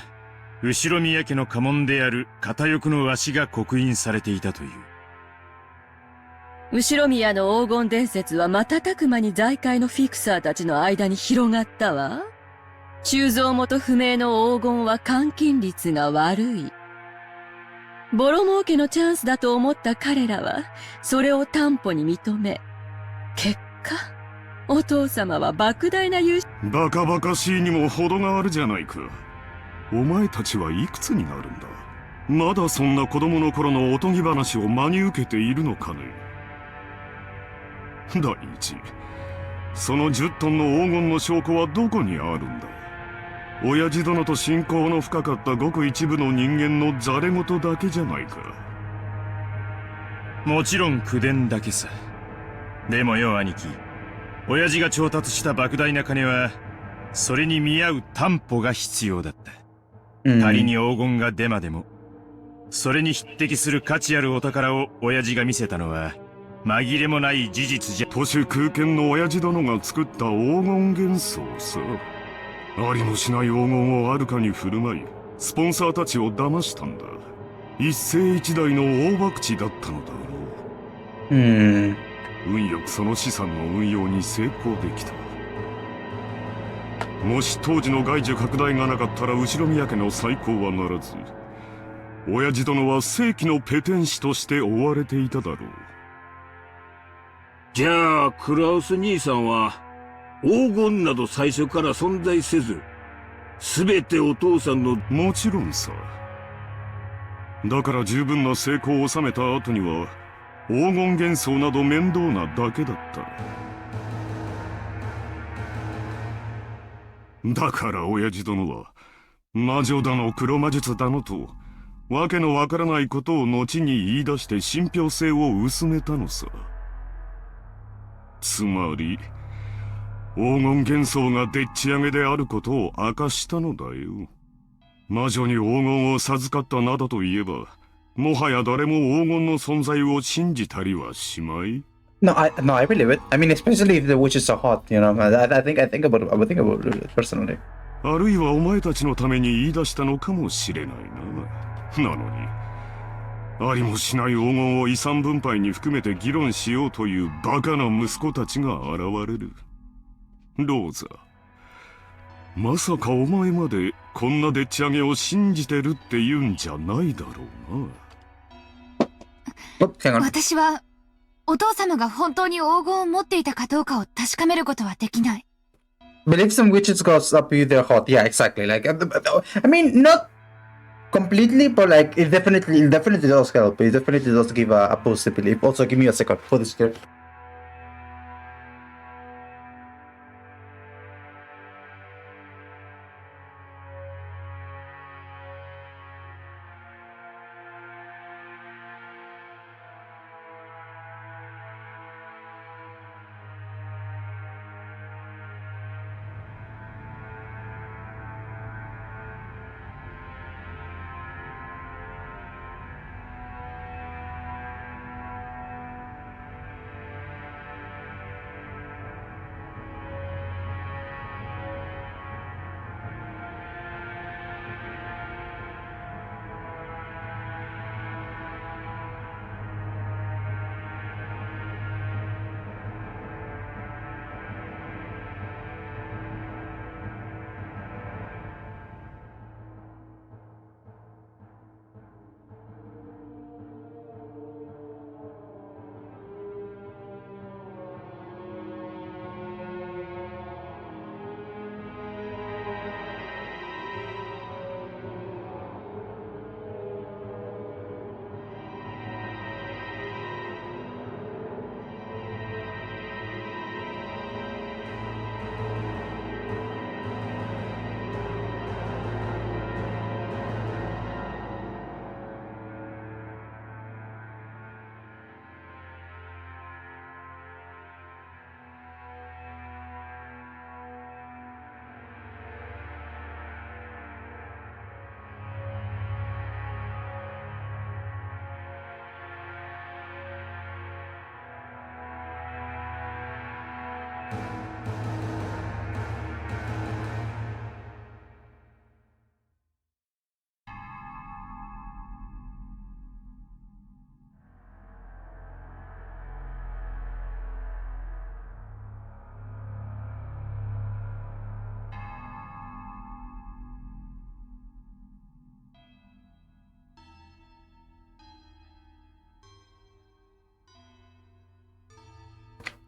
後ろ宮家の家紋である片翼の鷲が刻印されていたという。後宮の黄金伝説は瞬く間に財界のフィクサーたちの間に広がったわ。鋳造元不明の黄金は換金率が悪い。ボロ儲けのチャンスだと思った彼らは、それを担保に認め、結果、お父様は莫大な融資。バカバカしいにも程があるじゃないか。お前たちはいくつになるんだ。まだそんな子供の頃のおとぎ話を真に受けているのかね。第一、その10トンの黄金の証拠はどこにあるんだ。親父殿と親交の深かったごく一部の人間のざれ言だけじゃないか。もちろん口伝だけさ。でもよ兄貴、親父が調達した莫大な金はそれに見合う担保が必要だった。仮に黄金がデマでもそれに匹敵する価値あるお宝を親父が見せたのは紛れもない事実じゃ。都市空間の親父殿が作った黄金幻想さ。ありもしない黄金をあるかに振る舞い、スポンサーたちを騙したんだ。一世一代の大博打だったのだろう。運よくその資産の運用に成功できた。もし当時の外需拡大がなかったら後宮家の再興はならず、親父殿は世紀のペテン師として追われていただろう。じゃあクラウス兄さんは黄金など最初から存在せず、全てお父さんの。もちろんさ。だから十分な成功を収めた後には黄金幻想など面倒なだけだった。だから親父殿は魔女だの黒魔術だのとわけのわからないことを後に言い出して信憑性を薄めたのさ。つまり黄金幻想がでっち上げであることを明かしたのだよ。魔女に黄金を授かったなどと言えば、もはや誰も黄金の存在を信じたりはしまい。No, I believe it. I mean, especially if the witches are hot, you know. I think about it. I would think about it personally. あるいはお前たちのために言い出したのかもしれないな。なのに、ありもしない黄金を遺産分配に含めて議論しようというバカな息子たちが現れる。ローザ、まさかお前までこんなでっち上げを信じてるって言うんじゃないだろうな。私はお父様が本当に黄金を持っていたかどうかを確かめることはできない。But if some witches goes up you, they're hot. Yeah, exactly. Like, I mean, not completely, but like, it definitely does help. It definitely does give a positive belief. Also, give me a second for this here.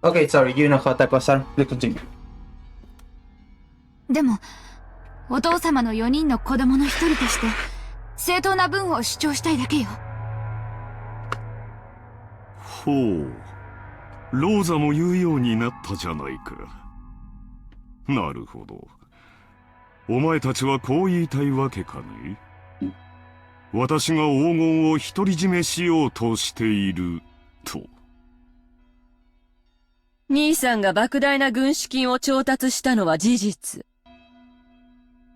Okay, sorry, you know how that goes on. Please continue. でも、お父様の4人の子供の一人として、正当な分を主張したいだけよ。ほう。ローザも言うようになったじゃないか。なるほど。お前たちはこう言いたいわけかね。私が黄金を独り占めしようとしていると。兄さんが莫大な軍資金を調達したのは事実。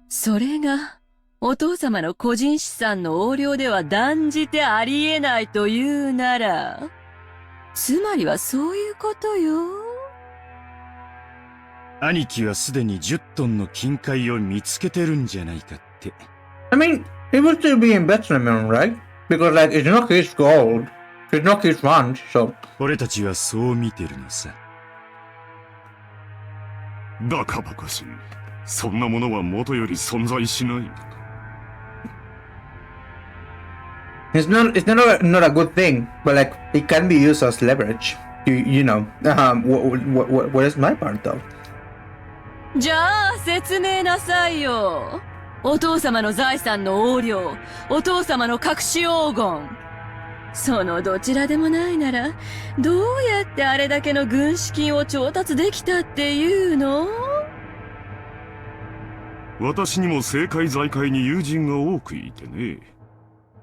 それが、お父様の個人資産の横領では断じてありえないというなら、つまりはそういうことよ。兄貴はすでに10トンの金塊を見つけてるんじゃないかって。I mean, he will still be investment, right? Because like it's not his gold, it's not his funds, so. 俺たちはそう見てるのさ。バカバカしい。そんなものは元より存在しない。It's not a good thing, but like it can be used as leverage. You know, what is my part though? じゃあ、説明なさいよ。お父様の財産の横領、お父様の隠し黄金。そのどちらでもないなら、どうやってあれだけの軍資金を調達できたっていうの？私にも政界財界に友人が多くいてね。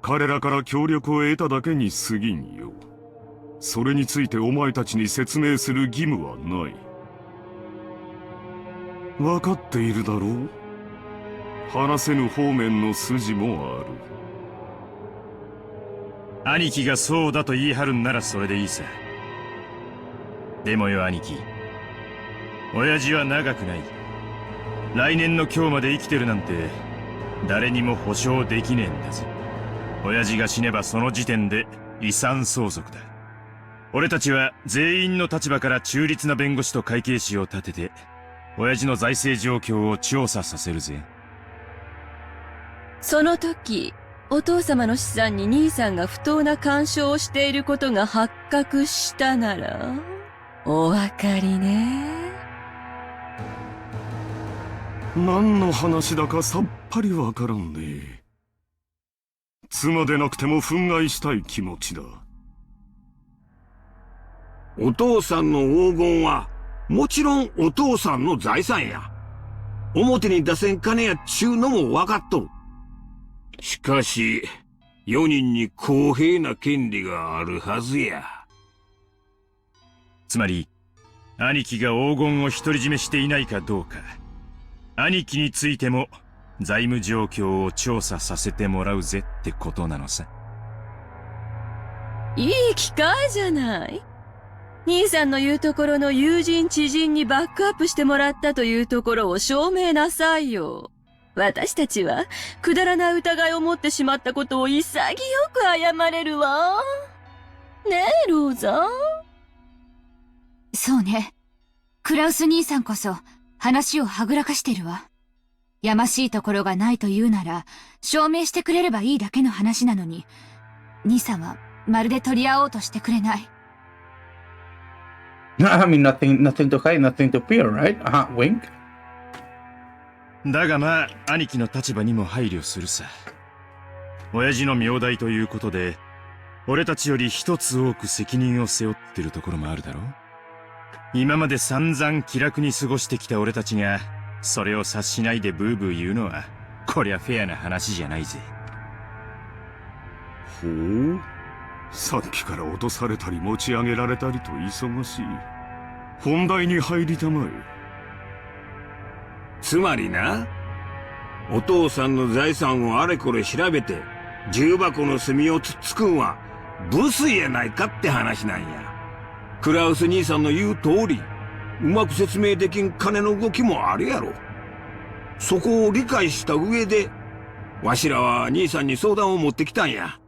彼らから協力を得ただけに過ぎんよ。それについてお前たちに説明する義務はない。分かっているだろう？話せぬ方面の筋もある。兄貴がそうだと言い張るんならそれでいいさ。でもよ兄貴、親父は長くない。来年の今日まで生きてるなんて誰にも保証できねえんだぜ。親父が死ねばその時点で遺産相続だ。俺たちは全員の立場から中立な弁護士と会計士を立てて親父の財政状況を調査させるぜ。その時、お父様の資産に兄さんが不当な干渉をしていることが発覚したなら、お分かりね。何の話だかさっぱりわからんね。妻でなくても憤慨したい気持ちだ。お父さんの黄金は、もちろんお父さんの財産や。表に出せん金やっちゅうのも分かっとる。しかし、4人に公平な権利があるはずや。つまり、兄貴が黄金を独り占めしていないかどうか、兄貴についても財務状況を調査させてもらうぜってことなのさ。いい機会じゃない。兄さんの言うところの友人知人にバックアップしてもらったというところを証明なさいよ。私たちはくだらない疑いを持ってしまったことを潔く謝れるわ。ねえ、ローザ。そうね。クラウス兄さんこそ話をはぐらかしてるわ。やましいところがないと言うなら証明してくれればいいだけの話なのに、兄さんはまるで取り合おうとしてくれない。I mean, nothing to hide, nothing to fear, right? Wink. だがまあ、兄貴の立場にも配慮するさ。親父の名代ということで、俺たちより一つ多く責任を背負ってるところもあるだろう。今まで散々気楽に過ごしてきた俺たちが、それを察しないでブーブー言うのは、こりゃフェアな話じゃないぜ。ほう。さっきから落とされたり持ち上げられたりと忙しい。本題に入りたまえ。つまりな、お父さんの財産をあれこれ調べて、重箱の隅をつっつくんは、ブスやないかって話なんや。クラウス兄さんの言う通り、うまく説明できん金の動きもあるやろ。そこを理解した上で、わしらは兄さんに相談を持ってきたんや。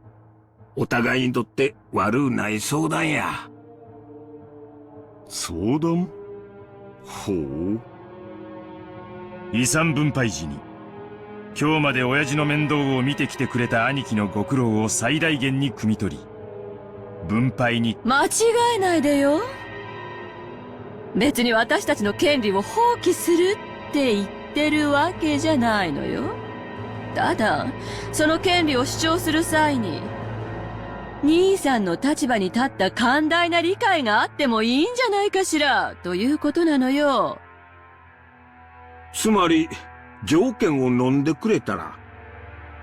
お互いにとって悪うない相談や。相談？ほう。遺産分配時に、今日まで親父の面倒を見てきてくれた兄貴のご苦労を最大限に汲み取り、分配に。間違えないでよ。別に私たちの権利を放棄するって言ってるわけじゃないのよ。ただ、その権利を主張する際に、兄さんの立場に立った寛大な理解があってもいいんじゃないかしら、ということなのよ。つまり、条件を飲んでくれたら、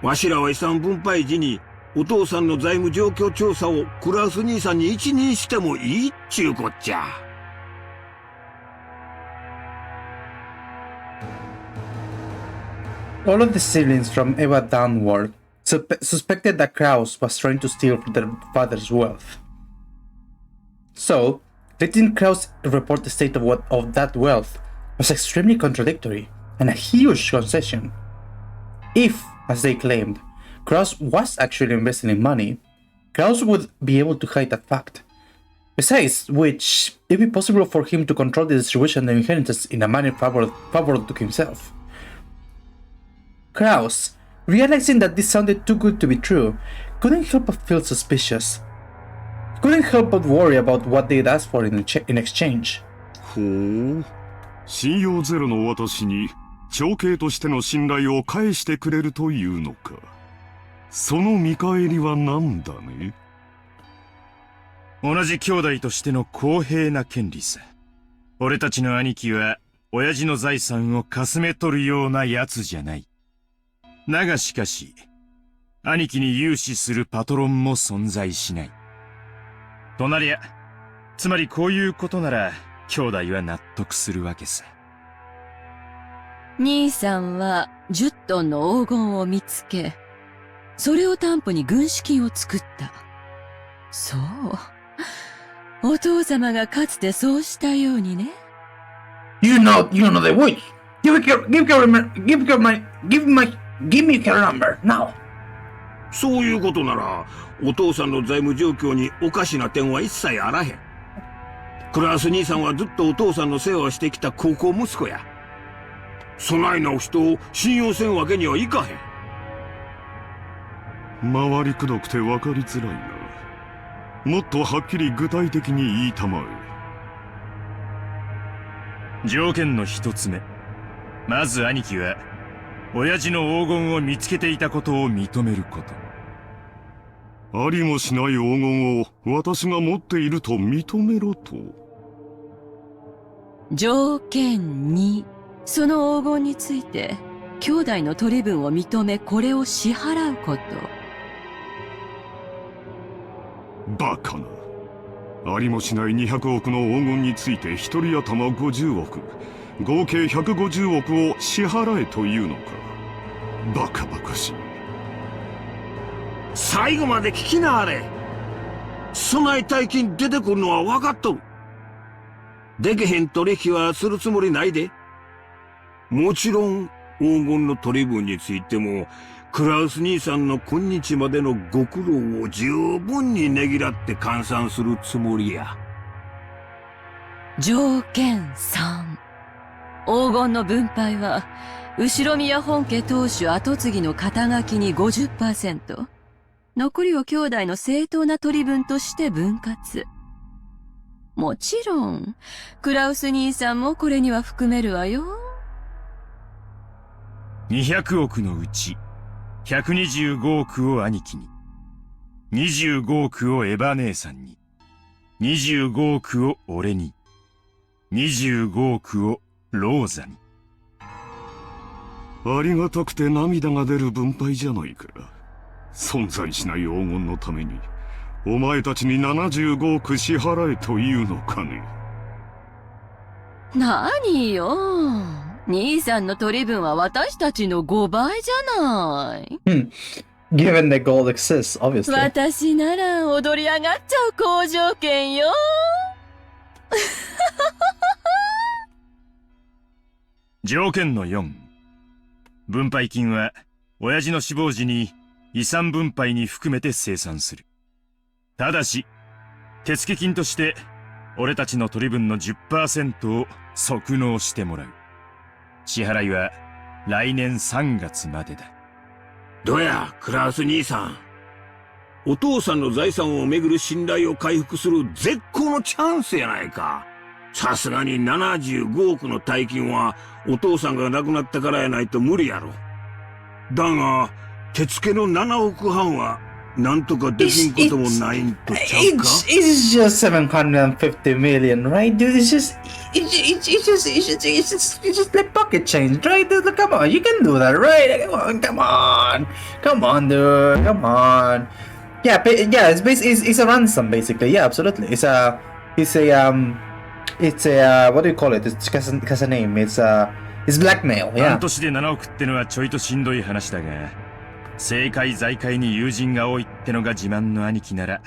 わしらは遺産分配時にお父さんの財務状況調査をクラウス兄さんに一任してもいいっちゅうこっちゃ。All of the siblings from Eva downward suspected that Kraus was trying to steal their father's wealth. So, letting Kraus report the state of that wealth was extremely contradictory and a huge concession. If, as they claimed, Kraus was actually investing in money, Kraus would be able to hide that fact. Besides which, it would be possible for him to control the distribution of inheritance in a manner favorable to himself. Kraus, realizing that this sounded too good to be true, couldn't help but feel suspicious. He couldn't help but worry about what they'd ask for in exchange. ほう、信用ゼロの私に長兄としての信頼を返してくれるというのか。その見返りは何だね。同じ兄弟としての公平な権利さ。俺たちの兄貴は親父の財産をかすめ取るようなやつじゃない。だがしかし、兄貴に融資するパトロンも存在しない。となりゃ、つまりこういうことなら、兄弟は納得するわけさ。兄さんは10トンの黄金を見つけ、それを担保に軍資金を作った。そう。お父様がかつてそうしたようにね。You know the way. Give me your number, now. そういうことなら、お父さんの財務状況におかしな点は一切あらへん。クラウス兄さんはずっとお父さんの世話をしてきた高校息子や。そないなお人を信用せんわけにはいかへん。回りくどくて分かりづらいな。もっとはっきり具体的に言いたまえ。条件の一つ目。まず兄貴は、親父の黄金を見つけていたことを認めること。ありもしない黄金を私が持っていると認めろと。条件2、その黄金について、兄弟の取り分を認めこれを支払うこと。バカな。ありもしない200億の黄金について一人頭50億、合計150億を支払えというのか。バカバカしい。最後まで聞きなはれ。そない大金出てくるのは分かっとる。でけへん取引はするつもりないで。もちろん黄金の取り分についてもクラウス兄さんの今日までのご苦労を十分にねぎらって換算するつもりや。条件3、黄金の分配は後宮本家当主跡継ぎの肩書きに 50%、残りを兄弟の正当な取り分として分割。もちろんクラウス兄さんもこれには含めるわよ。200億のうち125億を兄貴に、25億をエヴァ姉さんに、25億を俺に、25億をローザに。ありがたくて涙が出る分配じゃないか。存在しない黄金のためにお前たちに75億支払えというのかね。何よ。兄さんの取り分は私たちの5倍じゃない。Given the gold exists, obviously. 私なら踊り上がっちゃう好条件よ。条件の4。分配金は親父の死亡時に遺産分配に含めて清算する。ただし、手付金として俺たちの取り分の 10% を即納してもらう。支払いは来年3月までだ。どや、クラウス兄さん。お父さんの財産をめぐる信頼を回復する絶好のチャンスやないか。さすがに75億の大金はお父さんが亡くなったからやないと無理やろ。だが、手付けの7億半はなんとかできんこともないんとちゃうか？ It's just 750 million, right, dude? It's just like pocket change, right, dude? Come on, you can do that, right? Come on, dude, come on. Yeah, it's a ransom basically. Yeah, absolutely. It's a what do you call it? It's has a name. It's blackmail. 半 Yeah. 年で7億ってのはちょいとしんどい話だが、政界財界に友人が多いってのが自慢の兄貴なら、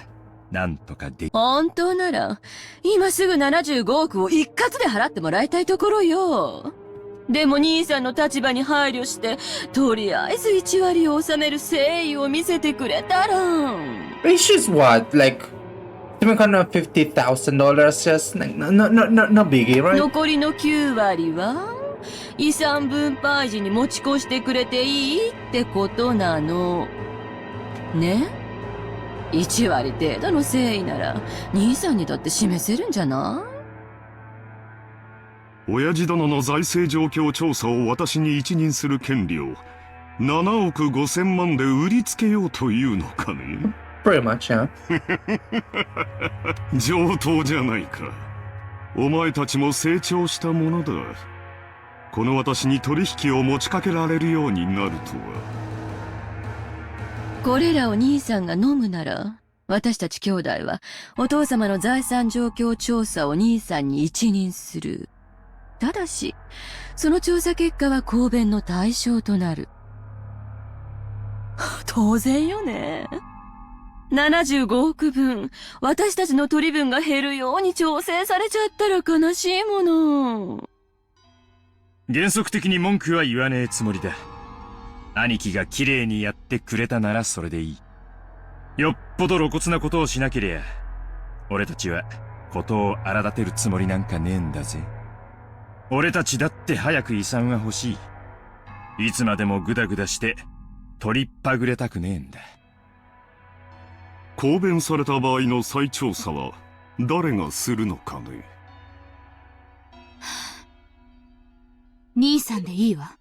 なんとかでき。本当なら、今すぐ75億を一括で払ってもらいたいところよ。でも兄さんの立場に配慮して、とりあえず1割を納める誠意を見せてくれたら。It's just what, like $750,000 just no biggie, right? 残りの9割は遺産分配時に持ち越してくれていいってことなの。ね？1割程度の誠意なら、兄さんにだって示せるんじゃない？親父殿の財政状況調査を私に一任する権利を7億5千万で売りつけようというのかね。Pretty much, yeah. 上等じゃないか。お前たちも成長したものだ。この私に取引を持ちかけられるようになるとは。これらを兄さんが飲むなら、私たち兄弟はお父様の財産状況調査を兄さんに一任する。ただし、その調査結果は公弁の対象となる。当然よね。75億分、私たちの取り分が減るように調整されちゃったら悲しいもの。原則的に文句は言わねえつもりだ。兄貴が綺麗にやってくれたならそれでいい。よっぽど露骨なことをしなけりゃ、俺たちはことを荒立てるつもりなんかねえんだぜ。俺たちだって早く遺産は欲しい。いつまでもグダグダして取りっぱぐれたくねえんだ。公弁された場合の再調査は誰がするのかね。兄さんでいいわ。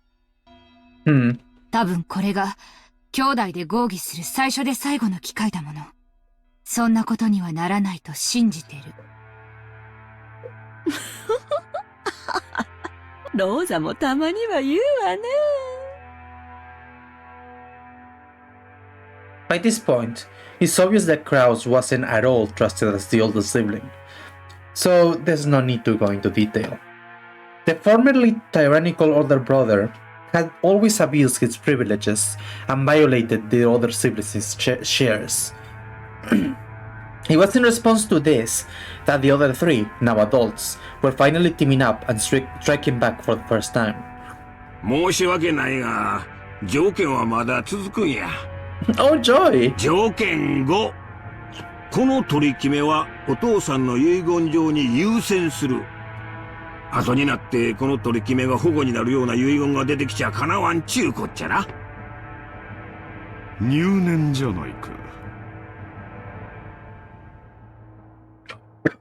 多分これが兄弟で合議する最初で最後の機会だもの。そんなことにはならないと信じてる。ローザもたまには言うわね。By this point, it's obvious that Kraus wasn't at all trusted as the older sibling, so there's no need to go into detail. The formerly tyrannical older brother had always abused his privileges and violated the other siblings' shares. It was in response to this that the other three, now adults, were finally teaming up and striking back for the first time. 申し訳ないが、条件はまだ続くんや。Oh joy! 条件5。この取り決めはお父さんの遺言状に優先する。後になってこの取り決めが保護になるような遺言が出てきちゃかなわんちゅうこっちゃな。入念じゃないか。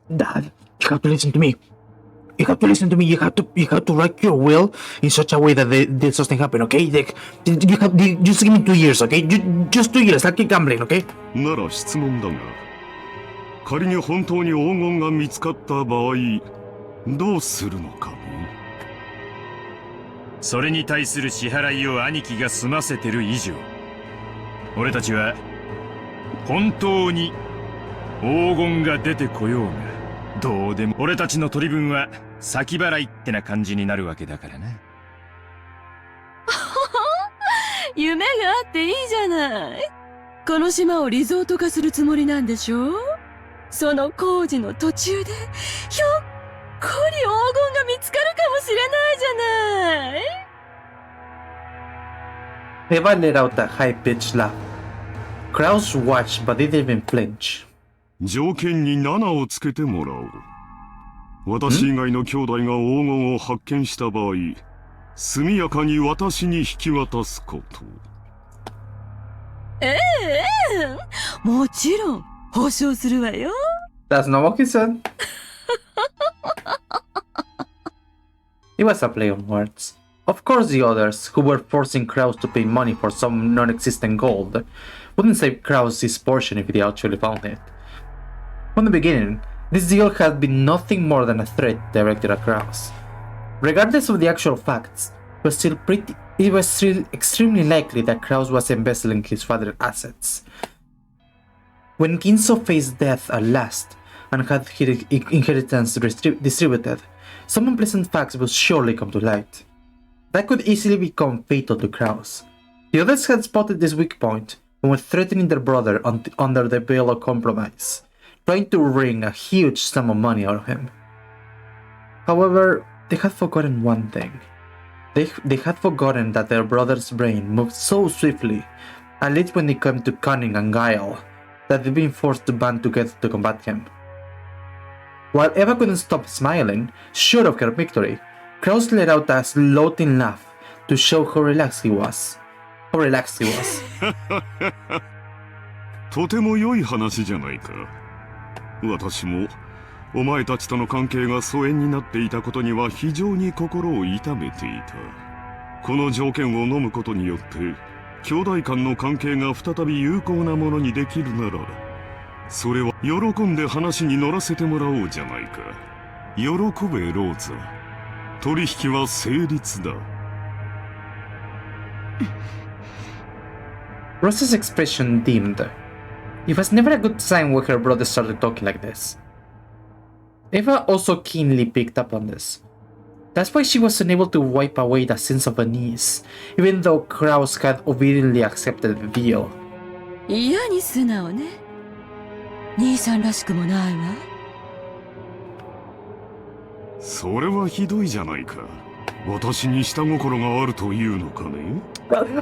Dad, you have to listen to me. You have to listen to me. You have to write your will in such a way that this doesn't happen, okay? Just give me 2 years, okay? Just 2 years. I'll keep gambling, okay? なら質問だが、仮に本当に黄金が見つかった場合、どうするのかね。それに対する支払いを兄貴が済ませてる以上、俺たちは本当に黄金が出てこようがどうでも俺たちの取り分は先払いってな感じになるわけだからな。夢があっていいじゃない。この島をリゾート化するつもりなんでしょ？その工事の途中でひょっこり黄金が見つかるかもしれないじゃない。Eva let out a high-pitched laugh. Kraus watched, but didn't even flinch. 条件に7をつけてもらおう。私以外の兄弟が黄金を発見した場合、速やかに私に引き渡すこと。もちろん保証するわよ。That's not what he said. It was a play on words. Of course the others, who were forcing Kraus to pay money for some non-existent gold, wouldn't save Krause's portion if they actually found it. From the beginning, this deal had been nothing more than a threat directed at Krause. Regardless of the actual facts, it was still extremely likely that Krause was embezzling his father's assets. When Ginso faced death at last and had his inheritance distributed, some unpleasant facts would surely come to light. That could easily become fatal to Krause. The others had spotted this weak point and were threatening their brother under the veil of compromise, trying to wring a huge sum of money out of him. However, they had forgotten one thing. They had forgotten that their brother's brain moved so swiftly, at least when it came to cunning and guile, that they'd been forced to band together to combat him. While Eva couldn't stop smiling, sure of her victory, Krause let out a slow-teen laugh to show how relaxed he was. とても良い話じゃないか。私もお前たちとの関係が疎遠になっていたことには非常に心を痛めていた。この条件を飲むことによって兄弟間の関係が再び有効なものにできるなら、それは喜んで話に乗らせてもらおうじゃないか。喜べローザ。取引は成立だ。Rosa's expression dimmed. It was never a good sign when her brother started talking like this. Eva also keenly picked up on this. That's why she was unable to wipe away that sense of unease, even though Krause had obediently accepted the deal. 嫌に素直ね。兄さんらしくもないわ。それはひどいじゃないか。私に下心があるというのかね。Are you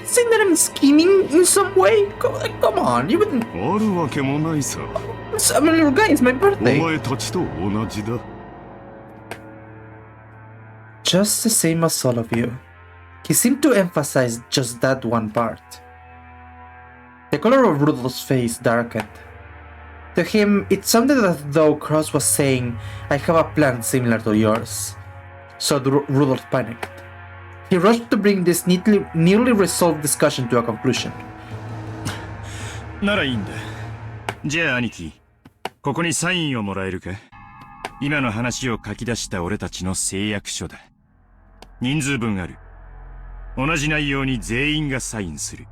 saying that I'm scheming in some way? Come on, you wouldn't. あるわけもないさ。I mean, guys, it's my birthday. お前たちと同じだ。Just the same as all of you. He seemed to emphasize just that one part. The color of Rudolph's face darkened. To him, it sounded as though Krause was saying, I have a plan similar to yours. So Rudolph panicked. He rushed to bring this nearly resolved discussion to a conclusion. ならいいんだ。じゃあ兄貴、ここにサインをもらえるか？今の話を書き出した俺たちの誓約書だ。人数分ある。同じ内容に全員がサインする。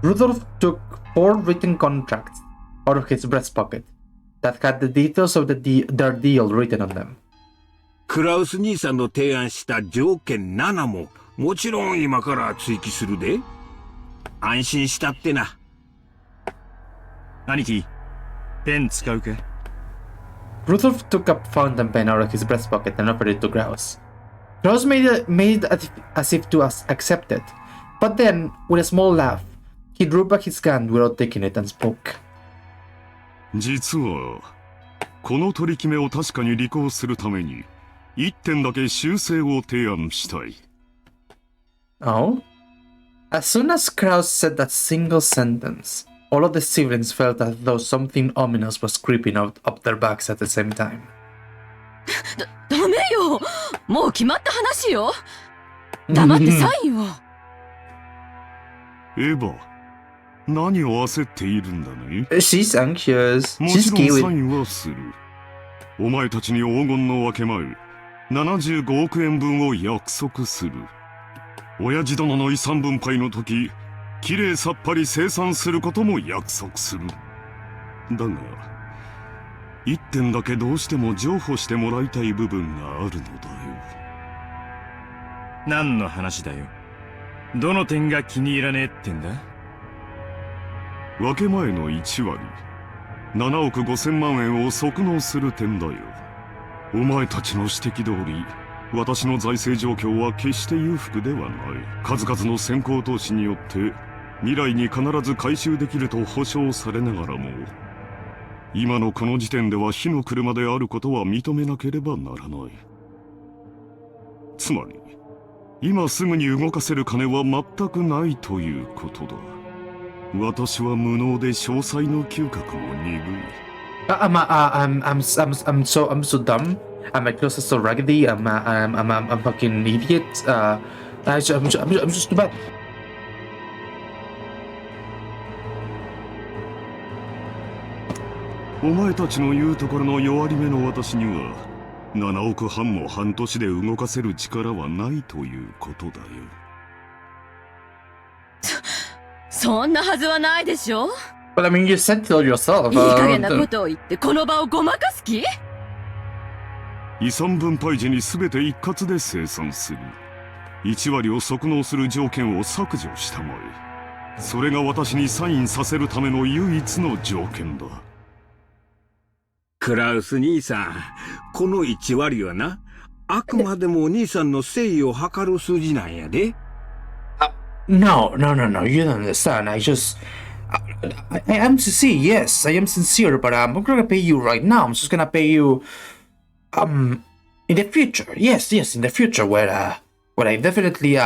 Rudolph took 4 written contracts out of his breast pocket that had the details of their deal written on them. クラウス兄さんの提案した条件7ももちろん今から追記するで。安心したってな。兄貴、ペン使うか？ Rudolph took a fountain pen out of his breast pocket and offered it to Krause. Krause made as if to accept it, but then, with a small laugh, he drew back his gun without taking it and spoke. 実は、この取り決めを確かに履行するために、1点だけ修正を提案したい。Oh? As soon as Krause said that single sentence, all of the siblings felt as though something ominous was creeping up their backs at the same time. ダメよ。もう決まった話よ。黙ってサインを。エヴァ、何を焦っているんだね。She's anxious. も She's ちろん scared. サインはする。お前たちに黄金の分け前、75億円分を約束する。親父殿の遺産分配の時、きれいさっぱり清算することも約束する。だが、一点だけどうしても譲歩してもらいたい部分があるのだよ。何の話だよ。どの点が気に入らねえってんだ？分け前の1割、7億5千万円を即納する点だよ。お前たちの指摘通り、私の財政状況は決して裕福ではない。数々の先行投資によって未来に必ず回収できると保証されながらも、今のこの時点では火の車であることは認めなければならない。つまり、今すぐに動かせる金は全くないということだ。私は無能で詳細の嗅覚も鈍い。I'm so dumb. My clothes are so raggedy. I'm a fucking idiot. I'm just too bad. お前たちの言うところの弱り目の私には7億半も半年で動かせる力はないということだよ。そんなはずはないでしょ。 But I mean, you said so yourself. いい加減なことを言ってこの場をごまかす気？遺産分配時に全て一括で清算する。1割を即納する条件を削除したまえ。それが私にサインさせるための唯一の条件だ。クラウス兄さん、この1割はな、あくまでも兄さんの誠意を測る数字なんやで。No, you don't understand. I am sincere, yes, I am sincere, but I'm not gonna pay you right now. I'm just gonna pay you, in the future. Yes, in the future, where I definitely,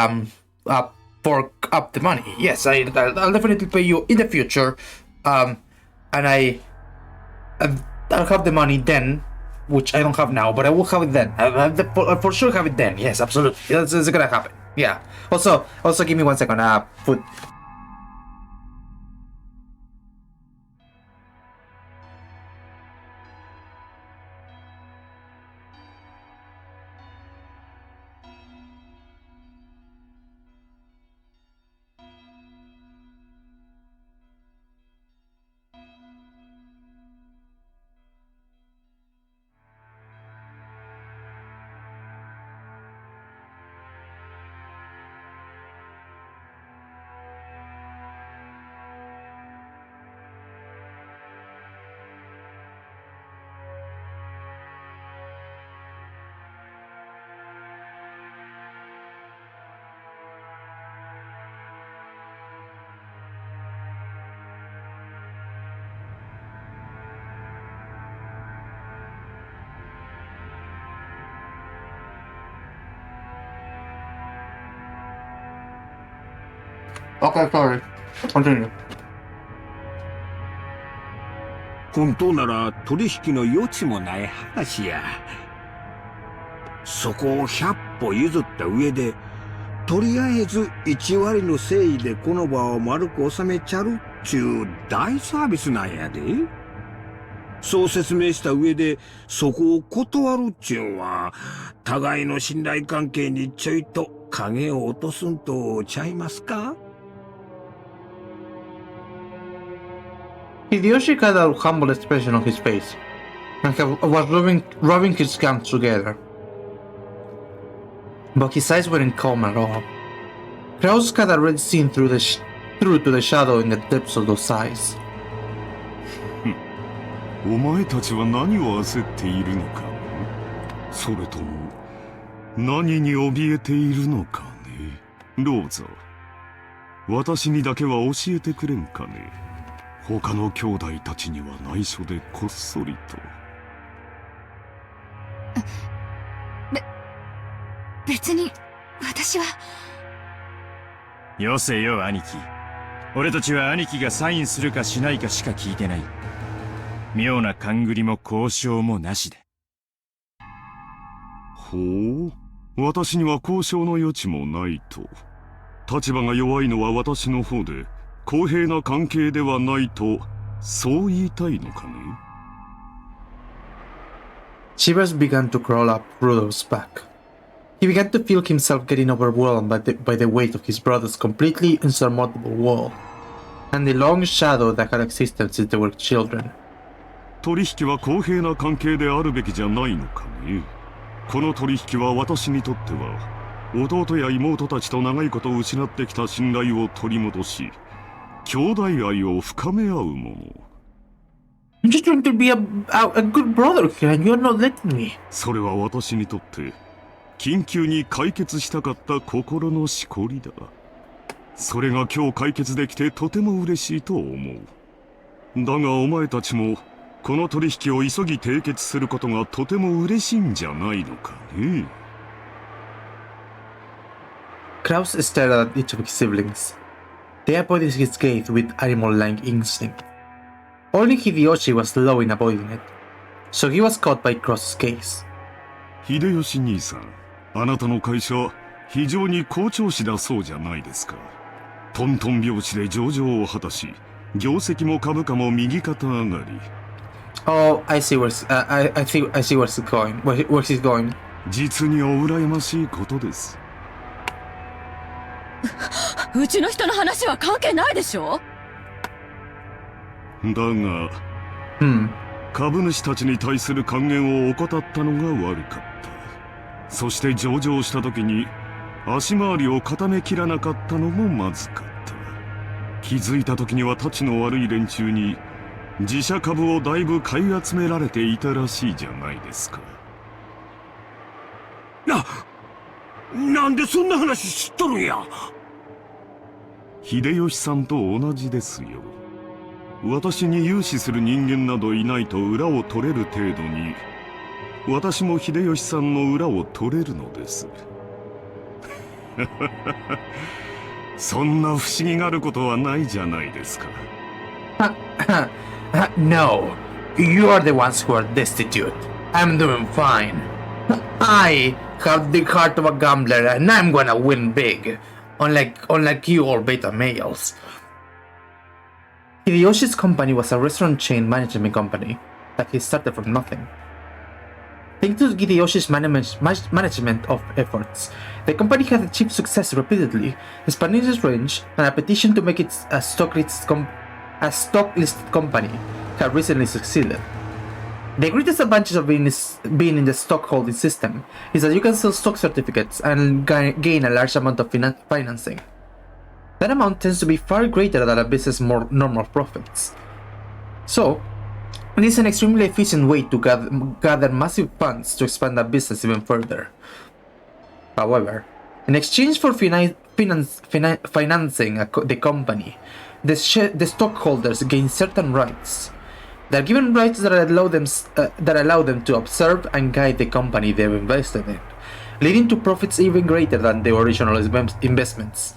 fork up the money. Yes, I'll definitely pay you in the future, and I'll have the money then, which I don't have now, but I will have it then. I'll for sure have it then. Yes, absolutely. That's gonna happen. Yeah. Also, give me 1 second. Put. Okay, sorry. Continue. 本当なら取引の余地もない話や。そこを100歩譲った上で、とりあえず1割の誠意でこの場を丸く収めちゃるっちゅう大サービスなんやで。そう説明した上でそこを断るっちゅうんは、互いの信頼関係にちょいと影を落とすんとちゃいますか？ Hideyoshi had a humble expression on his face, and was rubbing his hands together. But his eyes weren't calm at all. Kraus had already seen through to the shadow in the depths of those eyes. お前たちは何を焦っているのか、それとも何に怯えているのかね。ローザ、私にだけは教えてくれんかね。他の兄弟たちには内緒でこっそりと。別に私は。よせよ兄貴。俺たちは兄貴がサインするかしないかしか聞いてない。妙な勘繰りも交渉もなしで。ほう、私には交渉の余地もないと。立場が弱いのは私の方で公平な関係ではないと、そう言いたいのかね。Shivers began to crawl up Rudolph's back. He began to feel himself getting overwhelmed by the weight of his brother's completely insurmountable wall, and the long shadow that had existed since they were children. 取引は公平な関係であるべきじゃないのかね。この取引は私にとっては、弟や妹たちと長いこと失ってきた信頼を取り戻し、兄弟愛を深め合うもの。I'm just trying to be a good brother here, and you're not letting me. それは私にとって緊急に解決したかった心のしこりだ。それが今日解決できてとても嬉しいと思う。だがお前たちもこの取引を急ぎ締結することがとても嬉しいんじゃないのかね。Kraus stared at each of his siblings. They avoided his gaze with animal-like instinct. Only Hideyoshi was slow in avoiding it, so he was caught by Cross's gaze. 秀吉兄さん、あなたの会社非常に好調子だそうじゃないですか。トントン拍子で上場を果たし、業績も株価も右肩上がり。Oh, I see where I see where it's going. Where he's going. 実にお羨ましいことです。うちの人の話は関係ないでしょ。だが、株主たちに対する還元を怠ったのが悪かった。そして上場した時に足回りを固めきらなかったのもまずかった。気づいた時にはたちの悪い連中に自社株をだいぶ買い集められていたらしいじゃないですか。なんでそんな話知っとるんや。秀吉さんと同じですよ。私に融資する人間などいないと裏を取れる程度に、私も秀吉さんの裏を取れるのです。そんな不思議があることはないじゃないですか。No, you are the ones who are destitute. I'm doing fine. I have the heart of a gambler and I'm gonna win big. Unlike you all beta males. Hideyoshi's company was a restaurant chain management company that he started from nothing. Thanks to Hideyoshi's management of efforts, the company had achieved success repeatedly, expanding its range, and a petition to make it a stock-listed company had recently succeeded. The greatest advantage of being in the stockholding system is that you can sell stock certificates and gain a large amount of financing. That amount tends to be far greater than a business' more normal profits. So, it is an extremely efficient way to gather massive funds to expand a business even further. However, in exchange for financing the company, the stockholders gain certain rights. They are given rights that allow them to observe and guide the company they have invested in, leading to profits even greater than the original investments.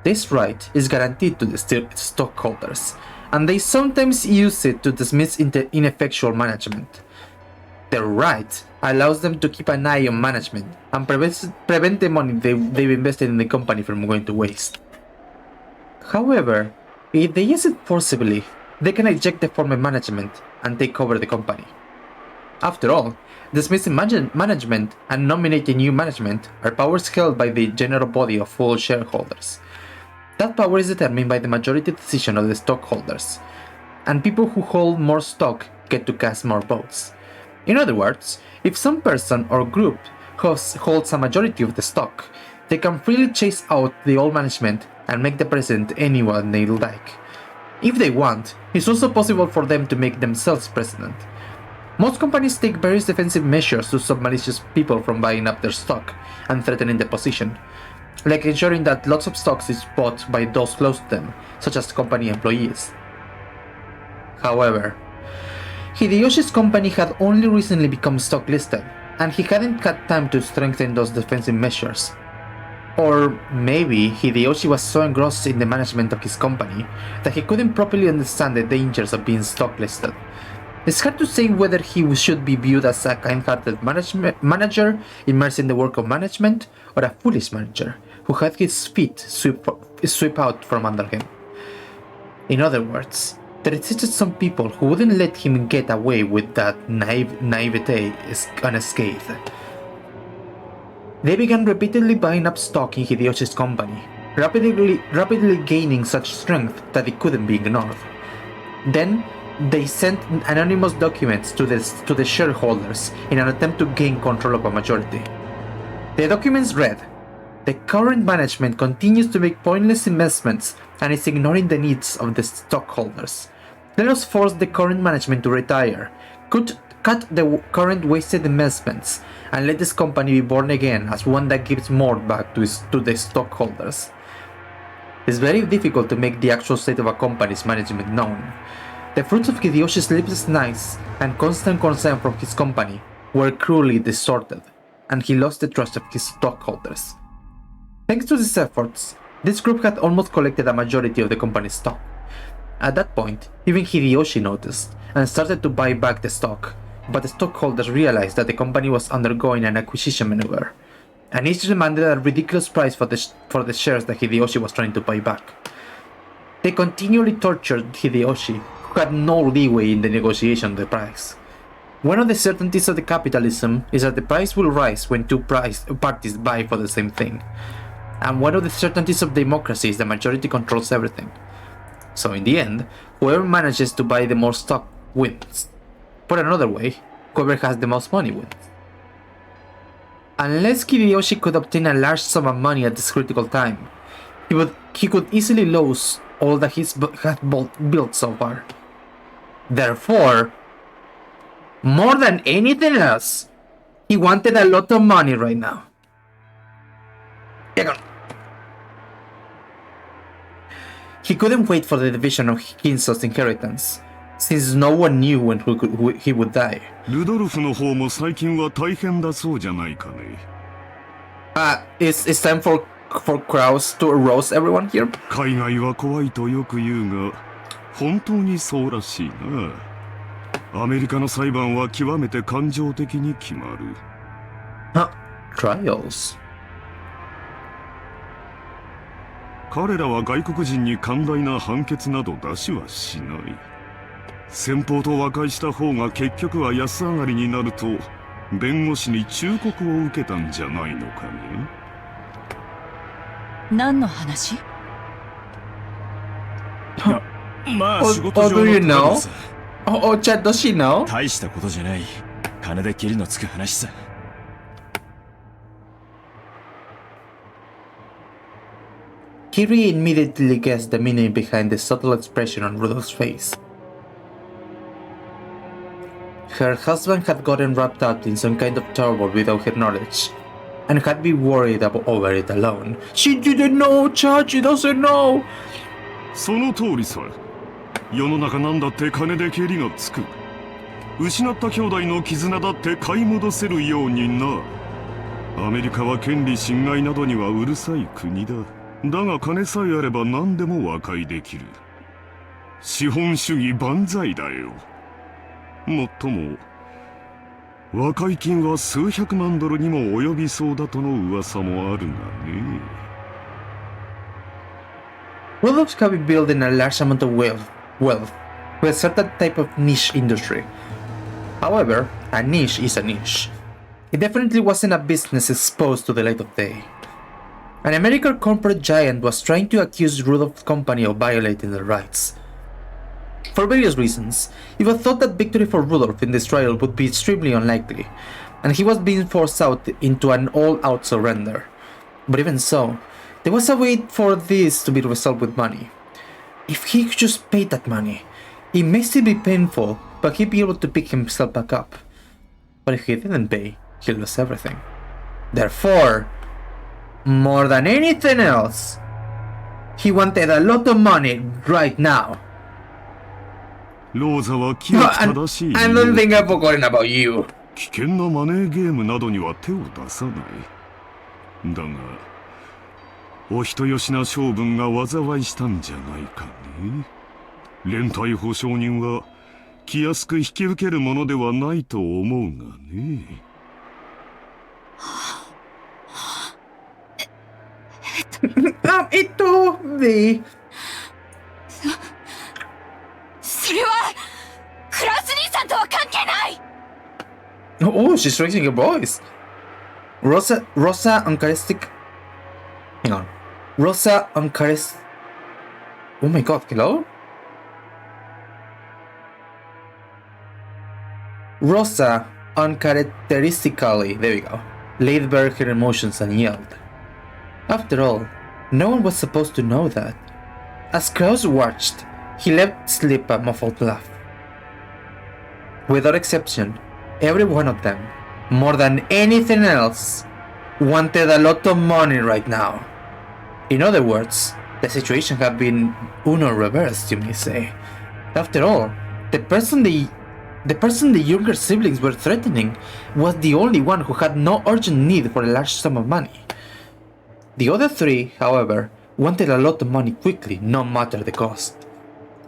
This right is guaranteed to the stockholders, and they sometimes use it to dismiss ineffectual management. The right allows them to keep an eye on management and prevent the money they've invested in the company from going to waste. However, if they use it forcibly, they can eject the former management and take over the company. After all, dismissing management and nominating new management are powers held by the general body of full shareholders. That power is determined by the majority decision of the stockholders, and people who hold more stock get to cast more votes. In other words, if some person or group holds a majority of the stock, they can freely chase out the old management and make the president anyone they like. If they want, it's also possible for them to make themselves president. Most companies take various defensive measures to stop malicious people from buying up their stock and threatening the position, like ensuring that lots of stocks is bought by those close to them, such as company employees. However, Hideyoshi's company had only recently become stock listed, and he hadn't had time to strengthen those defensive measures. Or maybe Hideyoshi was so engrossed in the management of his company that he couldn't properly understand the dangers of being stock listed. It's hard to say whether he should be viewed as a kind-hearted manager immersed in the work of management, or a foolish manager who had his feet sweep out from under him. In other words, there existed some people who wouldn't let him get away with that naivete unscathed. They began repeatedly buying up stock in Hideyoshi's company, rapidly gaining such strength that it couldn't be ignored. Then, they sent anonymous documents to the shareholders in an attempt to gain control of a majority. The documents read, "The current management continues to make pointless investments and is ignoring the needs of the stockholders. Let us force the current management to retire, cut the current wasted investments, and let this company be born again as one that gives more back to the stockholders." It's very difficult to make the actual state of a company's management known. The fruits of Hideyoshi's sleepless nights and constant concern from his company were cruelly distorted, and he lost the trust of his stockholders. Thanks to these efforts, this group had almost collected a majority of the company's stock. At that point, even Hideyoshi noticed and started to buy back the stock, but the stockholders realized that the company was undergoing an acquisition maneuver, and each demanded a ridiculous price for the shares that Hideyoshi was trying to buy back. They continually tortured Hideyoshi, who had no leeway in the negotiation of the price. One of the certainties of the capitalism is that the price will rise when two parties vie for the same thing. And one of the certainties of democracy is the majority controls everything. So in the end, whoever manages to buy the most stock wins. Put another way, whoever has the most money wins. Unless Hideyoshi could obtain a large sum of money at this critical time, he could easily lose all that he's built so far. Therefore, more than anything else, he wanted a lot of money right now. He couldn't wait for the division of Kinso's inheritance, since no one knew when he would die. ルドルフの方も最近は大変だそうじゃないかね。It's time for Kraus to roast everyone here? 海外は怖いとよく言うが、本当にそうらしいな。アメリカの裁判は極めて感情的に決まる。Trials? 彼らは外国人に寛大な判決など出しはしない。先方と和解した方が結局は安上がりになると弁護士に忠告を受けたんじゃないのかね。何の話？まあ仕事上のトラブルさ。Chad, does she know? 大したことじゃない。金でケリのつく話さ。Kiri immediately guessed the meaning behind the subtle expression on Rudolph's face. Her husband had gotten wrapped up in some kind of trouble without her knowledge, and had been worried over it alone. She didn't know, Chad, she doesn't know! その通りさ。世の中なんだって金でケリがつく。失った兄弟の絆だって買い戻せるようにな。アメリカは権利侵害などにはうるさい国だ。だが金さえあれば何でも和解できる。資本主義万歳だよ。もっとも、和解金は数百万ドルにも及びそうだとの噂もあるがね。Rudolph's had been building a large amount of wealth with a certain type of niche industry. However, a niche is a niche. It definitely wasn't a business exposed to the light of day. An American corporate giant was trying to accuse Rudolph's company of violating their rights. For various reasons, it was thought that victory for Rudolph in this trial would be extremely unlikely, and he was being forced out into an all-out surrender. But even so, there was a way for this to be resolved with money. If he could just pay that money, it may still be painful, but he'd be able to pick himself back up. But if he didn't pay, he'd lose everything. Therefore, more than anything else, he wanted a lot of money right now. ローザは清く正しい。I don't think I've forgotten about you. 危険なマネーゲームなどには手を出さない。だが、お人よしな性分が災いしたんじゃないかね。連帯保証人は気安く引き受けるものではないと思うがね。それはクラウス兄さんとは関係ない。 Oh, she's raising her voice. Rosa uncharacteristic. Hang on. Rosa uncharacteristic. Oh my god, hello? Rosa uncharacteristically, there we go, laid bare her emotions and yelled. After all, no one was supposed to know that. As Kraus watched, he let slip a muffled laugh. Without exception, every one of them, more than anything else, wanted a lot of money right now. In other words, the situation had been uno reversed, you may say. After all, the person the younger siblings were threatening was the only one who had no urgent need for a large sum of money. The other three, however, wanted a lot of money quickly, no matter the cost.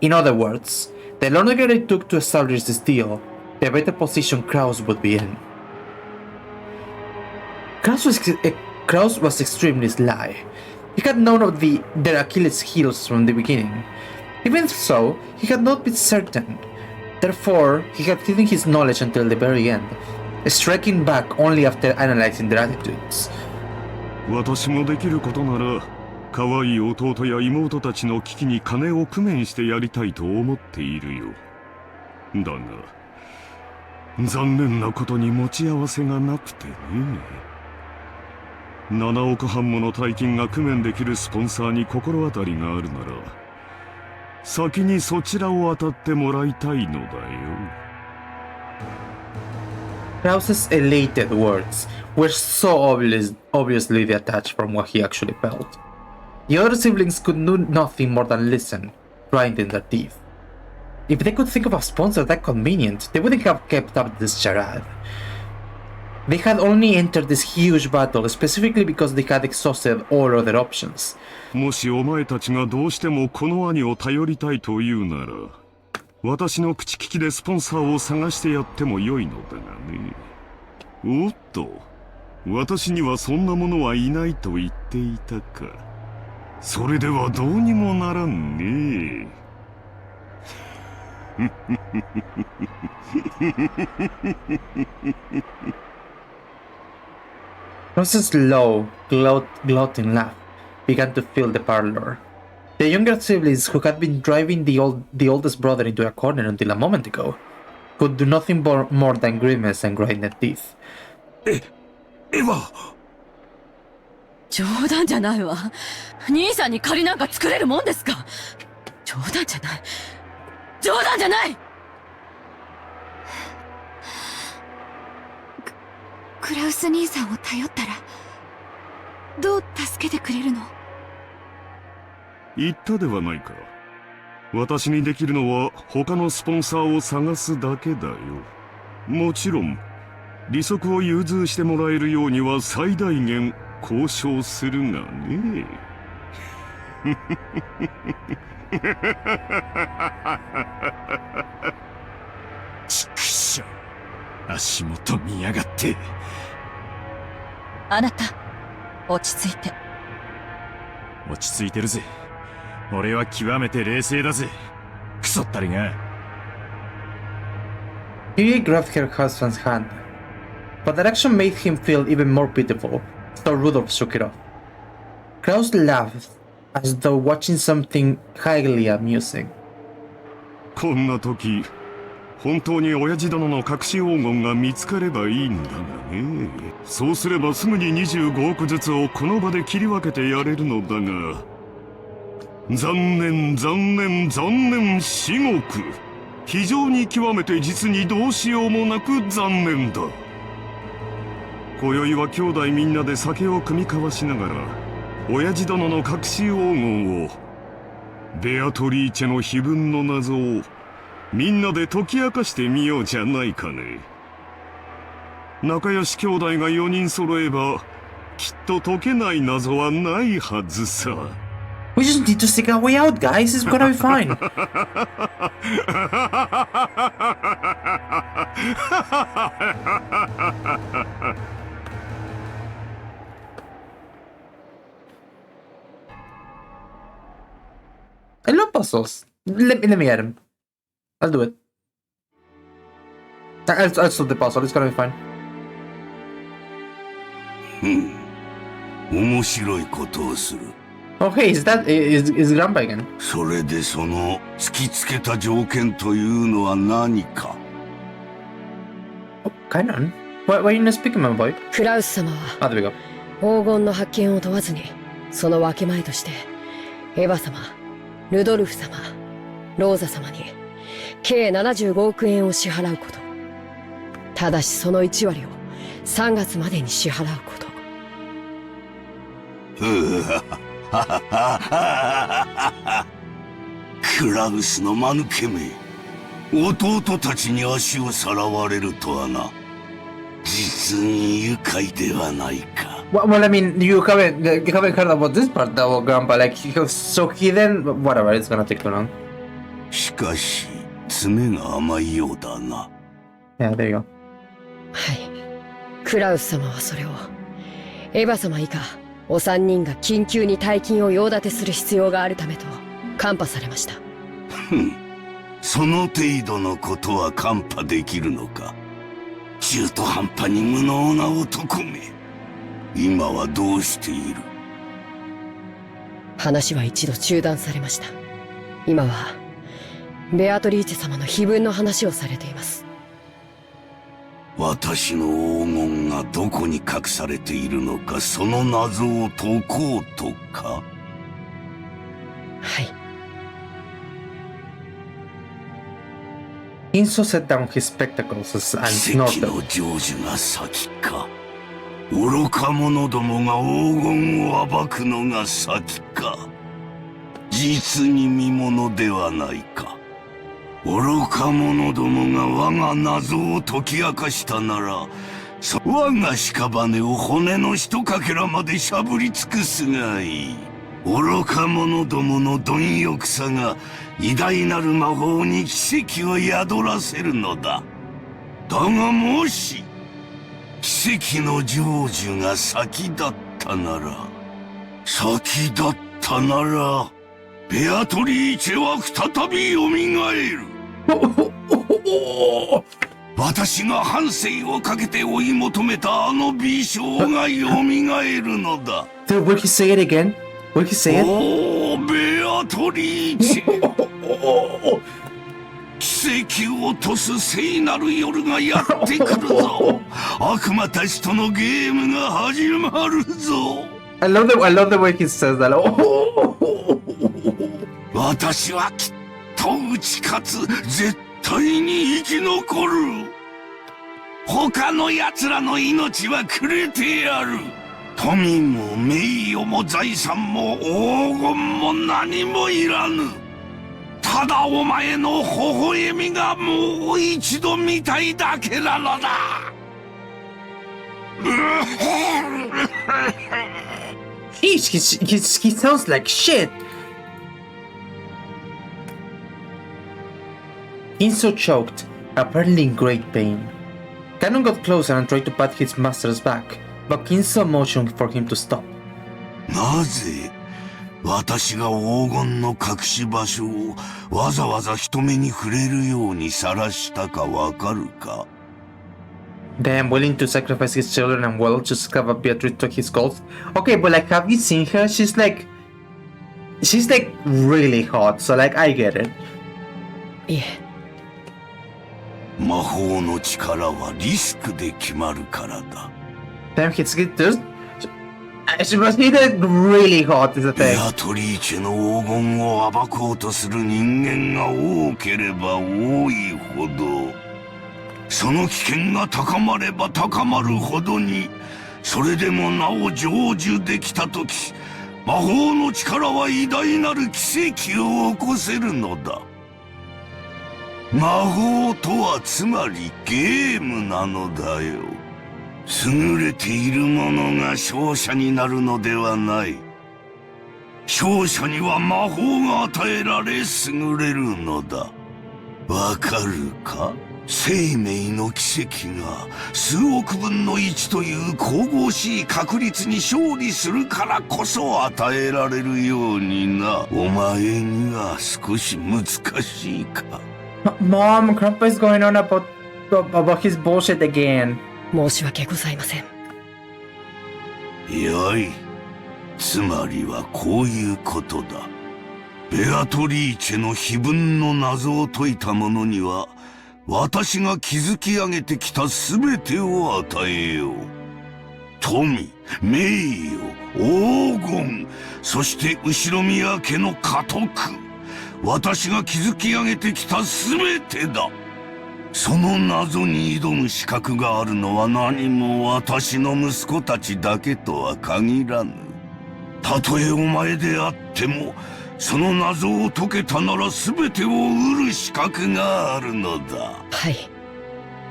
In other words, the longer it took to establish this deal, the better position Kraus would be in. Kraus was extremely sly. He had known of their Achilles' heels from the beginning. Even so, he had not been certain. Therefore, he had hidden his knowledge until the very end, striking back only after analyzing their attitudes. 私もできることなら、可愛い弟や妹たちの危機に金を工面してやりたいと思っているよ。だが、残念なことに持ち合わせがなくてね。7億半もの大金が工面できるスポンサーに心当たりがあるなら、先にそちらを当たってもらいたいのだよ。Krause's elated words were so obviously detached from what he actually felt. The other siblings could do nothing more than listen, grinding their teeth. If they could think of a sponsor that convenient, they wouldn't have kept up this charade. They had only entered this huge battle specifically because they had exhausted all other options. もしお前たちがどうしてもこの兄を頼りたいというなら、私の口利きでスポンサーを探してやっても良いのだがね。おっと、私にはそんな者はいないと言っていたか。それではどうにもならんね。Krause's low, gloating laugh began to fill the parlor. The younger siblings, who had been driving the oldest brother into a corner until a moment ago, could do nothing more than grimace and grind their teeth. エヴァ、冗談じゃないわ。兄さんに借りなんか作れるもんですか。冗談じゃない。冗談じゃない。クラウス兄さんを頼ったらどう助けてくれるの？言ったではないか。私にできるのは他のスポンサーを探すだけだよ。もちろん利息を融通してもらえるようには最大限交渉するがね。ちくしょう、足元見やがって。あなた、落ち着いて。落ち着いてるぜ。俺は極めて冷静だぜ。クソったりが。He grabbed her husband's hand, but that action made him feel even more pitiful, so Rudolph shook it off. Krause laughed, as though watching something highly amusing. こんな時、本当に親父殿の隠し黄金が見つかればいいんだがね。そうすればすぐに25億ずつをこの場で切り分けてやれるのだが、残念4億。非常に極めて実にどうしようもなく残念だ。今宵は兄弟みんなで酒を酌み交わしながら、親父殿の隠し黄金を、ベアトリーチェの碑文の謎をみんなで解き明かしてみようじゃないかね。仲良し兄弟が4人揃えばきっと解けない謎はないはずさ。We just need to stick our way out, guys. It's gonna be fine. I love puzzles. Let me get him. I'll do it. I'll solve the puzzle. It's gonna be fine. 面白いことをする。Oh, hey, is Grandpa again? それでその突きつけた条件というのは何か。Oh, Kainan? Why are you not speaking, my boy? クラウス様は there we go. 黄金の発見を問わずにその分け前としてエヴァ様、ルドルフ様、ローザ様に計75億円を支払うこと。ただしその1割を3月までに支払うこと。クラウスの間抜けめ、弟たちに足をさらわれるとはな。実に愉快ではないか。Well, I mean, you haven't heard about this part, though, Grandpa. Like, so he then, whatever, it's gonna take too long. しかし、詰めが甘いようだな。Yeah, there you go. はい。クラウス様はそれを、エヴァ様以下、お三人が緊急に大金を用立てする必要があるためと、カンパされました。その程度のことは看破できるのか。中途半端に無能な男め。今はどうしている？話は一度中断されました。今はベアトリーチェ様の碑文の話をされています。私の黄金がどこに隠されているのか、その謎を解こうとか。はい。Inso set down his spectacles and 奇跡 snorted. の成就が先か。愚か者どもが黄金を暴くのが先か。実に見ものではないか。愚か者どもが我が謎を解き明かしたなら、我が屍を骨の一かけらまでしゃぶり尽くすがいい。愚か者どもの貪欲さが偉大なる魔法に奇跡を宿らせるのだ。だがもし奇跡の成就が先だったなら、ベアトリーチェは再び蘇る。私が半生をかけて追い求めたあの美少が蘇るのだ。Dude, will he say it again? Will he say it? おー、ベアトリーチェ。奇跡を落とす聖なる夜がやってくるぞ。悪魔たちとのゲームが始まるぞ。I love the way he says that. 私はきっと打ち勝つ。絶対に生き残る。他の奴らの命はくれてやる。富も名誉も財産も黄金も何もいらぬ。ただお前の微笑みがもう一度見たいだけなのだ。He sounds like shit. Inso choked, apparently in great pain. Canon got closer and tried to pat his master's back, but Inso motioned for him to stop. なぜ私が黄金の隠し場所をわざわざ人目に触れるように晒したかわかるか？ Damn, willing to sacrifice his children and wealth to discover Beatrice to his goals. Okay, but like, have you seen her? She's like really hot. So like, I get it. いえ。魔法の力はリスクで決まるからだ。Damn, he's good. She must be really hot is the thing. ベアトリーチェの黄金を暴こうとする人間が多ければ多いほど、その危険が高まれば高まるほどに、それでもなお成就できたとき、魔法の力は偉大なる奇跡を起こせるのだ。魔法とはつまりゲームなのだよ。優れている者が勝者になるのではない。勝者には魔法が与えられ優れるのだ。わかるか？生命の奇跡が数億分の1という神々しい確率に勝利するからこそ与えられるようにな。お前には少し難しいか。Mom, Grandpa is going on about his bullshit again. 申し訳ございません。よい。つまりはこういうことだ。ベアトリーチェの碑文の謎を解いた者には、私が築き上げてきた全てを与えよう。富、名誉、黄金、そして後宮家の家督。私が築き上げてきた全てだ。その謎に挑む資格があるのは何も私の息子たちだけとは限らぬ。たとえお前であっても、その謎を解けたなら全てを得る資格があるのだ。はい。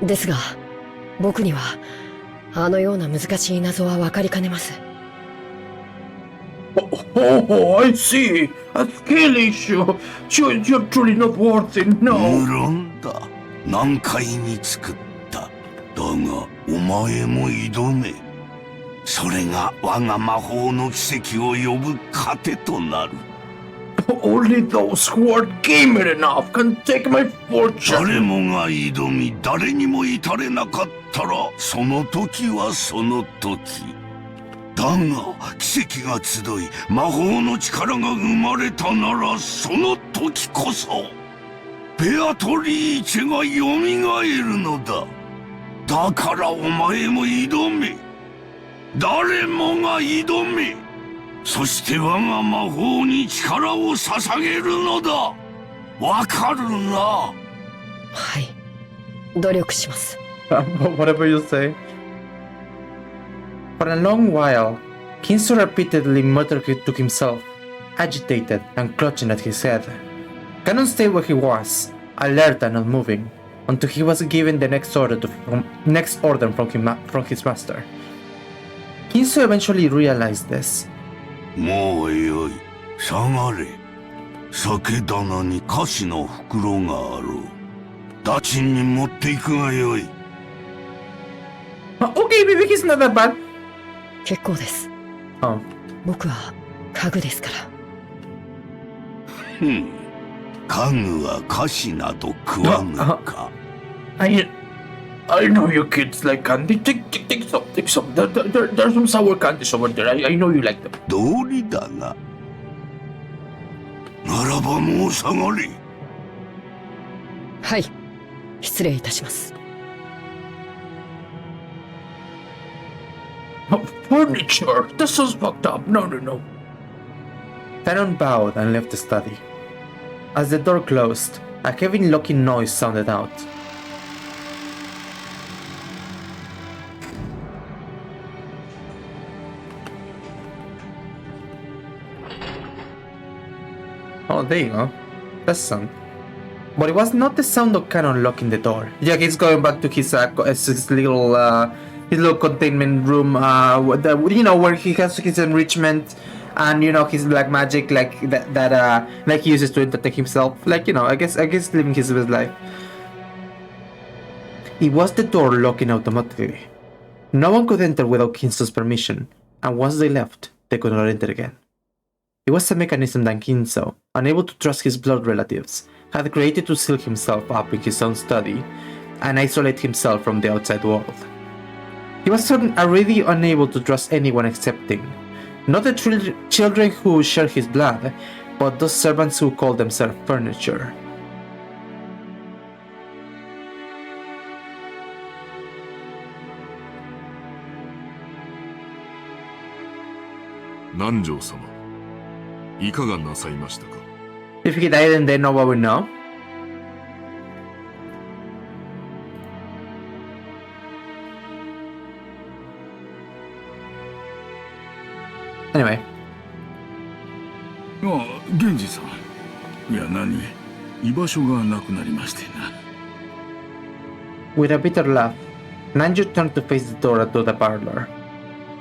ですが、僕には、あのような難しい謎は分かりかねます。Oh, I see. A skill issue. You're truly not worth it, no. 無論だ。難解に作った。だが、お前も挑め。それが我が魔法の奇跡を呼ぶ糧となる。Only those who are gamer enough can take my fortune. 誰もが挑み、誰にも至れなかったら、その時はその時。だが、奇跡が集い、魔法の力が生まれたなら、その時こそ、ベアトリーチェが蘇るのだ。だからお前も挑め。誰もが挑め。そして我が魔法に力を捧げるのだ。わかるな。はい。努力します。Whatever you say. For a long while, Kinsu repeatedly muttered to himself, agitated and clutching at his head. Ganon stayed where he was, alert and unmoving, until he was given the next order from his master. Kinsu eventually realized this. もうよい、下がれ。酒棚に菓子の袋があろう。ダチンに持っていくがよい。Okay, maybe he's not that bad. 結構です。僕は家具ですから。家具は菓子など食わぬか。I know you kids like candy. Take some. There's some sour candies over there. I know you like them. 道理だが。ならばもう下がれ。はい。失礼いたします。Furniture? That sounds fucked up. No. Ganon bowed and left the study. As the door closed, a heavy locking noise sounded out. Oh, there you go. That's the sound. But it was not the sound of Ganon locking the door. Yeah, he's going back to his little containment room, where he has his enrichment and his black magic, like that like he uses to entertain himself, I guess living his best life. It was the door locking automatically. No one could enter without Kinsu's permission, and once they left, they could not enter again. It was a mechanism that Kinsu, unable to trust his blood relatives, had created to seal himself up in his own study and isolate himself from the outside world. He was already unable to trust anyone excepting, not the children who share his blood, but those servants who call themselves furniture. Nanjo-sama, いかがなさいましたか? If he died and they know what we know. Anyway. 源氏さん。いや、居場所がなくなりましてな。With a bitter laugh, Nanjo turned to face the door to the parlor.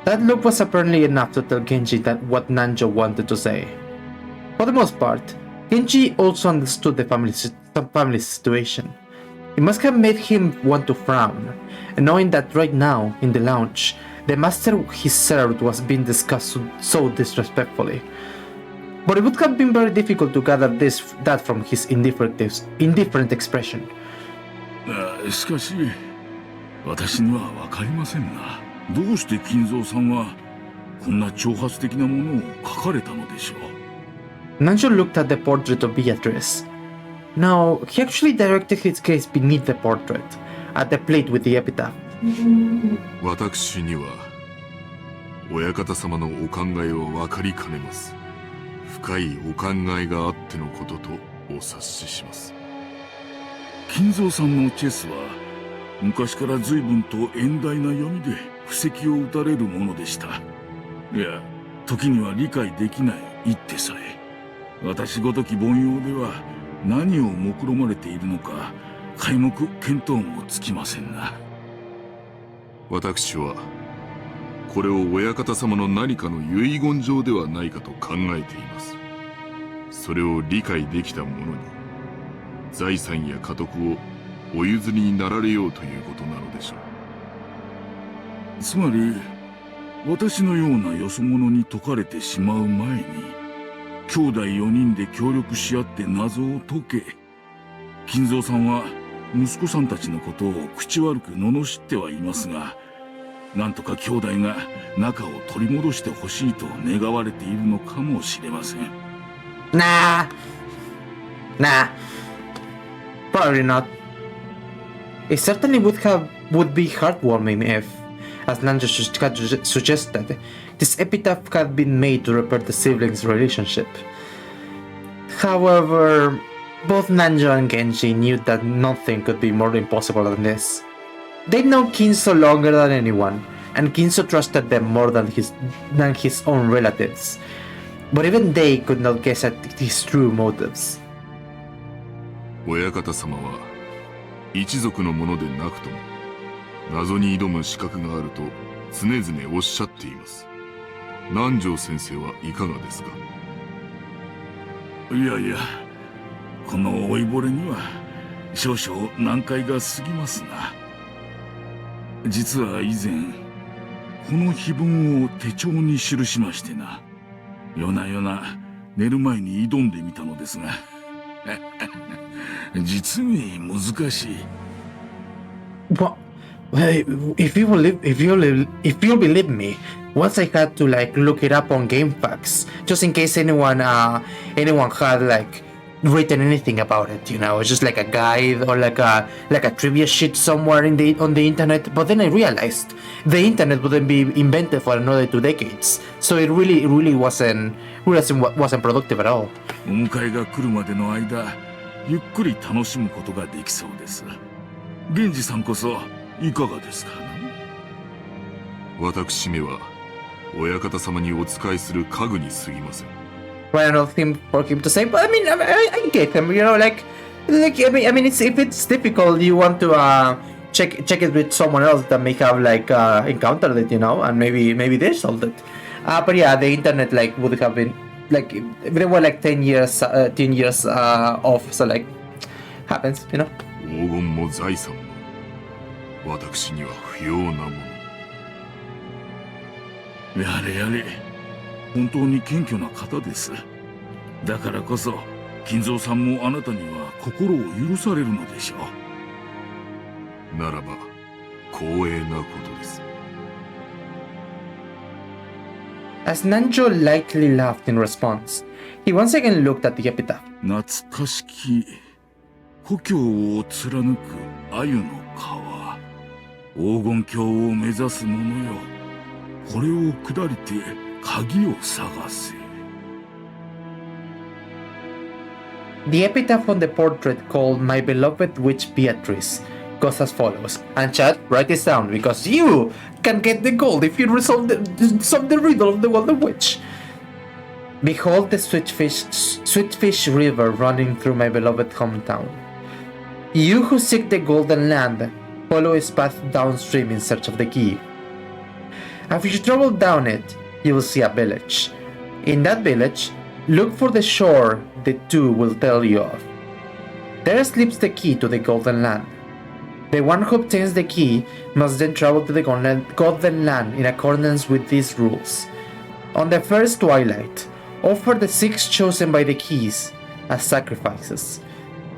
That look was apparently enough to tell Genji what Nanjo wanted to say. For the most part, Genji also understood the family situation. It must have made him want to frown, knowing that right now, in the lounge, the master he served was being discussed so disrespectfully. But it would have been very difficult to gather that from his indifferent expression. しかし、私にはわかりませんな。どうして金蔵さんはこんな挑発的なものを書かれたのでしょう。Nanjo looked at the portrait of Beatrice. Now, he actually directed his gaze beneath the portrait, at the plate with the epitaph. 私には親方様のお考えは分かりかねます。深いお考えがあってのこととお察しします。金蔵さんのチェスは昔から随分と遠大な読みで布石を打たれるものでした。いや、時には理解できない一手さえ。私ごとき凡庸では何を目論まれているのか皆目見当もつきませんな。私はこれを親方様の何かの遺言状ではないかと考えています。それを理解できた者に財産や家督をお譲りになられようということなのでしょう。つまり私のようなよそ者に解かれてしまう前に兄弟4人で協力し合って謎を解け。金蔵さんは息子さんたちのことを口悪く罵ってはいますが、なんとか兄弟が仲を取り戻してほしいと願われているのかもしれません。Nah. Probably not. It certainly would be heartwarming if, as Nanjo suggested, this epitaph had been made to repair the siblings' relationship. However, both Nanjo and Genji knew that nothing could be more impossible than this. They'd known Kinzo longer than anyone, and Kinzo trusted them more than his own relatives. But even they could not guess at his true motives. 親方様は一族のものでなくとも謎に挑む資格があると常々おっしゃっています。南條先生はいかがですか？いやいや、この老いぼれには少々難解が過ぎますな。実は以前この碑文を手帳に記しましてな、夜な夜な寝る前に挑んでみたのですが実に難しい。Well, if you believe me, once I had to look it up on GameFAQs, just in case anyone had written anything about it, just like a guide or like a trivia sheet somewhere on the internet. But then I realized the internet wouldn't be invented for another 2 decades, so it really wasn't productive at all. お迎えが来るまでの間、ゆっくり楽しむことができそうです。源氏さんこそいかがですか？私めは親方様にお仕えする家具に過ぎません。Well, I don't think for him to say, but I get him. I mean, if it's difficult, you want to check it with someone else that may have encountered it, and maybe they solved it. But yeah, the internet would have been they were 10 years off, so happens, 黄金も財産も私には不要なもの。やれやれ、本当に謙虚な方です。だからこそ金蔵さんもあなたには心を許されるのでしょう。ならば光栄なことです。As Nanjo lightly laughed in response, he once again looked at the epitaph. 懐かしき故郷を貫く鮎の川、黄金鏡を目指す者よ、これを下りて鍵を探せ。The epitaph on the portrait called My Beloved Witch Beatrice goes as follows. And chat, write this down because you can get the gold if you solve the riddle of the Golden Witch. Behold the sweetfish river running through my beloved hometown. You who seek the golden land, follow its path downstream in search of the key. As you travel down it, you will see a village. In that village, look for the shore the two will tell you of. There sleeps the key to the golden land. The one who obtains the key must then travel to the golden land in accordance with these rules. On the first twilight, offer the 6 chosen by the keys as sacrifices.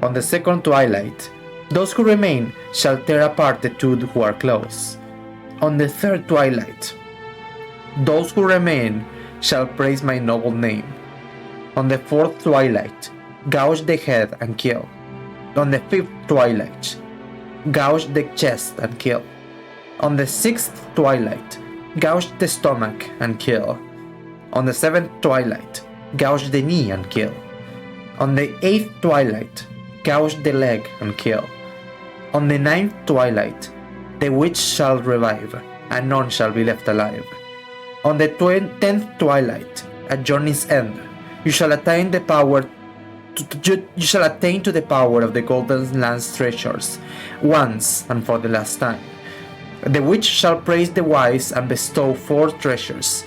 On the second twilight, those who remain shall tear apart the 2 who are close. On the third twilight, those who remain shall praise my noble name. On the fourth twilight, gouge the head and kill. On the fifth twilight, gouge the chest and kill. On the sixth twilight, gouge the stomach and kill. On the seventh twilight, gouge the knee and kill. On the eighth twilight, gouge the leg and kill. On the ninth twilight, the witch shall revive, and none shall be left alive. On the 10th twilight, at journey's end, you shall attain the power to the power of the golden land's treasures, once and for the last time. The witch shall praise the wise and bestow 4 treasures.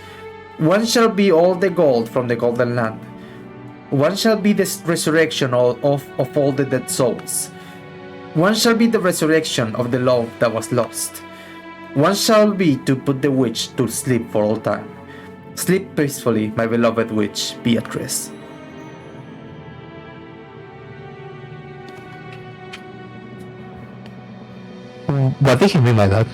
One shall be all the gold from the golden land. One shall be the resurrection of all the dead souls. One shall be the resurrection of the love that was lost. One shall be to put the witch to sleep for all time. Sleep peacefully, my beloved witch, Beatrice. What did he mean by that?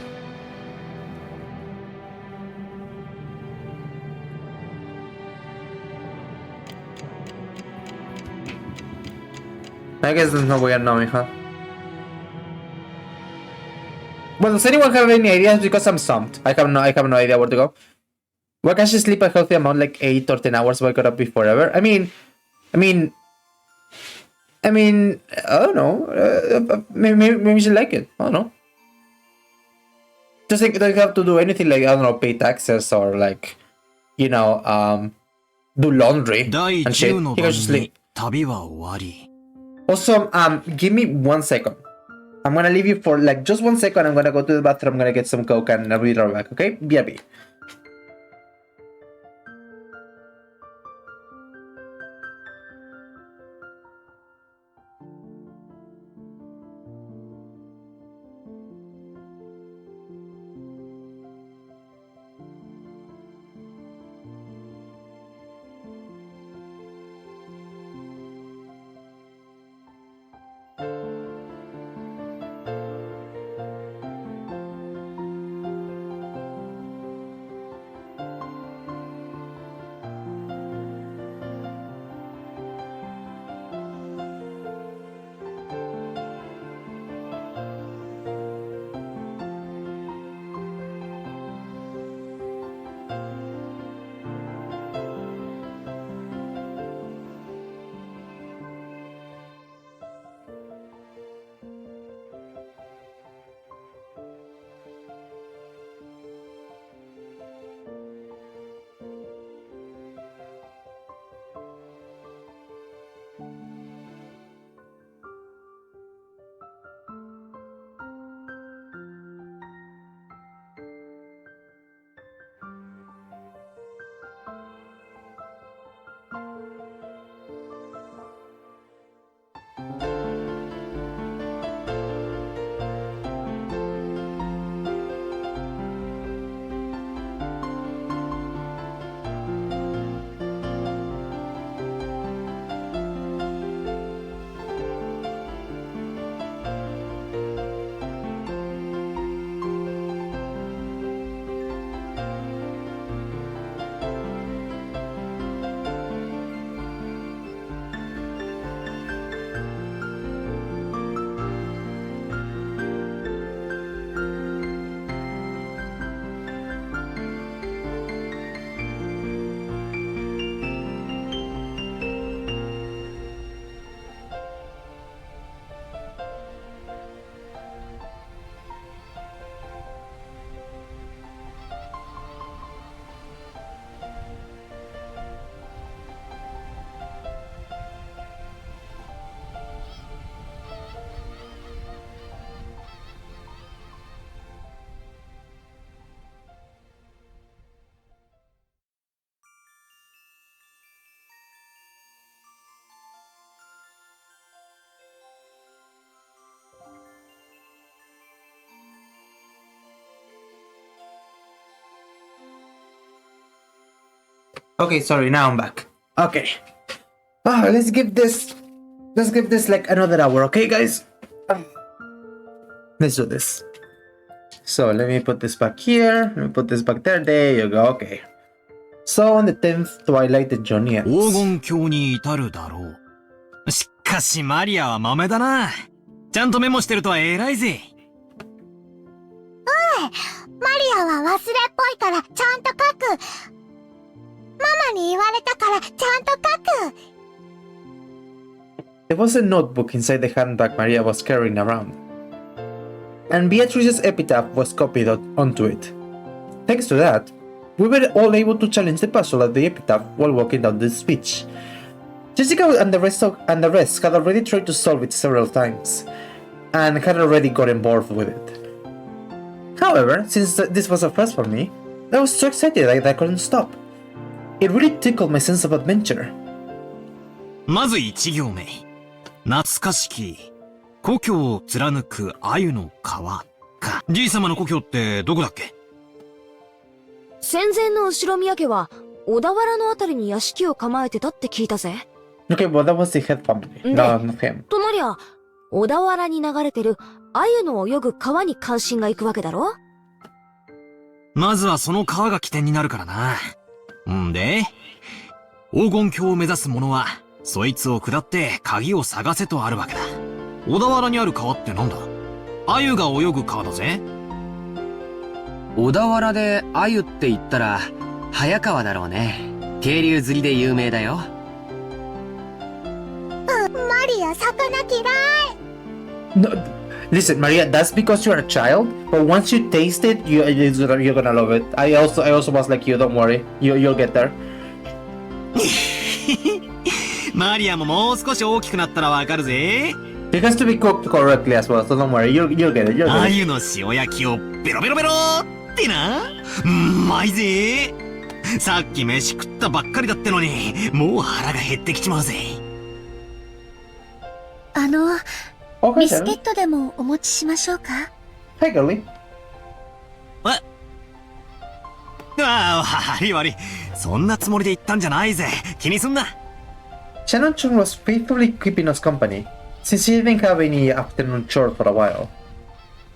I guess there's no way of knowing, huh? Well, does anyone have any ideas? Because I'm stumped. I have no idea where to go. Why can't she sleep a healthy amount, like 8 or 10 hours, wake up be forever? I mean, I don't know. Maybe she like it. I don't know. Just like, don't have to do anything like, I don't know, pay taxes or like, you know, do laundry and shit. He can just sleep. Also, give me 1 second. I'm gonna leave you for like just 1 second. I'm gonna go to the bathroom. I'm gonna get some coke and I'll be right back. Okay? BRB. Okay, sorry, now I'm back. Okay. Let's give this like another hour, okay guys? Let's do this. So let me put this back here, let me put this back there, there you go, okay. So on the 10th twilight the journey ends. 黄金鏡に至るだろう。しかしマリアは豆だな。ちゃんとメモしてるとは偉いぜ。マリアは忘れっぽいからちゃんと書く。ママに言われたからちゃんと書く。There was a notebook inside the handbag Maria was carrying around, and Beatrice's epitaph was copied onto it. Thanks to that, we were all able to challenge the puzzle of the epitaph while walking down the beach. Jessica and the rest had already tried to solve it several times, and had already gotten bored with it. However, since this was a first for me, I was so excited that I couldn't stop. It really tickled my sense of adventure. まず1行目。懐かしき故郷を貫く鮎の川か。じい様の故郷ってどこだっけ？戦前の後宮家は小田原のあたりに屋敷を構えてたって聞いたぜ。Okay, but that was the head family. No, not him. となりゃ、小田原に流れてる鮎の泳ぐ川に関心が行くわけだろ？まずはその川が起点になるからな。んで、黄金鏡を目指す者は、そいつを下って鍵を探せとあるわけだ。小田原にある川ってなんだ？鮎が泳ぐ川だぜ。小田原で鮎って言ったら、早川だろうね。渓流釣りで有名だよ。マリア、魚嫌い。No, listen, Maria, that's because you're a child. But once you taste it, you're gonna love it. I also was like you. Don't worry, you'll get there. マリアももう少し大きくなったらわかるぜ。It has to be cooked correctly as well, so don't worry, you'll get it. You'll get it. 鮎の塩焼きをベロベロベロってな。うまいぜ。さっき飯食ったばっかりだってのに、もう腹が減ってきちまうぜ。ビスケットでもお持ちしましょうか？はい、girlie。悪い悪い。そんなつもりで言ったんじゃないぜ。気にすんな。Shannon-chun was faithfully keeping us company, since he didn't have any afternoon chores for a while.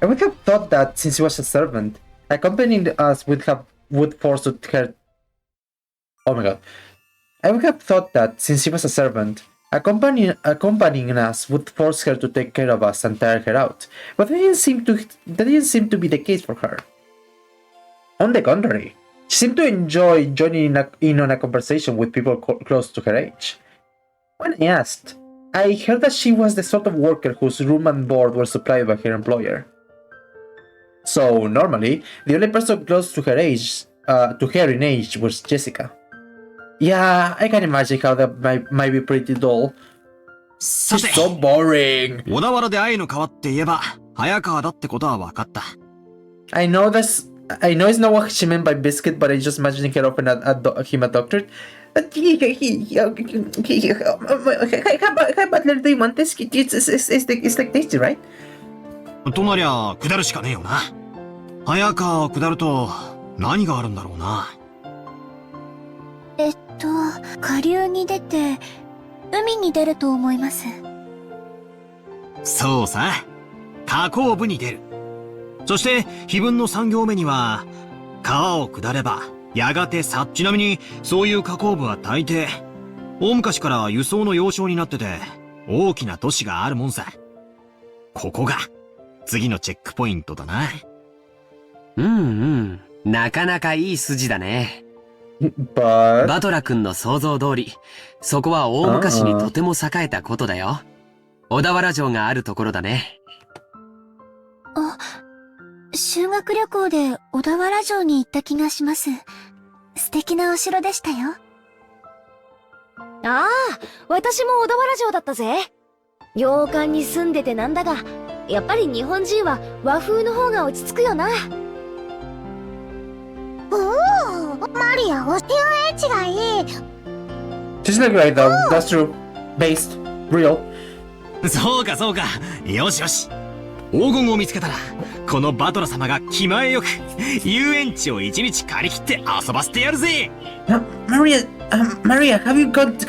I would have thought that since he was a servant, accompanying us would force her. Oh my god. I would have thought that since he was a servant, accompanying us would force her to take care of us and tire her out, but that didn't seem to be the case for her. On the contrary, she seemed to enjoy joining in on a conversation with people close to her age. When I asked, I heard that she was the sort of worker whose room and board were supplied by her employer. So normally, the only person close to her in age was Jessica. Yeah, I can imagine how that might be pretty dull. She's so boring. 小田原で鮎の川って言えば、早川だってことは分かった。I know it's not what she meant by biscuit, but I just imagining her offering him a doctorate. Hi, butler, do you want this? It's like tasty, right? となりゃ、下るしかねえよな。早川を下ると、何があるんだろうな。下流に出て、海に出ると思います。そうさ。河口部に出る。そして、碑文の3行目には、川を下れば、やがてさ。ちなみに、そういう河口部は大抵、大昔から輸送の要衝になってて、大きな都市があるもんさ。ここが、次のチェックポイントだな。なかなかいい筋だね。バトラ君の想像通り、そこは大昔にとても栄えたことだよ。小田原城があるところだね。修学旅行で小田原城に行った気がします。素敵なお城でしたよ。私も小田原城だったぜ。洋館に住んでてなんだが、やっぱり日本人は和風の方が落ち着くよな。マリア、お城エッチがいい。She's like right though. That's true. Based. Real. そうかそうか。よしよし。黄金を見つけたら、このバトラ様が気前よく、遊園地を一日借り切って遊ばせてやるぜ。Maria, have you gone to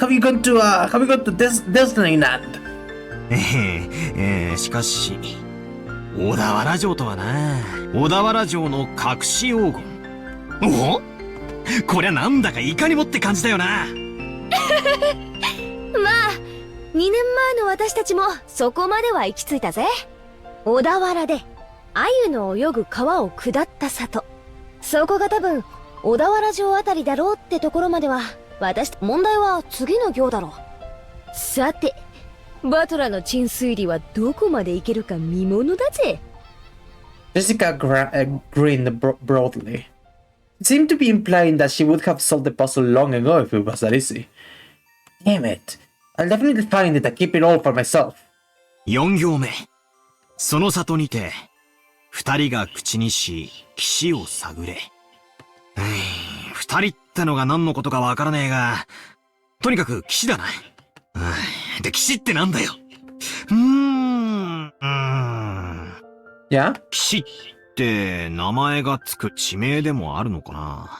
Disneyland? しかし、小田原城とはな。小田原城の隠し黄金。お？こりゃなんだかいかにもって感じだよな。まあ、2年前の私たちもそこまでは行き着いたぜ。小田原で鮎の泳ぐ川を下った里。そこが多分小田原城あたりだろうってところまでは問題は次の行だろう。さて、バトラの鎮推理はどこまでいけるか見ものだぜ。Jessica grinned broadly. It seemed to be implying that she would have solved the puzzle long ago if it was that easy. Damn it. I'll definitely find it and keep it all for myself. 4行目。その里にて、2人が口にし、岸を探れ。2人ってのが何のことかわからねえが、とにかく岸だな。で、岸ってなんだよ。Yeah? 岸って名前がつく地名でもあるのかな。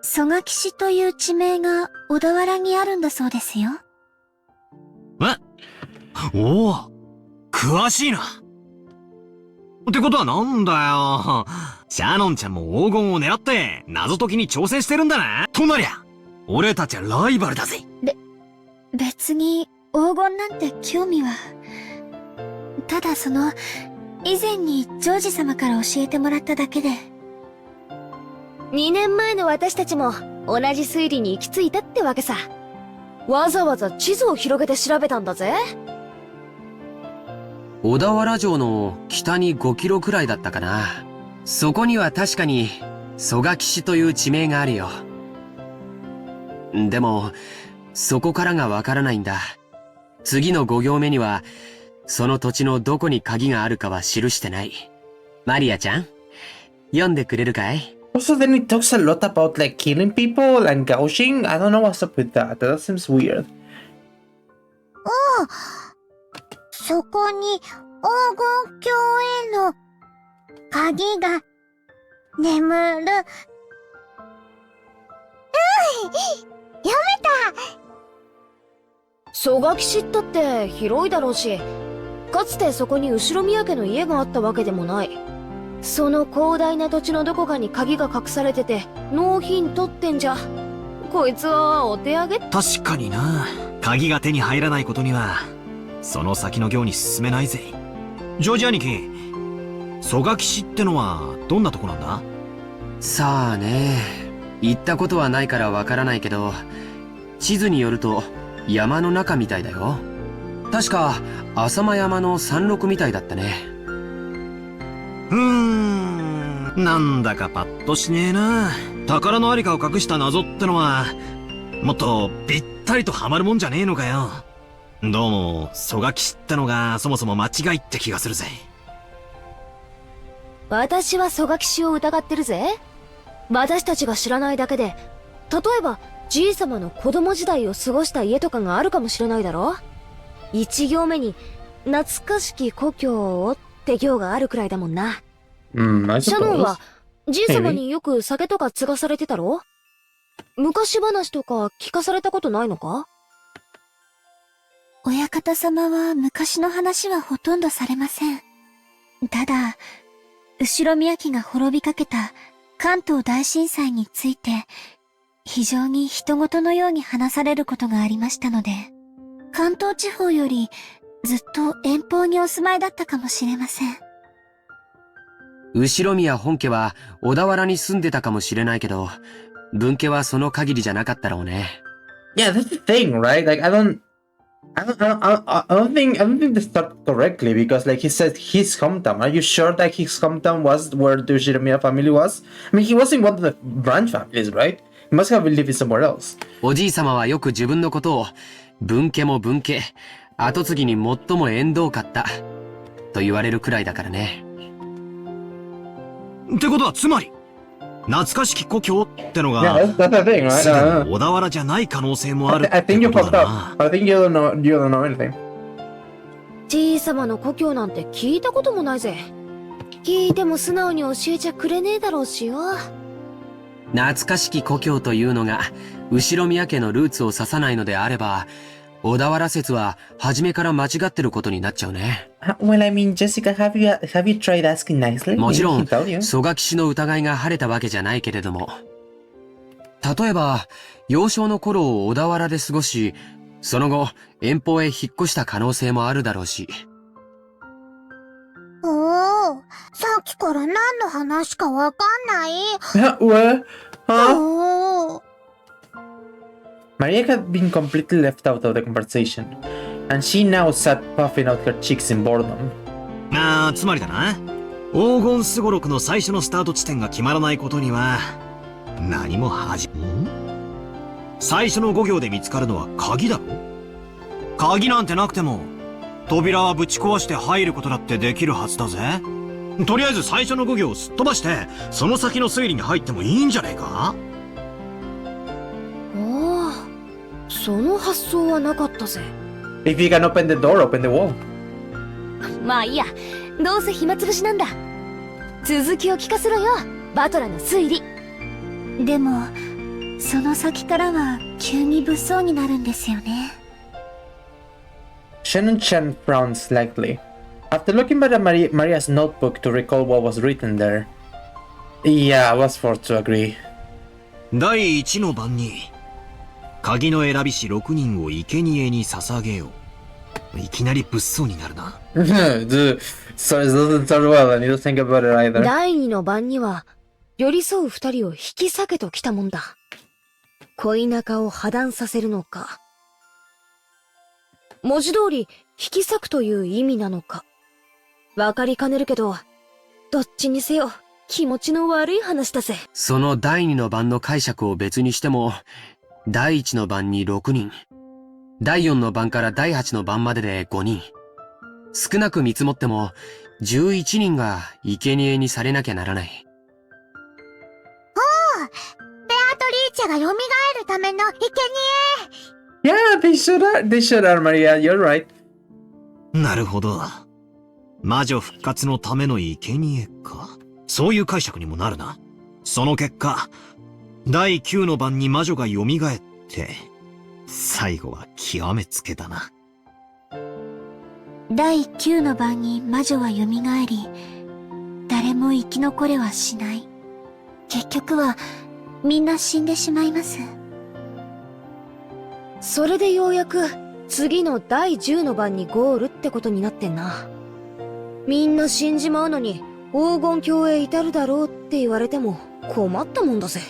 蘇我岸という地名が小田原にあるんだそうですよ。おお、詳しいな。ってことはなんだよ。シャノンちゃんも黄金を狙って謎解きに挑戦してるんだな。となりゃ、俺たちはライバルだぜ。別に黄金なんて興味は。ただ以前にジョージ様から教えてもらっただけで。2年前の私たちも同じ推理に行き着いたってわけさ。わざわざ地図を広げて調べたんだぜ。小田原城の北に5キロくらいだったかな。そこには確かに曽我岸という地名があるよ。でもそこからがわからないんだ。次の5行目にはその土地のどこに鍵があるかは記してない。マリアちゃん、読んでくれるかい？ Also, then it talks a lot about like killing people and gouging. I don't know what's up with that. That seems weird. そこに黄金鏡への鍵が眠る。読めた。曽我岸ったって広いだろうし、かつてそこに後ろ宮家の家があったわけでもない。その広大な土地のどこかに鍵が隠されててノーヒントってんじゃ。こいつはお手上げ。確かにな。鍵が手に入らないことにはその先の行に進めないぜ。ジョージ兄貴、曽我岸ってのはどんなとこなんだ？さあね、行ったことはないからわからないけど、地図によると山の中みたいだよ。確か浅間山の山麓みたいだったね。なんだかパッとしねえな。宝のありかを隠した謎ってのはもっとぴったりとハマるもんじゃねえのかよ。どうも曽我岸ってのがそもそも間違いって気がするぜ。私は曽我岸を疑ってるぜ。私たちが知らないだけで、例えばじいさまの子供時代を過ごした家とかがあるかもしれないだろ。1行目に懐かしき故郷をって行があるくらいだもんな。シャノンはじいさまによく酒とか継がされてたろ？昔話とか聞かされたことないのか？親方様は昔の話はほとんどされません。ただ、後ろ宮家が滅びかけた関東大震災について、非常に人事のように話されることがありましたので、関東地方よりずっと遠方にお住まいだったかもしれません。後宮本家は小田原に住んでたかもしれないけど、分家はその限りじゃなかったろうね。Yeah, that's the thing, right? Like, I don't think this started correctly because, like, he said his hometown. Are you sure that his hometown was where the Shiromiya family was? I mean, he was in one of the branch families, right? He must have been living somewhere else. おじい様はよく自分のことを分家も分家、後継ぎに最も縁遠かったと言われるくらいだからね。ってことはつまり懐かしき故郷ってのが、Yeah, that's the thing, right? すでに小田原じゃない可能性もある I って think you こと fucked だ up. な。I think you don't know anything. じいさまの故郷なんて聞いたこともないぜ。聞いても素直に教えちゃくれねえだろうしよ。懐かしき故郷というのが後宮家のルーツを指さないのであれば、小田原説は初めから間違ってることになっちゃうね。Well, I mean, Jessica, have you tried asking nicely? もちろん He told you. 曽我岸の疑いが晴れたわけじゃないけれども、例えば幼少の頃を小田原で過ごし、その後遠方へ引っ越した可能性もあるだろうし。おー、さっきから何の話かわかんない。What? Huh? おー。Maria had been completely left out of the conversation, and she now sat puffing out her cheeks in boredom. つまりだな、黄金すごろくの最初のスタート地点が決まらないことには何も最初の5行で見つかるのは鍵だろ。鍵なんてなくても扉はぶち壊して入ることだってできるはずだぜ。とりあえず最初の5行をすっ飛ばしてその先の推理に入ってもいいんじゃねえか。その発想はなかったぜ。If you can open the door, open the wall. まあいいや、どうせ暇つぶしなんだ。続きを聞かせろよ、バトラの推理。でも、その先からは急に物騒になるんですよね。Shannon Chen frowned slightly. After looking at Maria's notebook to recall what was written there, yeah, I was forced to agree. 第一の晩に、鍵の選び師6人を生贄に捧げよう。いきなり物騒になるな。Dude, sorry, it doesn't sound well. I need to think about it either. 第二の晩には、寄り添う二人を引き裂けときたもんだ。恋仲を破談させるのか。文字通り、引き裂くという意味なのか。わかりかねるけど、どっちにせよ、気持ちの悪い話だぜ。その第二の晩の解釈を別にしても、第一の晩に6人、第4の晩から第8の晩までで5人、少なく見積もっても11人が生贄にされなきゃならない。おう、ベアトリーチェが蘇るための生贄。Yeah, they should are, Maria. You're right. なるほど。魔女復活のための生贄か。そういう解釈にもなるな。その結果、第9の晩に魔女が蘇って、最後は極めつけだな。第9の晩に魔女は蘇り、誰も生き残れはしない。結局はみんな死んでしまいます。それでようやく次の第10の晩にゴールってことになってんな。みんな死んじまうのに黄金鏡へ至るだろうって言われても困ったもんだぜ。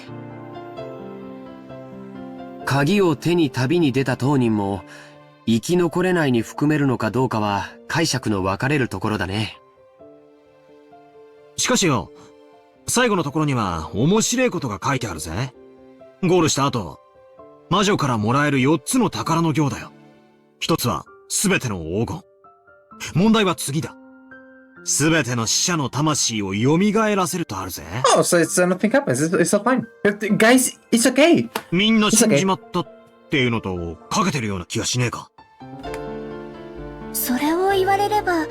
鍵を手に旅に出た当人も生き残れないに含めるのかどうかは解釈の分かれるところだね。しかしよ、最後のところには面白いことが書いてあるぜ。ゴールした後、魔女からもらえる4つの宝の行だよ。一つは全ての黄金。問題は次だ。全ての死者の魂を蘇らせるとあるぜ。Oh, so nothing happens. It's all fine. Guys, it's okay. みんな死んじまったっていうのとかけてるような気がしねえか。それを言われれば、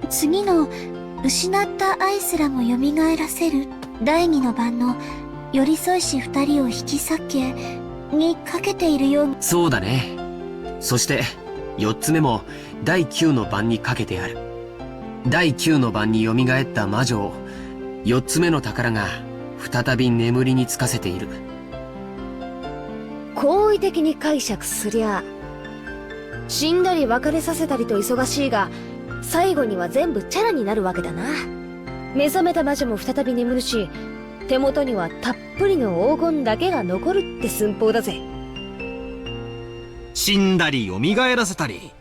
次の失った愛すらも蘇らせる第2の晩の寄り添いし2人を引き裂けにかけているよう。そうだね。そして4つ目も第9の晩にかけてある。第9の晩に蘇った魔女を4つ目の宝が再び眠りにつかせている。好意的に解釈すりゃ、死んだり別れさせたりと忙しいが、最後には全部チャラになるわけだな。目覚めた魔女も再び眠るし、手元にはたっぷりの黄金だけが残るって寸法だぜ。死んだり蘇らせたり、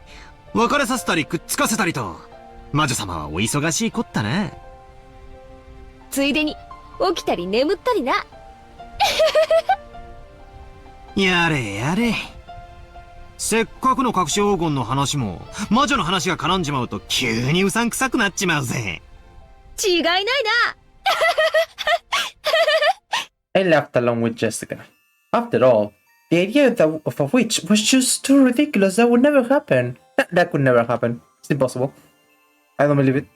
別れさせたりくっつかせたりと、魔女様はお忙しいこったな。ついでに起きたり眠ったりな。やれやれ。せっかくの隠し黄金の話も魔女の話が絡んじまうと急にうさんくさくなっちまうぜ。違いないな。I laughed along with Jessica. After all, the idea of a witch was just too ridiculous. That would never happen. That could never happen. It's impossible. I don't believe it.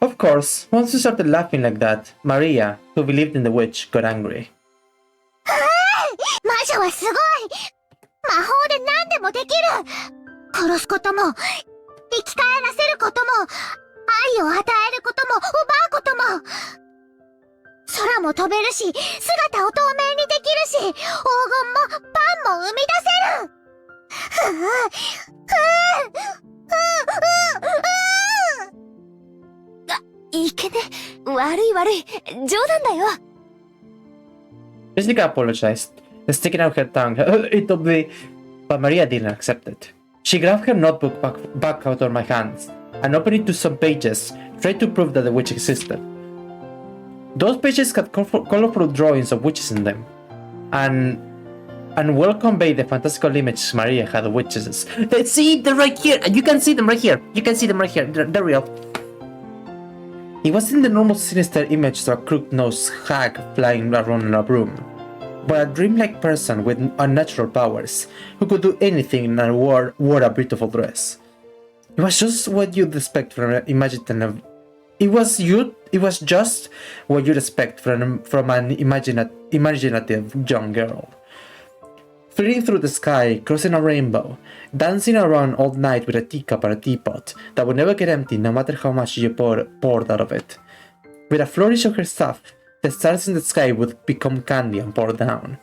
Of course, once we started laughing like that, Maria, who believed in the witch, got angry. 魔女はすごい。魔法で何でもできる。殺すことも、生き返らせることも、愛を与えることも、奪うことも。空も飛べるし、姿を透明にできるし、黄金もパンも生み出せる。いけね。悪い悪い。冗談だよ。Jessica apologized, sticking out her tongue. It'll be... But Maria didn't accept it. She grabbed her notebook back out of my hands and opened it to some pages, trying to prove that the witch existed. Those pages had colorful drawings of witches in them, and well conveyed the fantastical images Maria had of witches. See, they're right here! You can see them right here! You can see them right here! They're real. It wasn't the normal sinister image of a crook-nosed hag flying around in a broom, but a dreamlike person with unnatural powers, who could do anything and wore a beautiful dress. It was just what you'd expect from an imaginative... It was just what you'd expect from an imaginative young girl. fleeing through the sky, crossing a rainbow, dancing around all night with a teacup or a teapot that would never get empty no matter how much you poured out of it. With a flourish of her staff, the stars in the sky would become candy and pour down.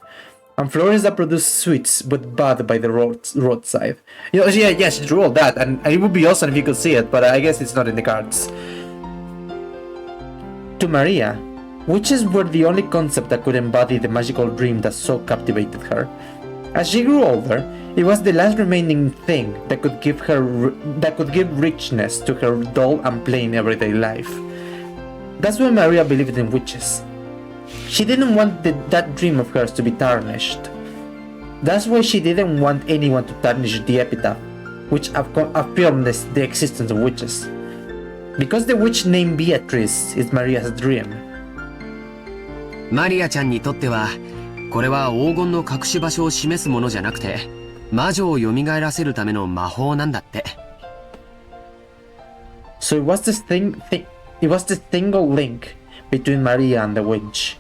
And flowers that produce sweets would bud by the roadside. Yeah, she drew all that, and it would be awesome if you could see it, but I guess it's not in the cards. To Maria, witches were the only concept that could embody the magical dream that so captivated her. As she grew older, it was the last remaining thing that could give richness to her dull and plain everyday life. That's why Maria believed in witches. She didn't want that dream of hers to be tarnished. That's why she didn't want anyone to tarnish the epitaph, which affirmed the existence of witches. Because the witch named Beatrice is Maria's dream. マリアちゃんにとっては、これは黄金の隠し場所を示すものじゃなくて、魔女を蘇らせるための魔法なんだって。So it was the single link between Maria and the witch.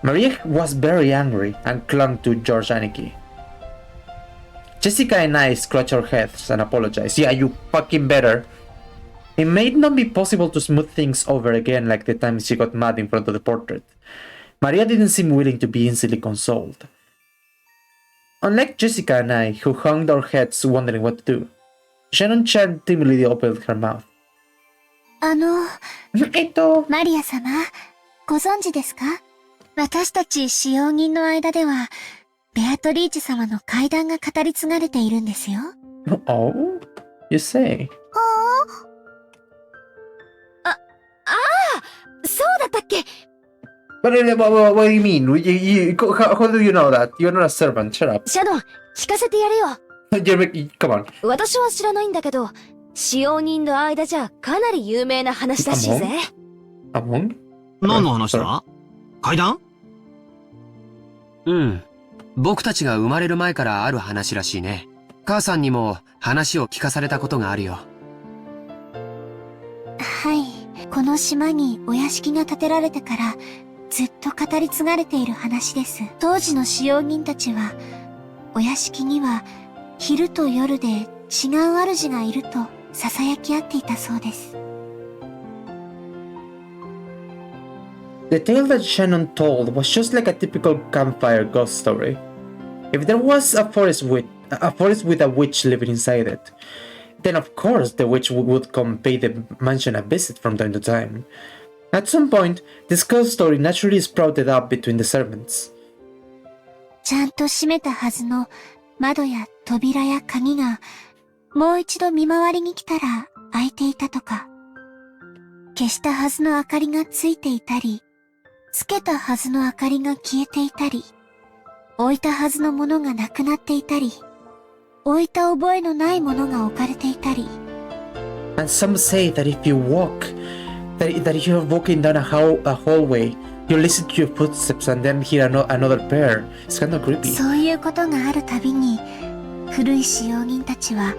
Maria was very angry and clung to George Aniki. Jessica and I scratched our heads and apologized. Yeah, you fucking better. It may not be possible to smooth things over again like the time she got mad in front of the portrait. Maria didn't seem willing to be easily consoled. Unlike Jessica and I, who hung our heads wondering what to do, Shannon Chan timidly opened her mouth. マリア様、ご存知ですか？私たち使用人の間では、ベアトリーチェ様の怪談が語り継がれているんですよ。Oh? You say? そうだったっけ？ But what do you mean? How do you know that? You're not a servant. Shut up. シャドン、聞かせてやれよ。Come on. 私は知らないんだけど、使用人の間じゃかなり有名な話らしいぜ。Among? 何の話だ？怪談？うん。僕たちが生まれる前からある話らしいね。母さんにも話を聞かされたことがあるよ。はい。この島にお屋敷が建てられてからずっと語り継がれている話です。当時の使用人たちは、お屋敷には昼と夜で違う主がいると囁き合っていたそうです。The tale that Shannon told was just like a typical campfire ghost story. If there was a forest with a witch living inside it, then of course the witch would come pay the mansion a visit from time to time. At some point, this ghost story naturally sprouted up between the servants. ちゃんと閉めたはずの窓や扉や鍵がもう一度見回りに来たら開いていたとか、消したはずの明かりがついていたり、つけたはずの明かりが消えていたり、置いたはずのものがなくなっていたり、置いた覚えのないものが置かれていたり。And some say that if you're walking down a hallway, you listen to your footsteps and then hear another pair. It's kind of creepy. そういうことがあるたびに、古い使用人たちは、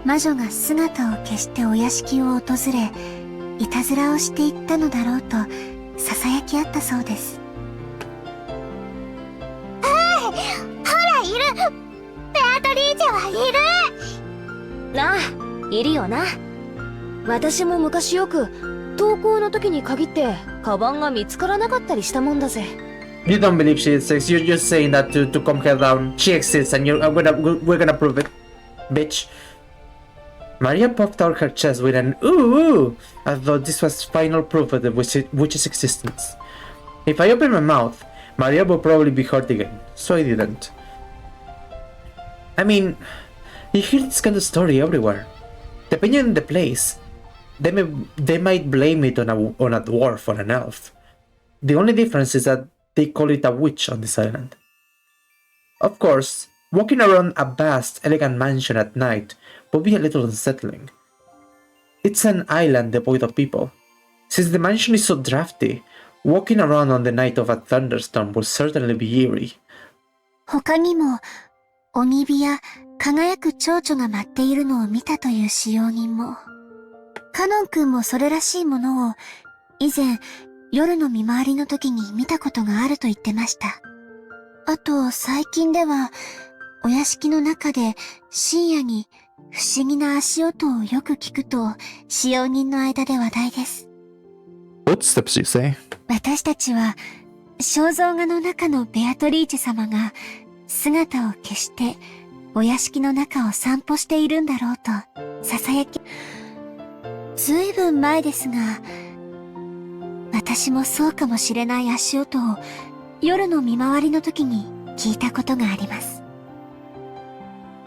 魔女が姿を消してお屋敷を訪れ、いたずらをしていったのだろうと、囁き合ったそうです。ほら、いる！ベアトリーチェはいる！ああ、いるよな。私も昔よく、登校の時に限って、カバンが見つからなかったりしたもんだぜ。You don't believe she exists. You're just saying that to calm her down. She exists, and we're gonna prove it, bitch. Maria puffed out her chest with an ooh, as though this was final proof of the witch's existence. If I opened my mouth, Maria would probably be hurt again, so I didn't. I mean, you hear this kind of story everywhere. Depending on the place, they might blame it on a dwarf or an elf. The only difference is that they call it a witch on this island. Of course, walking around a vast, elegant mansion at night would be a little unsettling. It's an island devoid of people. Since the mansion is so drafty, walking around on the night of a thunderstorm will certainly be eerie. 他にも、鬼火や輝く蝶々が舞っているのを見たという使用人も。カノン君もそれらしいものを、以前、夜の見回りの時に見たことがあると言ってました。あと、最近では、お屋敷の中で深夜に不思議な足音をよく聞くと使用人の間で話題です。Footsteps, you say? 私たちは肖像画の中のベアトリーチェ様が姿を消してお屋敷の中を散歩しているんだろうと囁き、ずいぶん前ですが、私もそうかもしれない足音を夜の見回りの時に聞いたことがあります。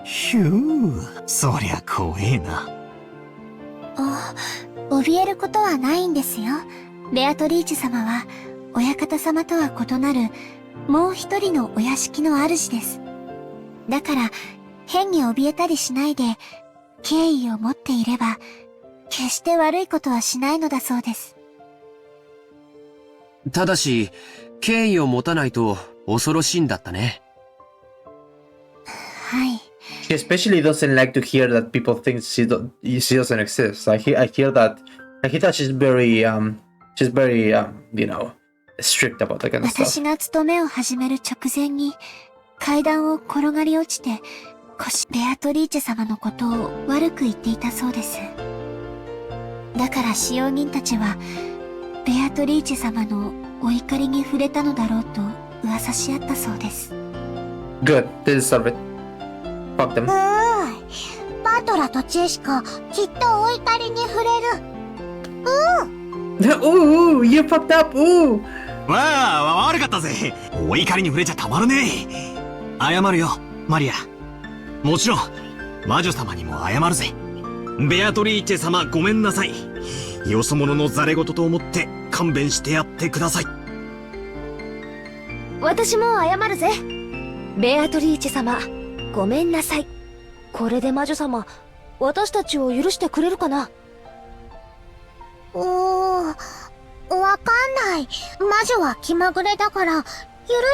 ひゅー、そりゃ怖えな。怯えることはないんですよ。ベアトリーチェ様は親方様とは異なるもう一人のお屋敷の主です。だから変に怯えたりしないで敬意を持っていれば決して悪いことはしないのだそうです。ただし、敬意を持たないと恐ろしいんだったね。はい。She especially doesn't like to hear that people think she doesn't exist. I hear that she's very you know, strict about that kind of stuff. 私が勤めを始める直前に階段を転がり落ちてベアトリーチェ様のことを悪く言っていたそうです。だから使用人たちはベアトリーチェ様のお怒りに触れたのだろうと噂し合ったそうです。Good, they deserve it. Fuck them. バトラとジェシカ、きっとお怒りに触れる。Ooh, you fucked up. Ooh. わあ、悪かったぜ。お怒りに触れちゃたまるね。謝るよ、マリア。もちろん、魔女様にも謝るぜ。ベアトリーチェ様、ごめんなさい。よそ者のザレ言と思って勘弁してやってください。私も謝るぜ。ベアトリーチェ様、ごめんなさい。これで魔女様、私たちを許してくれるかな？わかんない。魔女は気まぐれだから、許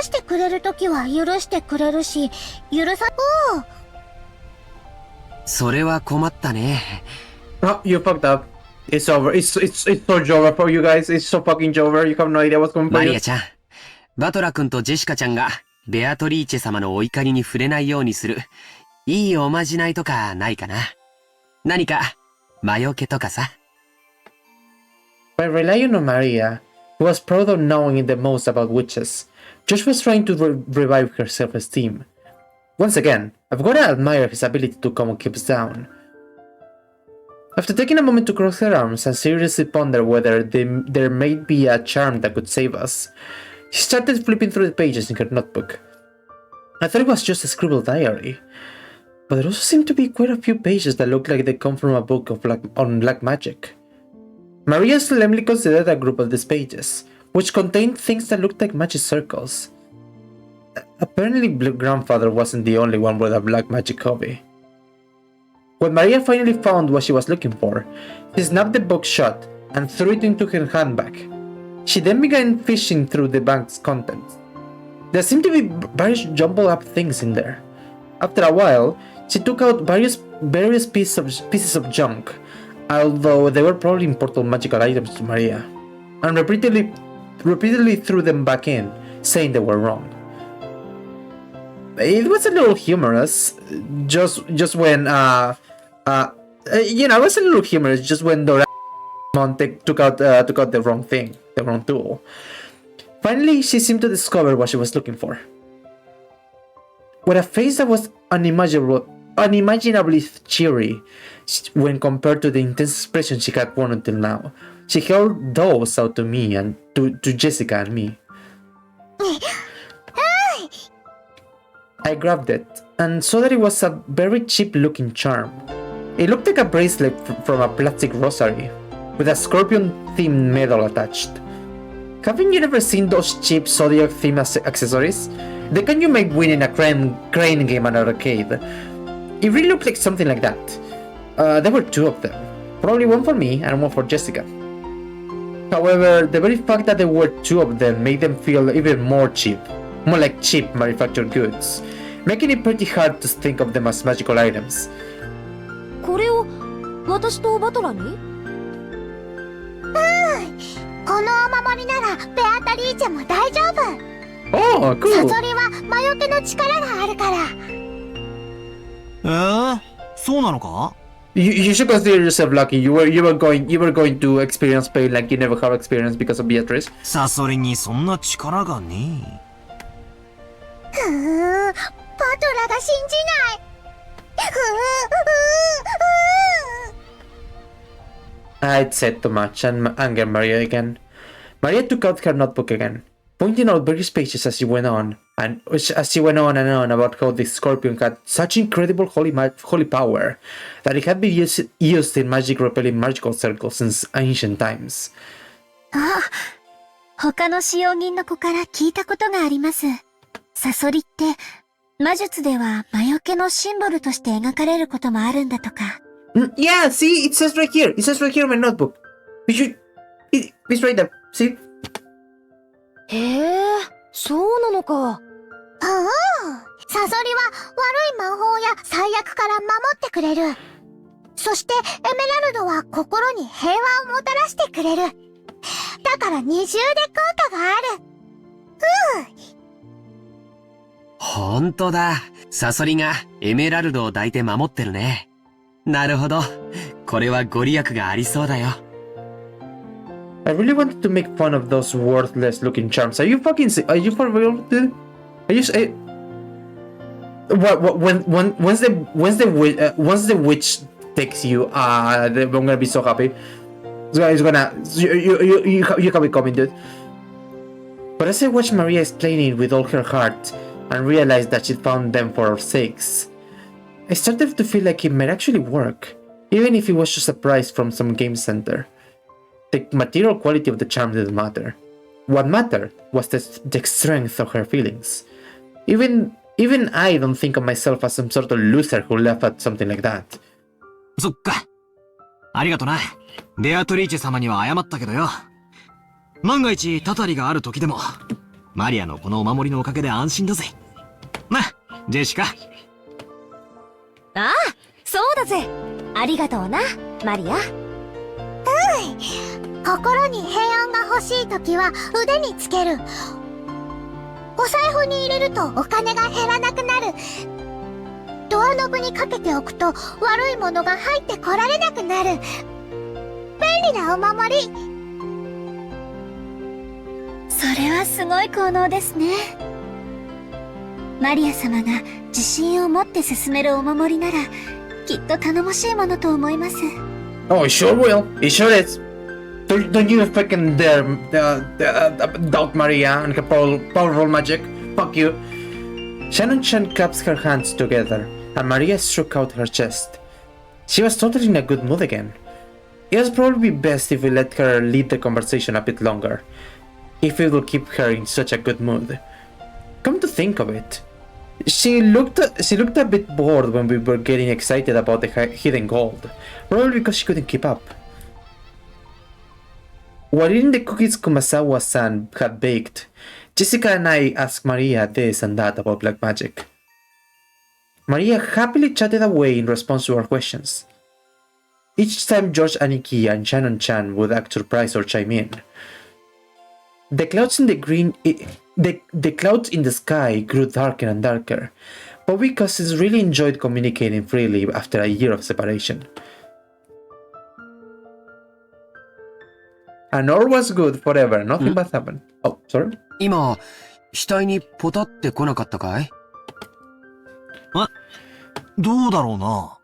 してくれるときは許してくれるし、それは困ったね。Oh, you fucked up. It's over. It's so Jover for you guys. It's so fucking Jover. You have no idea what's going on. マリアちゃん、バトラ君とジェシカちゃんがベアトリーチェ様のお怒りに触れないようにするいいおまじないとかないかな。何か魔除けとかさ。By relying on Maria, who was proud of knowing the most about witches, Josh was trying to revive her self-esteem. Once again, I've gotta admire his ability to calm Gibbs down. After taking a moment to cross her arms and seriously ponder whether there may be a charm that could save us, she started flipping through the pages in her notebook. I thought it was just a scribbled diary, but there also seemed to be quite a few pages that looked like they come from a book of black magic. Maria solemnly considered a group of these pages, which contained things that looked like magic circles. Apparently, grandfather wasn't the only one with a black magic hobby. When Maria finally found what she was looking for, she snapped the book shut and threw it into her handbag. She then began fishing through the bag's contents. There seemed to be various jumbled up things in there. After a while, she took out various pieces of junk, although they were probably important magical items to Maria, and repeatedly threw them back in, saying they were wrong. It was a little humorous, just when it was a little humorous just when Dora took out the wrong thing, the wrong tool. Finally, she seemed to discover what she was looking for. With a face that was unimaginably cheery when compared to the intense expression she had worn until now, she held those out to me and to Jessica and me. I grabbed it and saw that it was a very cheap-looking charm. It looked like a bracelet from a plastic rosary, with a scorpion-themed medal attached. Haven't you ever seen those cheap Zodiac-themed accessories? The kind you might win in a crane game at an arcade. It really looked like something like that. There were two of them, probably one for me and one for Jessica. However, the very fact that there were two of them made them feel even more cheap, more like cheap manufactured goods, making it pretty hard to think of them as magical items. これを私とバトラに？このお守りならベアタリーチェも大丈夫。Oh, cool. サソリは魔除けの力があるから。そうなのか? You should consider yourself lucky. You were going to experience pain like you never have experienced because of Beatrice. サソリにそんな力がねパトラが信じない。I'd said too much and angered Maria again. Maria took out her notebook again, pointing out various pages as she went on and on about how the scorpion had such incredible holy power that it had been used in magic repelling magical circles since ancient times. あ、他の使用人の子から聞いたことがあります。サソリって魔術では魔除けのシンボルとして描かれることもあるんだとか。Yeah, see, it says right here. It says right here in my notebook. It's right there. See? へえ、そうなのか。ああ、サソリは悪い魔法や災厄から守ってくれる。そしてエメラルドは心に平和をもたらしてくれる。だから二重で効果がある。ほんとだ。サソリがエメラルドを抱いて守ってるね。なるほど。これはご利益がありそうだよ。I really wanted to make fun of those worthless looking charms. Are you for real, dude? Are you once the witch takes you, I'm gonna be so happy. You can be coming, dude. But as I watched Maria explaining with all her heart and realized that she'd found them for our sakes, I started to feel like it might actually work, even if it was just a prize from some game center. The material quality of the charm didn't matter. What mattered was the strength of her feelings. Even I don't think of myself as some sort of loser who laughed at something like that. そっか。ありがとな。ベアトリーチェ様には謝ったけどよ。万が一たたりがある時でも、マリアのこのお守りのおかげで安心だぜ。な、ジェシカ。ああ、そうだぜ。ありがとうな、マリア。心に平安が欲しいときは腕につける。お財布に入れるとお金が減らなくなる。ドアノブにかけておくと悪いものが入ってこられなくなる。便利なお守り。それはすごい効能ですね。マリア様が自信を持って進めるお守りならきっと頼もしいものと思います。Oh, it sure will. It sure is. Don't you fucking dare doubt Maria and her powerful magic. Fuck you. Shannon-chan claps her hands together, and Maria struck out her chest. She was totally in a good mood again. It was probably best if we let her lead the conversation a bit longer, if it will keep her in such a good mood. Come to think of it, she looked a bit bored when we were getting excited about the hidden gold, probably because she couldn't keep up. While eating the cookies Kumasawa-san had baked, Jessica and I asked Maria this and that about black magic. Maria happily chatted away in response to our questions. Each time George Aniki and Shannon-chan would act surprised or chime in. The clouds in the clouds in the sky grew darker and darker, but we cousins really enjoyed communicating freely after a year of separation. And all was good forever, nothing bad happened. Oh, sorry? 今、額にポタって来なかったかい？どうだろうな。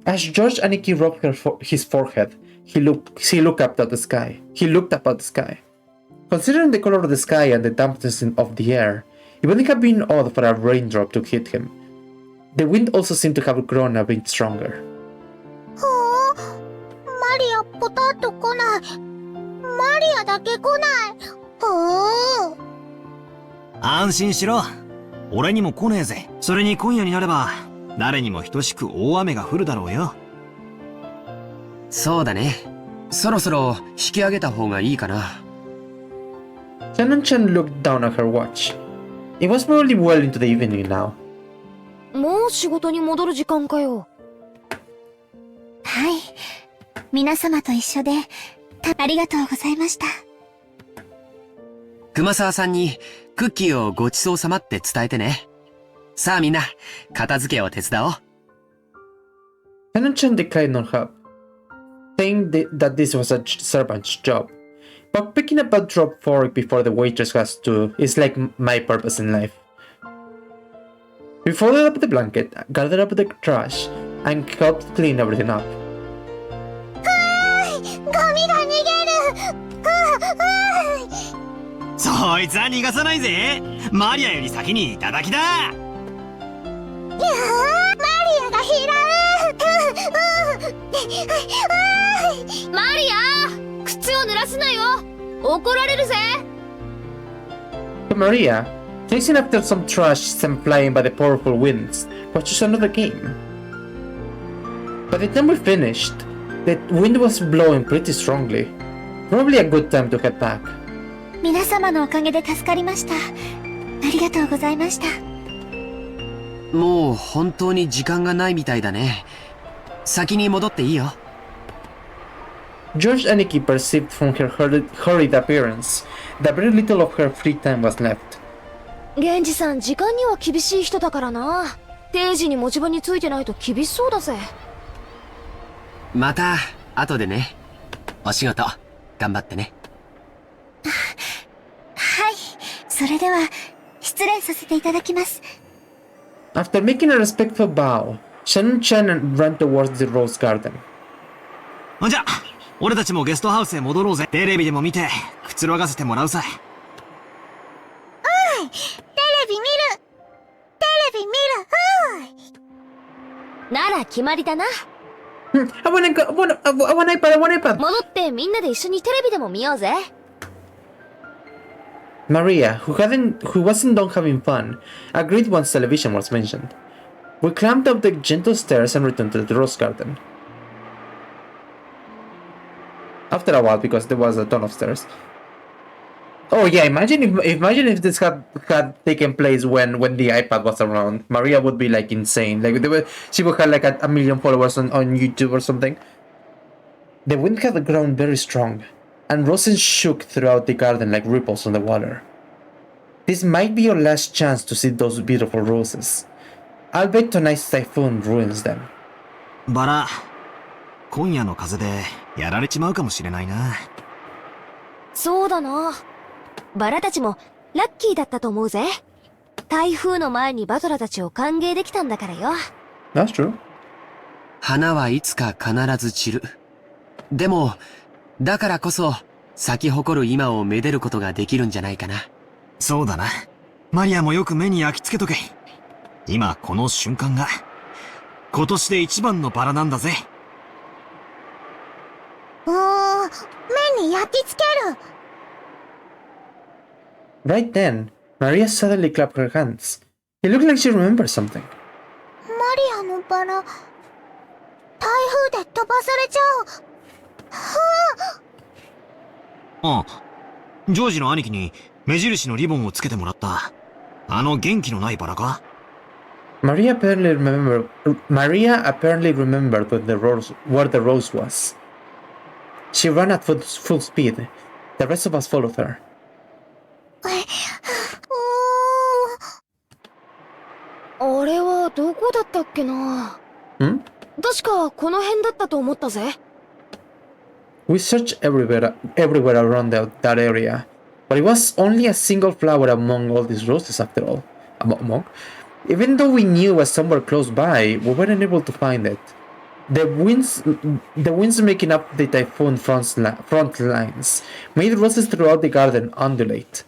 As George Aniki rubbed his forehead, he looked up at the sky. Considering the color of the sky and the dampness of the air, it wouldn't have been odd for a raindrop to hit him. The wind also seemed to have grown a bit stronger. マリアポタッと来ない。マリアだけ来ない。安心しろ。俺にも来ねえぜ。それに今夜になれば、誰にも等しく大雨が降るだろうよ。そうだね。そろそろ引き上げた方がいいかな。Shannon-chan looked down at her watch. It was probably well into the evening now. もう仕事に戻る時間かよ。はい。皆様と一緒で、ありがとうございました。熊沢さんにクッキーをごちそうさまって伝えてね。さあみんな、片付けを手伝おう。Tenant-chan declined no help, saying that this was a servant's job. But picking up a dropped fork before the waitress has to is like my purpose in life. We folded up the blanket, gathered up the trash, and helped clean everything up. ゴミが逃げる。そいつは逃がさないぜ。マリアより先にいただきだ。いやマリアが拾う。マリア、靴を濡らすなよ。怒られるぜ。But Maria, chasing after some trash sent flying by the powerful winds, was just another game. By the time we finished, the wind was blowing pretty strongly. Probably a good time to head back. 皆様のおかげで助かりました。ありがとうございました。もう本当に時間がないみたいだね。先に戻っていいよ。George Aniki perceived from her hurried appearance that very little of her free time was left. 源氏さん、時間には厳しい人だからな。定時に持ち場についてないと厳しそうだぜ。また後でね。お仕事頑張ってね。はい、それでは失礼させていただきます。After making a respectful bow, Shannon-chan ran towards the rose garden. じゃあ、俺たちもゲストハウスへ戻ろうぜ。テレビでも見て、くつろがせてもらうさ。テレビ見る。テレビ見る。なら決まりだな。I want iPad. 戻ってみんなで一緒にテレビでも見ようぜ。Maria, who wasn't done having fun, agreed once television was mentioned. We climbed up the gentle stairs and returned to the rose garden. After a while, because there was a ton of stairs. Oh yeah, imagine if this had taken place when the iPad was around. Maria would be like insane. Like she would have like a million followers on YouTube or something. The wind had grown very strong, and roses shook throughout the garden like ripples on the water. This might be your last chance to see those beautiful roses. I'll bet tonight's typhoon ruins them. バラ、今夜の風でやられちまうかもしれないな。そうだな。バラたちもラッキーだったと思うぜ。台風の前にバトラたちを歓迎できたんだからよ。That's true. 花はいつか必ず散る。でも、だからこそ、咲き誇る今をめでることができるんじゃないかな。そうだな。マリアもよく目に焼き付けとけ。今この瞬間が、今年で一番のバラなんだぜ。目に焼き付ける。Right then, Maria suddenly clapped her hands. It looked like she remembered something. マリアのバラ、台風で飛ばされちゃう。ああ、ジョージの兄貴に目印のリボンをつけてもらった。あの元気のないバラか？ Maria apparently remembered where the rose was. She ran at full speed. The rest of us followed her. あれはどこだったっけな。確かこの辺だったと思ったぜ。We searched everywhere around that area, but it was only a single flower among all these roses after all. Even though we knew it was somewhere close by, we weren't able to find it. The winds making up the typhoon front lines made roses throughout the garden undulate.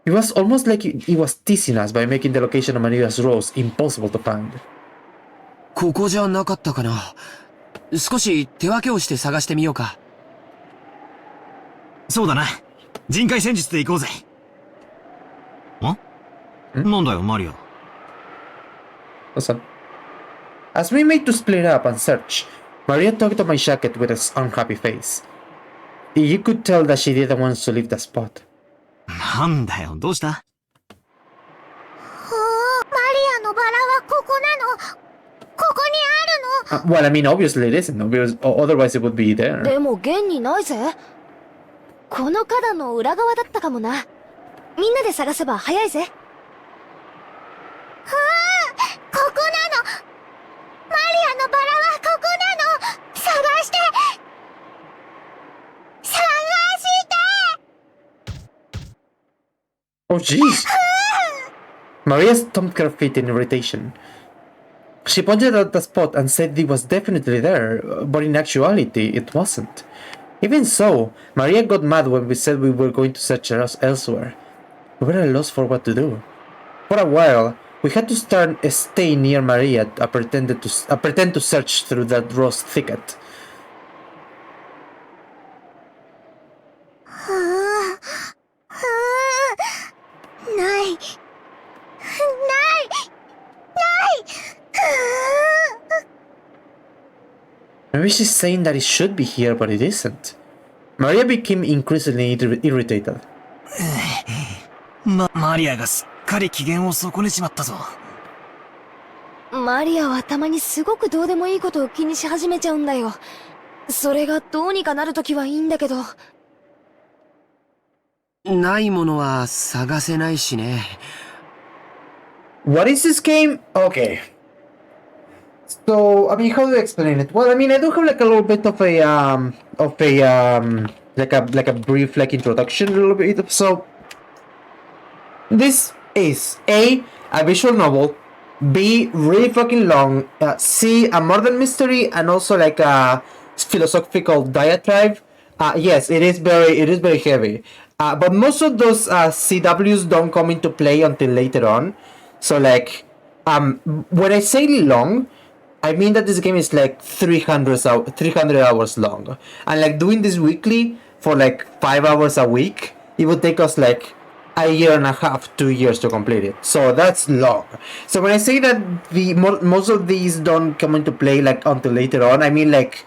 It was almost like it was teasing us by making the location of Maria's rose impossible to find. ここじゃなかったかな。少し手分けをして探してみようか。そうだな。人海戦術で行こうぜ。なんだよ、マリア。Listen. As we made to split up and search, Maria tugged at my jacket with an unhappy face. You could tell that she didn't want to leave the spot. なんだよ、どうした？マリアのバラはここなの。ここにあるの。Well, I mean, obviously it isn't. Otherwise it would be there. でも現にないぜ。この花壇の裏側だったかもな。みんなで探せば早いぜ。Oh, jeez! Maria stomped her feet in irritation. She pointed at the spot and said it was definitely there, but in actuality, it wasn't. Even so, Maria got mad when we said we were going to search elsewhere. We were at a loss for what to do. For a while, we had to stay near Maria and pretend to search through that rose thicket. Maybe she's saying that it should be here, but it isn't. Maria became increasingly irritated. マリアがすっかり機嫌を損ねちまったぞ。マリアはたまにすごくどうでもいいことを気にし始めちゃうんだよ。それがどうにかなるときはいいんだけど。ないものは探せないしね。What is this game? Okay. So, I mean, how do I explain it? Well, I mean, I do have like a little bit of like a brief like introduction, a little bit. So, this is A visual novel, B, really fucking long, C, a murder mystery, and also like a philosophical diatribe. Yes, it is very heavy. But most of those CWs don't come into play until later on. So like, when I say long, I mean that this game is like 300 hours long. And like doing this weekly for like 5 hours a week, it would take us like a year and a half, 2 years to complete it. So that's long. So when I say that most of these don't come into play like until later on, I mean like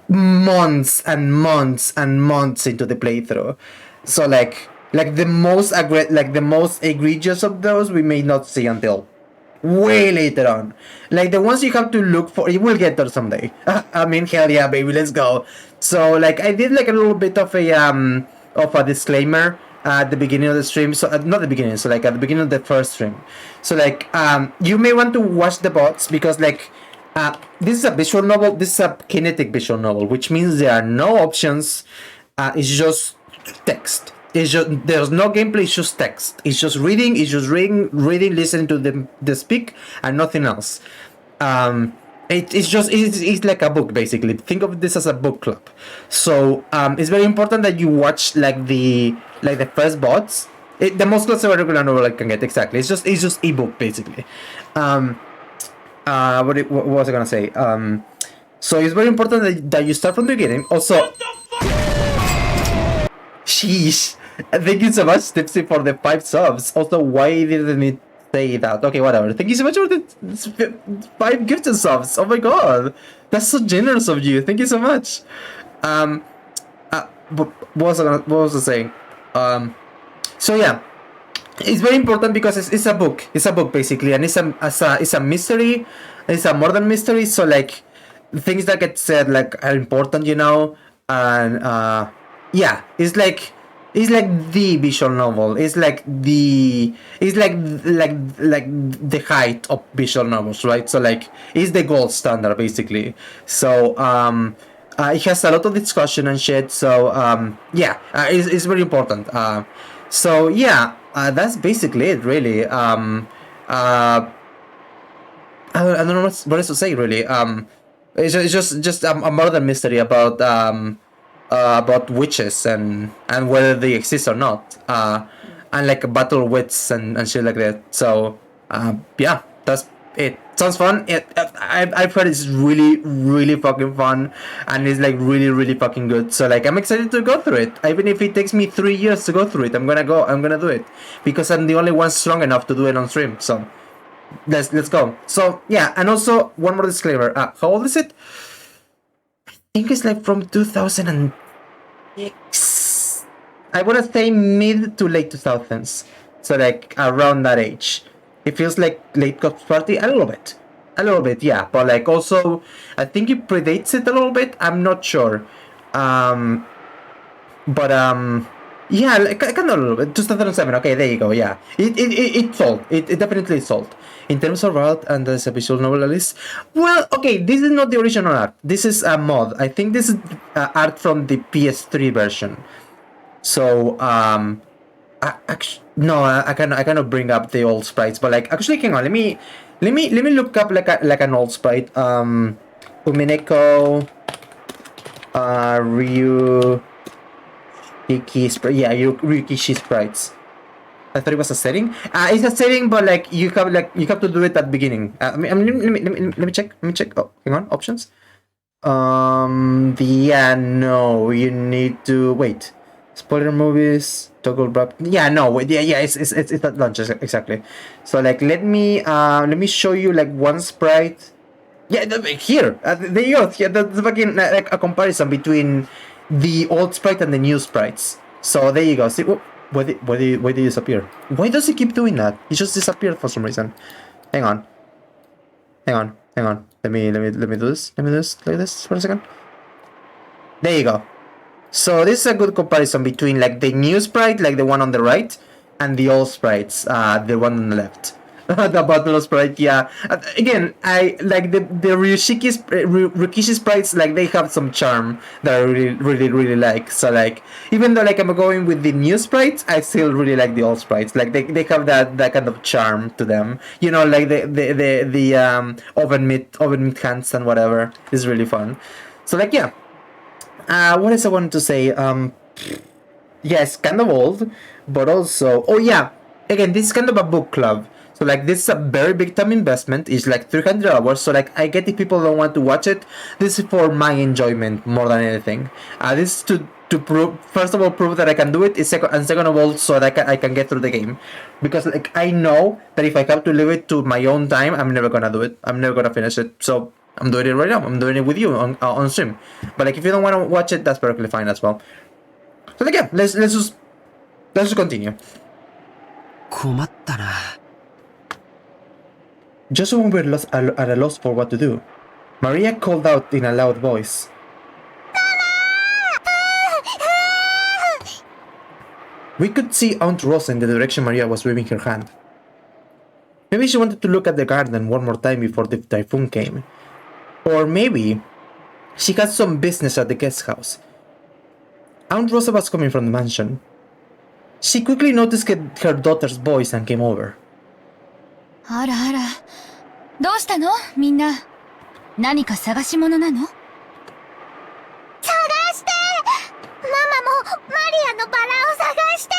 months and months and months into the playthrough. So like the most egregious of those we may not see until way later on. Like the ones you have to look for, you will get there someday. I mean, hell yeah, baby, let's go. So like I did like a little bit of a disclaimer at the beginning of the stream. So not the beginning, so like at the beginning of the first stream. So like you may want to watch the bots because like this is a visual novel. This is a kinetic visual novel, which means there are no options. It's just text. It's just, there's no gameplay. It's just text. It's just reading. It's just reading, listening to the speak, and nothing else. It's like a book basically. Think of this as a book club. So it's very important that you watch like the first bots. The most close to a regular novel I can get, exactly. It's just ebook basically. What was I gonna say? So it's very important that you start from the beginning. Also, sheesh. Thank you so much, Tipsy, for the 5 subs. Also, why didn't it say that? Okay, whatever. Thank you so much for the 5 gifted subs. Oh my god, that's so generous of you. Thank you so much. What was I saying? So yeah. It's very important because it's a book. It's a book basically, and it's a mystery. It's a modern mystery. So like things that get said like are important, you know. And yeah, it's like the visual novel. It's like the height of visual novels, right? So like it's the gold standard basically. So it has a lot of discussion and shit. So yeah, it's very important. So yeah. That's basically it, really. I don't know what else to say, really. It's just a murder mystery about witches and whether they exist or not. And like battle wits and shit like that. So yeah, that's it. Sounds fun. I've heard it's really fucking fun, and it's like really fucking good. So like I'm excited to go through it. Even if it takes me 3 years to go through it, I'm gonna do it because I'm the only one strong enough to do it on stream. So let's go. So yeah, and also one more disclaimer. How old is it? I think it's like from 2006. I wanna say mid to late 2000s. So like around that age. It feels like late Cops Party a little bit, yeah. But like also, I think it predates it a little bit. I'm not sure, yeah, like kind of a little bit. 2007. Okay, there you go. Yeah, it sold. It definitely sold. In terms of art and as a visual novelist, well, okay, this is not the original art. This is a mod. I think this is art from the PS3 version. So Actually, no, I cannot bring up the old sprites, but like actually, hang on. Let me look up like an old sprite. Umineko, Ryu, Riki sprite. Yeah, Rikishi sprites. I thought it was a setting. It's a setting, but like you have to do it at the beginning. Let me check. Let me check. Oh, hang on. Options. Yeah, no, you need to wait. Spoiler movies, toggle wrap. Yeah, no, wait, yeah, it's at launch exactly. So like, let me show you like one sprite. Yeah, here, there you go. Yeah, that's fucking like a comparison between the old sprite and the new sprites. So there you go. See, why did he disappear? Why does he keep doing that? He just disappeared for some reason. Hang on. Hang on. Let me do this. Let me do this like this for a second. There you go. So this is a good comparison between like the new sprite, like the one on the right, and the old sprites, the one on the left. The bottle sprite, yeah. Again, I like the Rikishi sprites. Like they have some charm that I really like. So like, even though like I'm going with the new sprites, I still really like the old sprites. Like they have that kind of charm to them. You know, like the oven meat hands and whatever is really fun. So like yeah. What else I wanted to say? Yes, kind of old, but also oh yeah. Again, this is kind of a book club. So like this is a very big time investment. It's like 300 hours. So like I get if people don't want to watch it. This is for my enjoyment more than anything. This is to prove first of all prove that I can do it. And second of all so that I can get through the game, because like I know that if I have to leave it to my own time, I'm never gonna do it. I'm never gonna finish it. So I'm doing it right now. I'm doing it with you on stream. But like if you don't want to watch it, that's perfectly fine as well. So like yeah, let's just continue. 困ったな。 Just when we're at a loss for what to do, Maria called out in a loud voice. We could see Aunt Rosa in the direction Maria was waving her hand. Maybe she wanted to look at the garden one more time before the typhoon came. Or maybe she had some business at the guest house. Aunt Rosa was coming from the mansion. She quickly noticed her daughter's voice and came over. あらあら。どうしたのみんな。何か探し物なの？探してママもマリアのバラを探して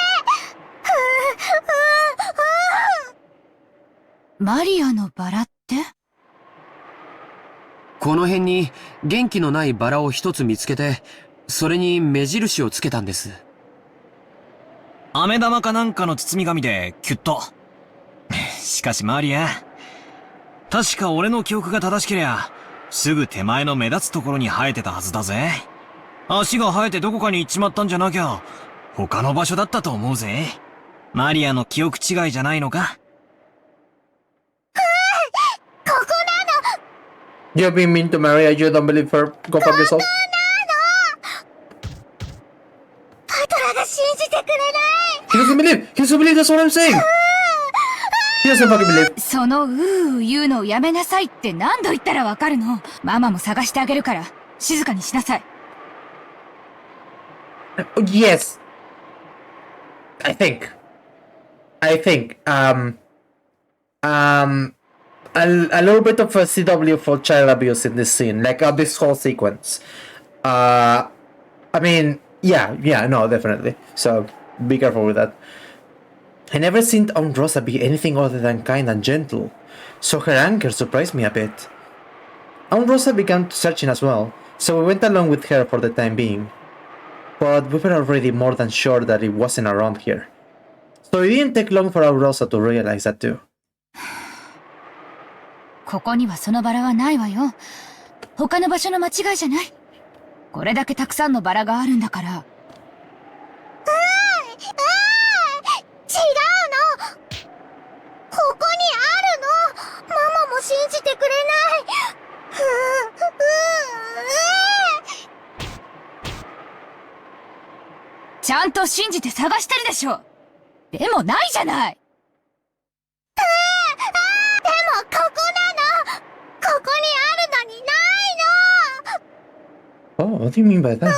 マリアのバラって？この辺に元気のないバラを一つ見つけて、それに目印をつけたんです。飴玉かなんかの包み紙でキュッと。しかしマリア、確か俺の記憶が正しけりゃ、すぐ手前の目立つところに生えてたはずだぜ。足が生えてどこかに行っちまったんじゃなきゃ、他の場所だったと思うぜ。マリアの記憶違いじゃないのか？ここなの。 You're being mean to Maria, you don't believe her. Go fuck yourself. パトラが信じてくれない。 He doesn't believe! He doesn't believe, that's what I'm saying! He doesn't fucking believe. その言うのをやめなさいって何度言ったらわかるの？ママも探してあげるから静かにしなさい。Yes. I think. A little bit of a CW for child abuse in this scene, like this whole sequence. I mean, yeah, no, definitely. So be careful with that. I never seen Aunt Rosa be anything other than kind and gentle, so her anger surprised me a bit. Aunt Rosa began searching as well, so we went along with her for the time being. But we were already more than sure that it wasn't around here. So it didn't take long for Aunt Rosa to realize that too. ここにはそのバラはないわよ。他の場所の間違いじゃない。これだけたくさんのバラがあるんだから。違うの。ここにあるの。ママも信じてくれない。ちゃんと信じて探してるでしょ。でもないじゃない。でもここなの。ここにあるのにないの。 Oh, what do you mean by that?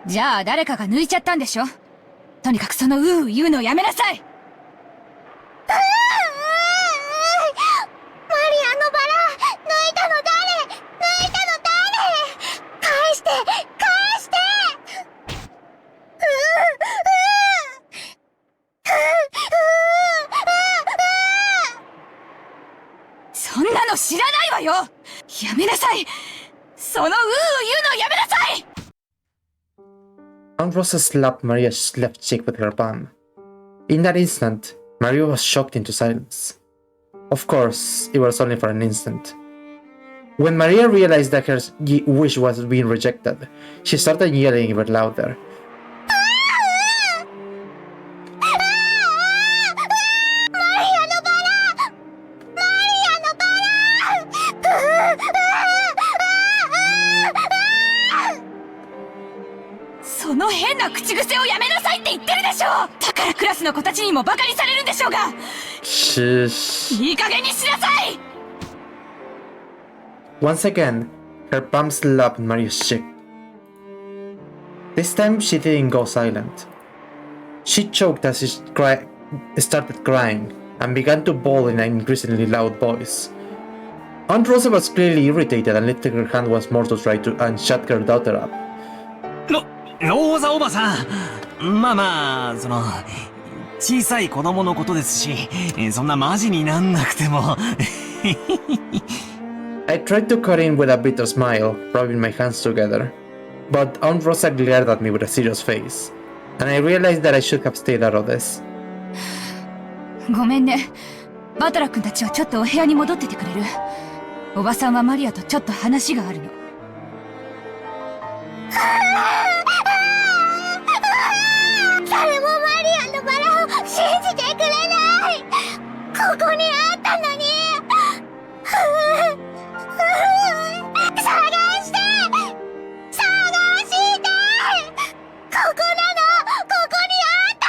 じゃあ誰かが抜いちゃったんでしょ。とにかくその言うのをやめなさい。マリアのバラ、抜いたの誰？抜いたの誰？返して、返して！そんなの知らないわよ。やめなさい。その言うのやめなさい。Aunt Rosa slapped Maria's left cheek with her palm. In that instant, Maria was shocked into silence. Of course, it was only for an instant. When Maria realized that her wish was being rejected, she started yelling even louder. Maria no bala! Maria no bala! その変な口癖をやめなさいって言ってるでしょ。だからクラスの子たちにもバカにされるんでしょうが。いい加減にしなさい。Once again, her palm slapped Maria's cheek. This time she didn't go silent. She choked as she started crying and began to bawl in an increasingly loud voice. Aunt Rosa was clearly irritated and lifted her hand once more to try to shut her daughter up. ローザおばさん、まあまあ、小さい子供のことですし、そんなマジになんなくても。I tried to cut in with a bitter smile, rubbing my hands together, but Aunt Rosa glared at me with a serious face, and I realized that I should have stayed out of this. ごめんね。バトラ君たちはちょっとお部屋に戻っててくれる？おばさんはマリアとちょっと話があるの。誰もマリアのバラを信じてくれない。ここにあったのに。探して！探して！ここなの！ここにあった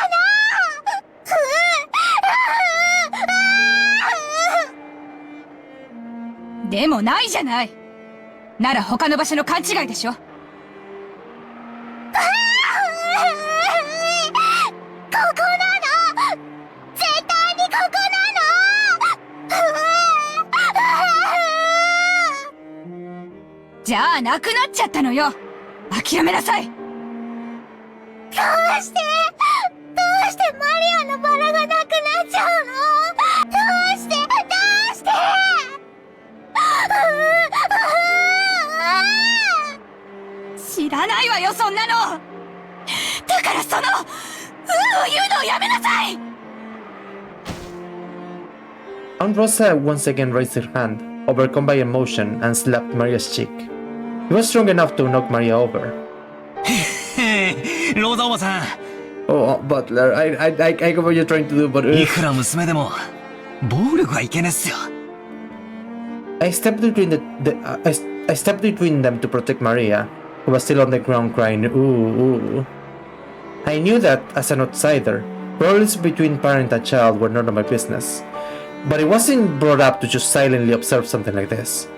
の！でもないじゃない。なら他の場所の勘違いでしょ。ここなの！絶対にここなの！じゃあなくなっちゃったのよ。諦めなさい。どうしてマリアのバラがなくなっちゃうの？どうして知らないわよ、そんなの。だからその言うのをやめなさい。Aunt Rosa once again raised her hand, overcome by emotion, and slapped Maria's cheek. It was strong enough to knock Maria over. ローザおばさん。Oh, Butler, I get what you're trying to do, but... いくら娘でも、暴力はいけねっすよ。I stepped between I stepped between them to protect Maria, who was still on the ground crying, ooh, ooh. I knew that, as an outsider, problems between parent and child were none of my business. But I wasn't brought up to just silently observe something like this.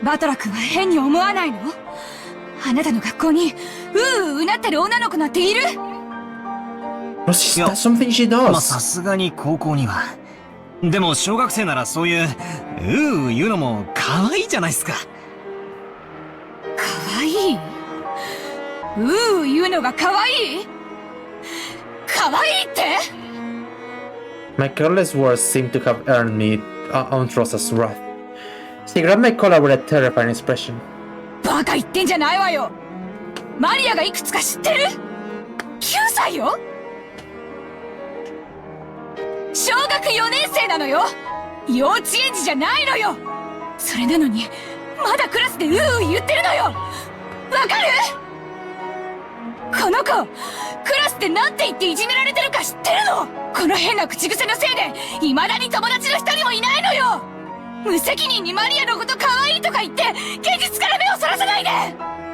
バトラ君は変に思わないの？あなたの学校にうなってる女の子なんている？ That's something she does. まあさすがに高校には。でも小学生ならそういう言うのも可愛いじゃないっすか。可愛い？言うのが可愛い？可愛いって？ My careless words seemed to have earned me Aunt Rosa's wrath. She grabbed my collar with a terrifying expression. バカ言ってんじゃないわよ。マリアがいくつか知ってる？ 9 歳よ。小学4年生なのよ。幼稚園児じゃないのよ。それなのにまだクラスで言ってるのよ。わかる？この子クラスでなんて言っていじめられてるか知ってるの？この変な口癖のせいで未だに友達の一人もいないのよ。無責任にマリアのこと可愛いとか言って現実から目をそらさないで。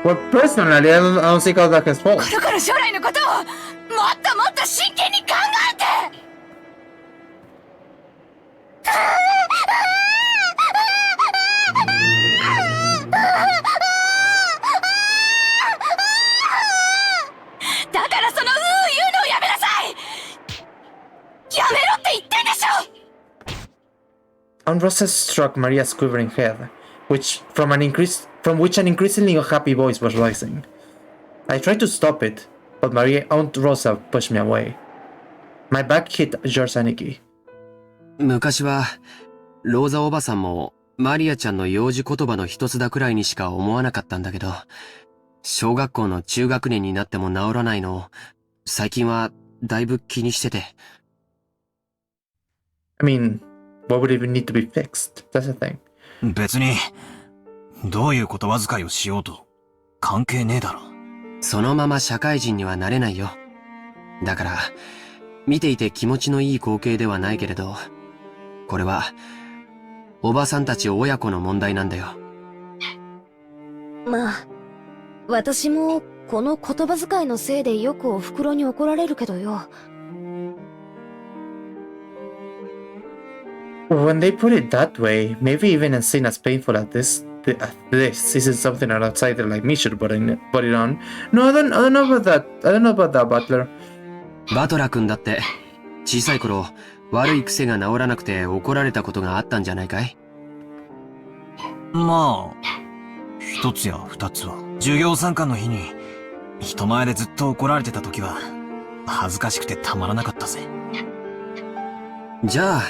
Well, personally, I don't think that his fault. この子の将来のことをもっともっと真剣に考えて。だからその Aunt Rosa struck Maria's quivering head, from which an increasingly unhappy voice was rising. I tried to stop it, but Aunt Rosa pushed me away. My back hit George Aniki. 昔は、ローザおばさんも、マリアちゃんの幼児言葉の一つだくらいにしか思わなかったんだけど、小学校の中学年になっても治らないのを、最近はだいぶ気にしてて。I mean, what would even need to be fixed? That's the thing. 別に、どういう言葉遣いをしようと、関係ねえだろ。そのまま社会人にはなれないよ。だから、見ていて気持ちのいい光景ではないけれど、これは、おばさんたち親子の問題なんだよ。まあ、私もこの言葉遣いのせいでよくお袋に怒られるけどよ。When they put it that way, maybe even a scene as painful as this isn't something an outsider like me should put it on. No, I don't know about that. I don't know about that, Butler. バトラ君だって、小さい頃、悪い癖が治らなくて怒られたことがあったんじゃないかい？まあ、一つや二つは。授業参観の日に、人前でずっと怒られてた時は、恥ずかしくてたまらなかったぜ。じゃあ、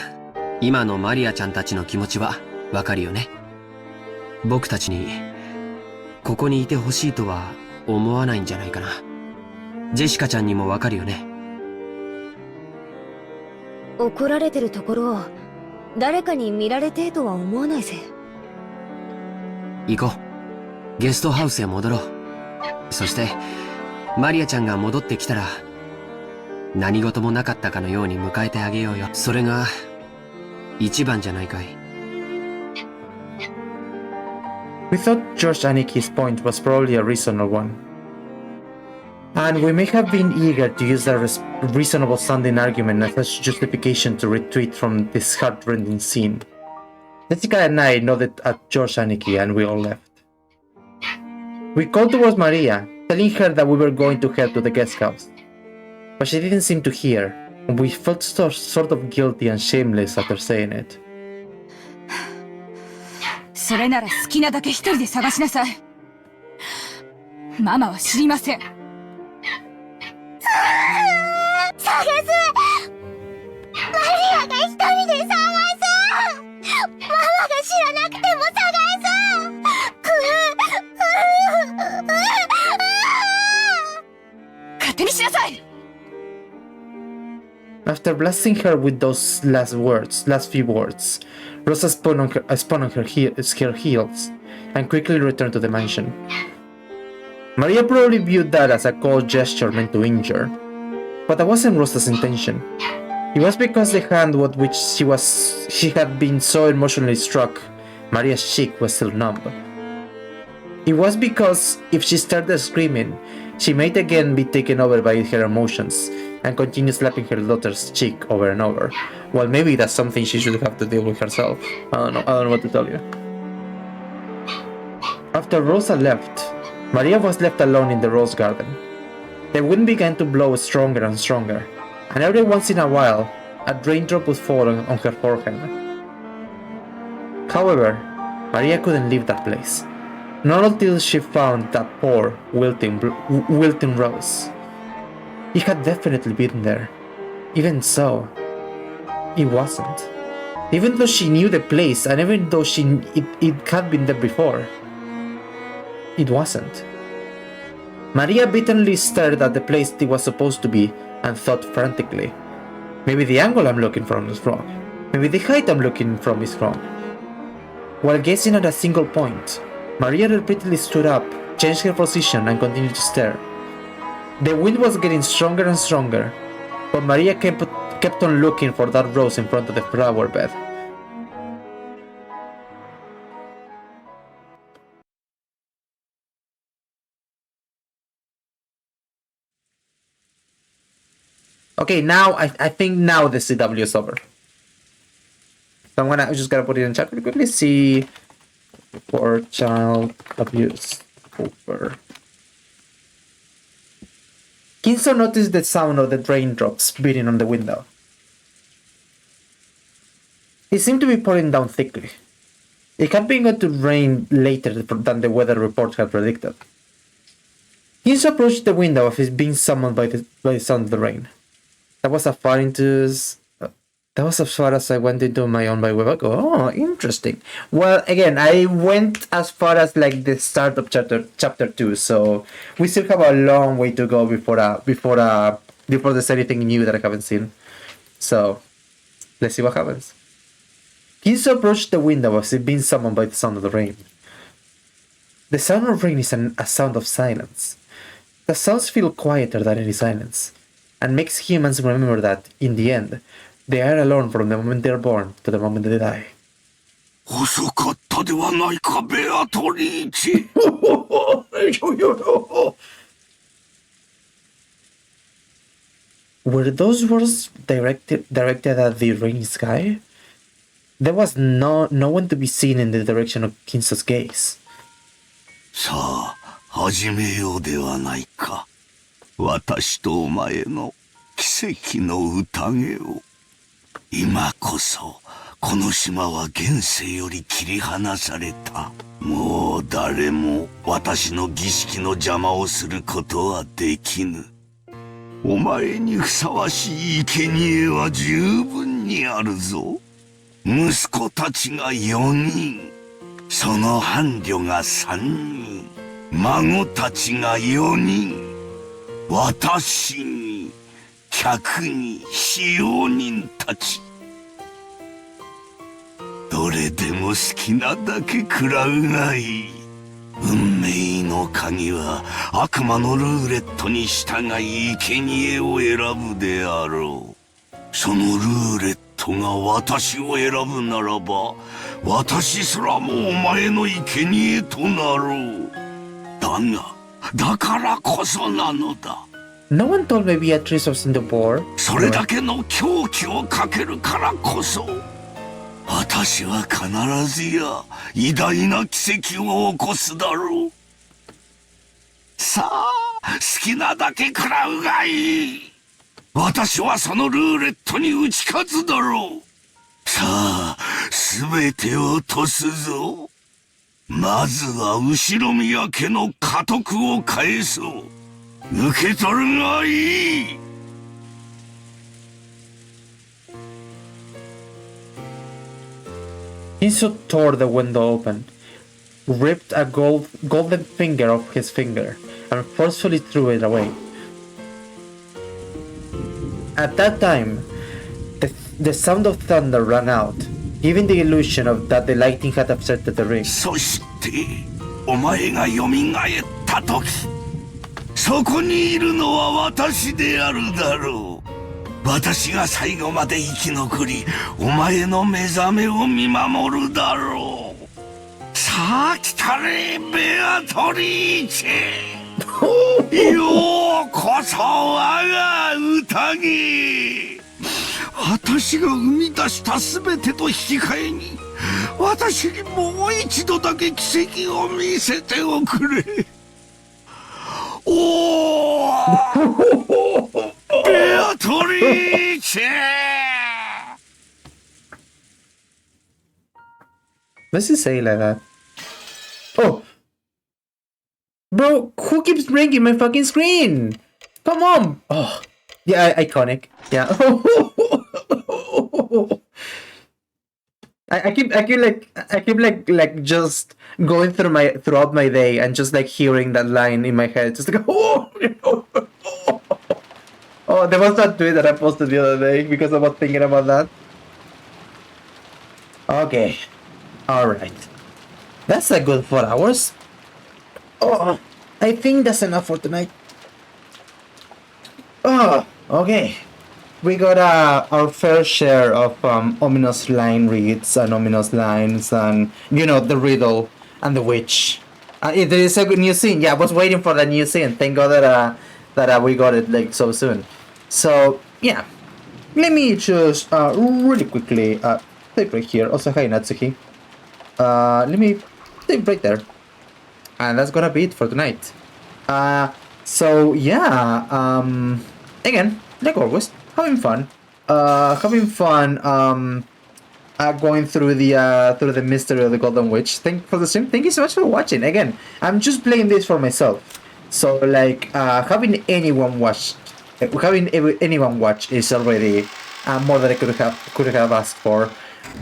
今のマリアちゃんたちの気持ちはわかるよね。僕たちに、ここにいてほしいとは思わないんじゃないかな。ジェシカちゃんにもわかるよね。怒られてるところを誰かに見られてえとは思わないぜ。行こう。ゲストハウスへ戻ろう。そして、マリアちゃんが戻ってきたら、何事もなかったかのように迎えてあげようよ。それが、一番じゃないかい。We thought George Aniki's point was probably a reasonable one. And we may have been eager to use that reasonable sounding argument as a justification to retreat from this heart-rending scene. Jessica and I nodded at George Aniki and we all left. We called towards Maria, telling her that we were going to head to the guest house. But she didn't seem to hear, and we felt sort of guilty and shameless after saying it. それなら好きなだけ一人で探しなさい。ママは知りません。探す！マリアが一人で探す！ママが知らなくても探す！勝手にしなさい！ After blasting her with those last few words, Rosa spun on her heels and quickly returned to the mansion. Maria probably viewed that as a cold gesture meant to injure, but that wasn't Rosa's intention. It was because the hand with which she had been so emotionally struck, Maria's cheek was still numb. It was because if she started screaming, she might again be taken over by her emotions and continue slapping her daughter's cheek over and over. Well, maybe that's something she should have to deal with herself. I don't know what to tell you. After Rosa left, Maria was left alone in the rose garden. The wind began to blow stronger and stronger, and every once in a while, a raindrop would fall on her forehead. However, Maria couldn't leave that place. Not until she found that poor, wilting rose. It had definitely been there. Even so, it wasn't. Even though she knew the place, and even though it had been there before, it wasn't. Maria bitterly stared at the place it was supposed to be and thought frantically, maybe the angle I'm looking from is wrong. Maybe the height I'm looking from is wrong. While gazing at a single point, Maria repeatedly stood up, changed her position, and continued to stare. The wind was getting stronger and stronger, but Maria kept on looking for that rose in front of the flower bed. Okay, now I think now the CW is over. So I'm just gonna put it in chat really quickly. See for child abuse over. Kinso noticed the sound of the raindrops beating on the window. It seemed to be pouring down thickly. It had been going to rain later than the weather report had predicted. Hinsu approached the window of his being summoned by the sound of the rain. That was as far as I went into my own by web. Oh, interesting. Well, again, I went as far as like the start of chapter 2, so we still have a long way to go before there's anything new that I haven't seen. So let's see what happens. Hinsu approached the window as if being summoned by the sound of the rain. The sound of rain is a sound of silence. The sounds feel quieter than any silence, and makes humans remember that, in the end, they are alone from the moment they are born to the moment they die. 遅かったではないか、ベアトリーチ。Were those words directed at the rainy sky? There was no one to be seen in the direction of Kinsu's gaze. さあ、始めようではないか。私とお前の奇跡の宴を。今こそ、この島は現世より切り離された。もう誰も私の儀式の邪魔をすることはできぬ。お前にふさわしい生贄は十分にあるぞ。息子たちが4人、その伴侶が3人、孫たちが4人、私に、客に、使用人たち。どれでも好きなだけ食らうがいい。運命の鍵は悪魔のルーレットに従い生贄を選ぶであろう。そのルーレットが私を選ぶならば、私すらもお前の生贄となろう。だからこそなのだ。No one told me Beatrice was in the war. それだけの狂気をかけるからこそ。私は必ずや偉大な奇跡を起こすだろう。さあ、好きなだけ食らうがいい。私はそのルーレットに打ち勝つだろう。さあ、すべてを落とすぞ。まずは後宮家の家督を返そう。受け取るがいい。Hinsu tore the window open, ripped a golden finger off his finger, and forcefully threw it away. At that time, the sound of thunder rang out, giving the illusion that the lightning had upset the ring. そして、お前が蘇った時、そこにいるのは私であるだろう。私が最後まで生き残り、お前の目覚めを見守るだろう。さあ来たれ、ベアトリーチェ。ようこそ我が宴。私が生み出した全てと引き換えに、私にもう一度だけ奇跡を見せておくれ。おーベアトリーチェ What's he say like that? Oh! Bro, who keeps ringing my fucking screen? Come on! Oh, yeah, iconic. Yeah. I keep like just going throughout my day and just like hearing that line in my head, just like oh, oh, there was that tweet that I posted the other day because I was thinking about that. Okay, all right, that's a good 4 hours. Oh, I think that's enough for tonight. Oh, okay. We got our fair share of ominous line reads and ominous lines and, you know, the riddle and the witch. There is a good new scene. Yeah, I was waiting for the new scene. Thank God that we got it like so soon. So, yeah. Let me just really quickly type right here. Also, hi Natsuki. Let me type right there. And that's gonna be it for tonight. So, yeah. Again, like always. Having fun. going through the mystery of the Golden Witch. Thank for the stream. Thank you so much for watching. Again, I'm just playing this for myself. So like having anyone watch is already more than I could have asked for.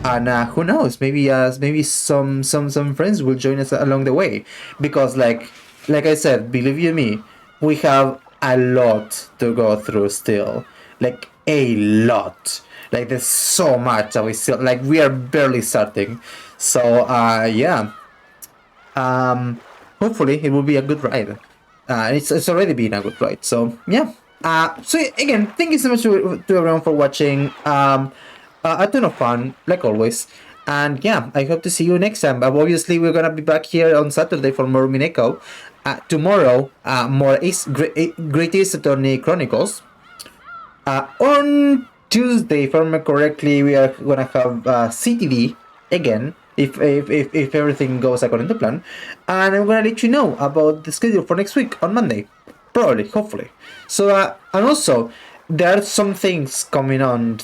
And who knows? Maybe some friends will join us along the way, because like I said, believe you me, we have a lot to go through still, like a lot. Like there's so much that we still, like, we are barely starting. So yeah, hopefully it will be a good ride. It's already been a good ride. So yeah. So again, thank you so much to everyone for watching. A ton of fun, like always. And yeah, I hope to see you next time. Obviously, we're gonna be back here on Saturday for more UMINEKO. Tomorrow, more Great Ace Attorney Chronicles. On Tuesday, if I remember correctly, we are gonna have CTV again, if everything goes according to plan. And I'm gonna let you know about the schedule for next week on Monday. Probably, hopefully. So, and also, there are some things coming on,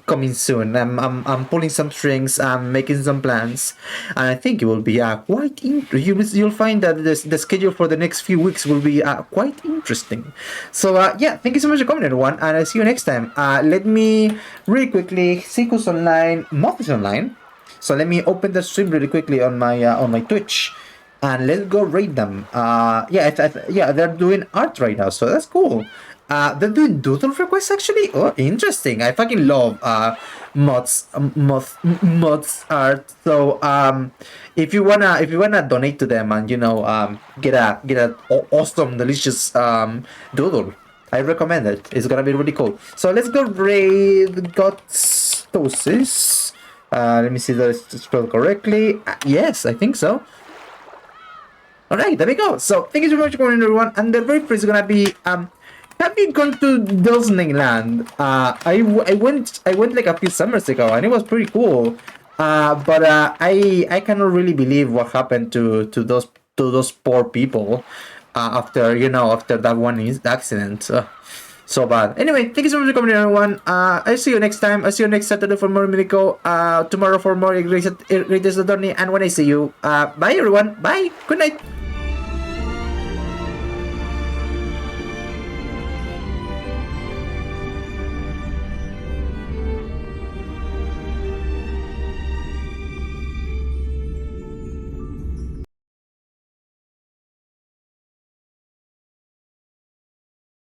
coming soon. I'm pulling some strings. I'm making some plans, and I think it will be quite. You'll find that the schedule for the next few weeks will be quite interesting. So yeah, thank you so much for coming, everyone, and I'll see you next time. Let me really quickly see who's online. Moth is online, so let me open the stream really quickly on my Twitch. And let's go rate them. Yeah, yeah, they're doing art right now, so that's cool. They're doing doodle requests actually. Oh, interesting. I fucking love mods art. So if you wanna donate to them and get a awesome delicious doodle, I recommend it. It's gonna be really cool. So let's go raid Gotstosis. Let me see that it's spelled correctly. Yes, I think so. Alright, there we go. So thank you so much for coming, everyone. And the very first is gonna be have you gone to Disneyland? I went like a few summers ago, and it was pretty cool. But I cannot really believe what happened to those poor people after that one accident. So bad. Anyway, thank you so much for coming, everyone. I'll see you next time. I'll see you next Saturday for more UMINEKO. Tomorrow for more Greatest Attorney. And when I see you, bye, everyone. Bye. Good night.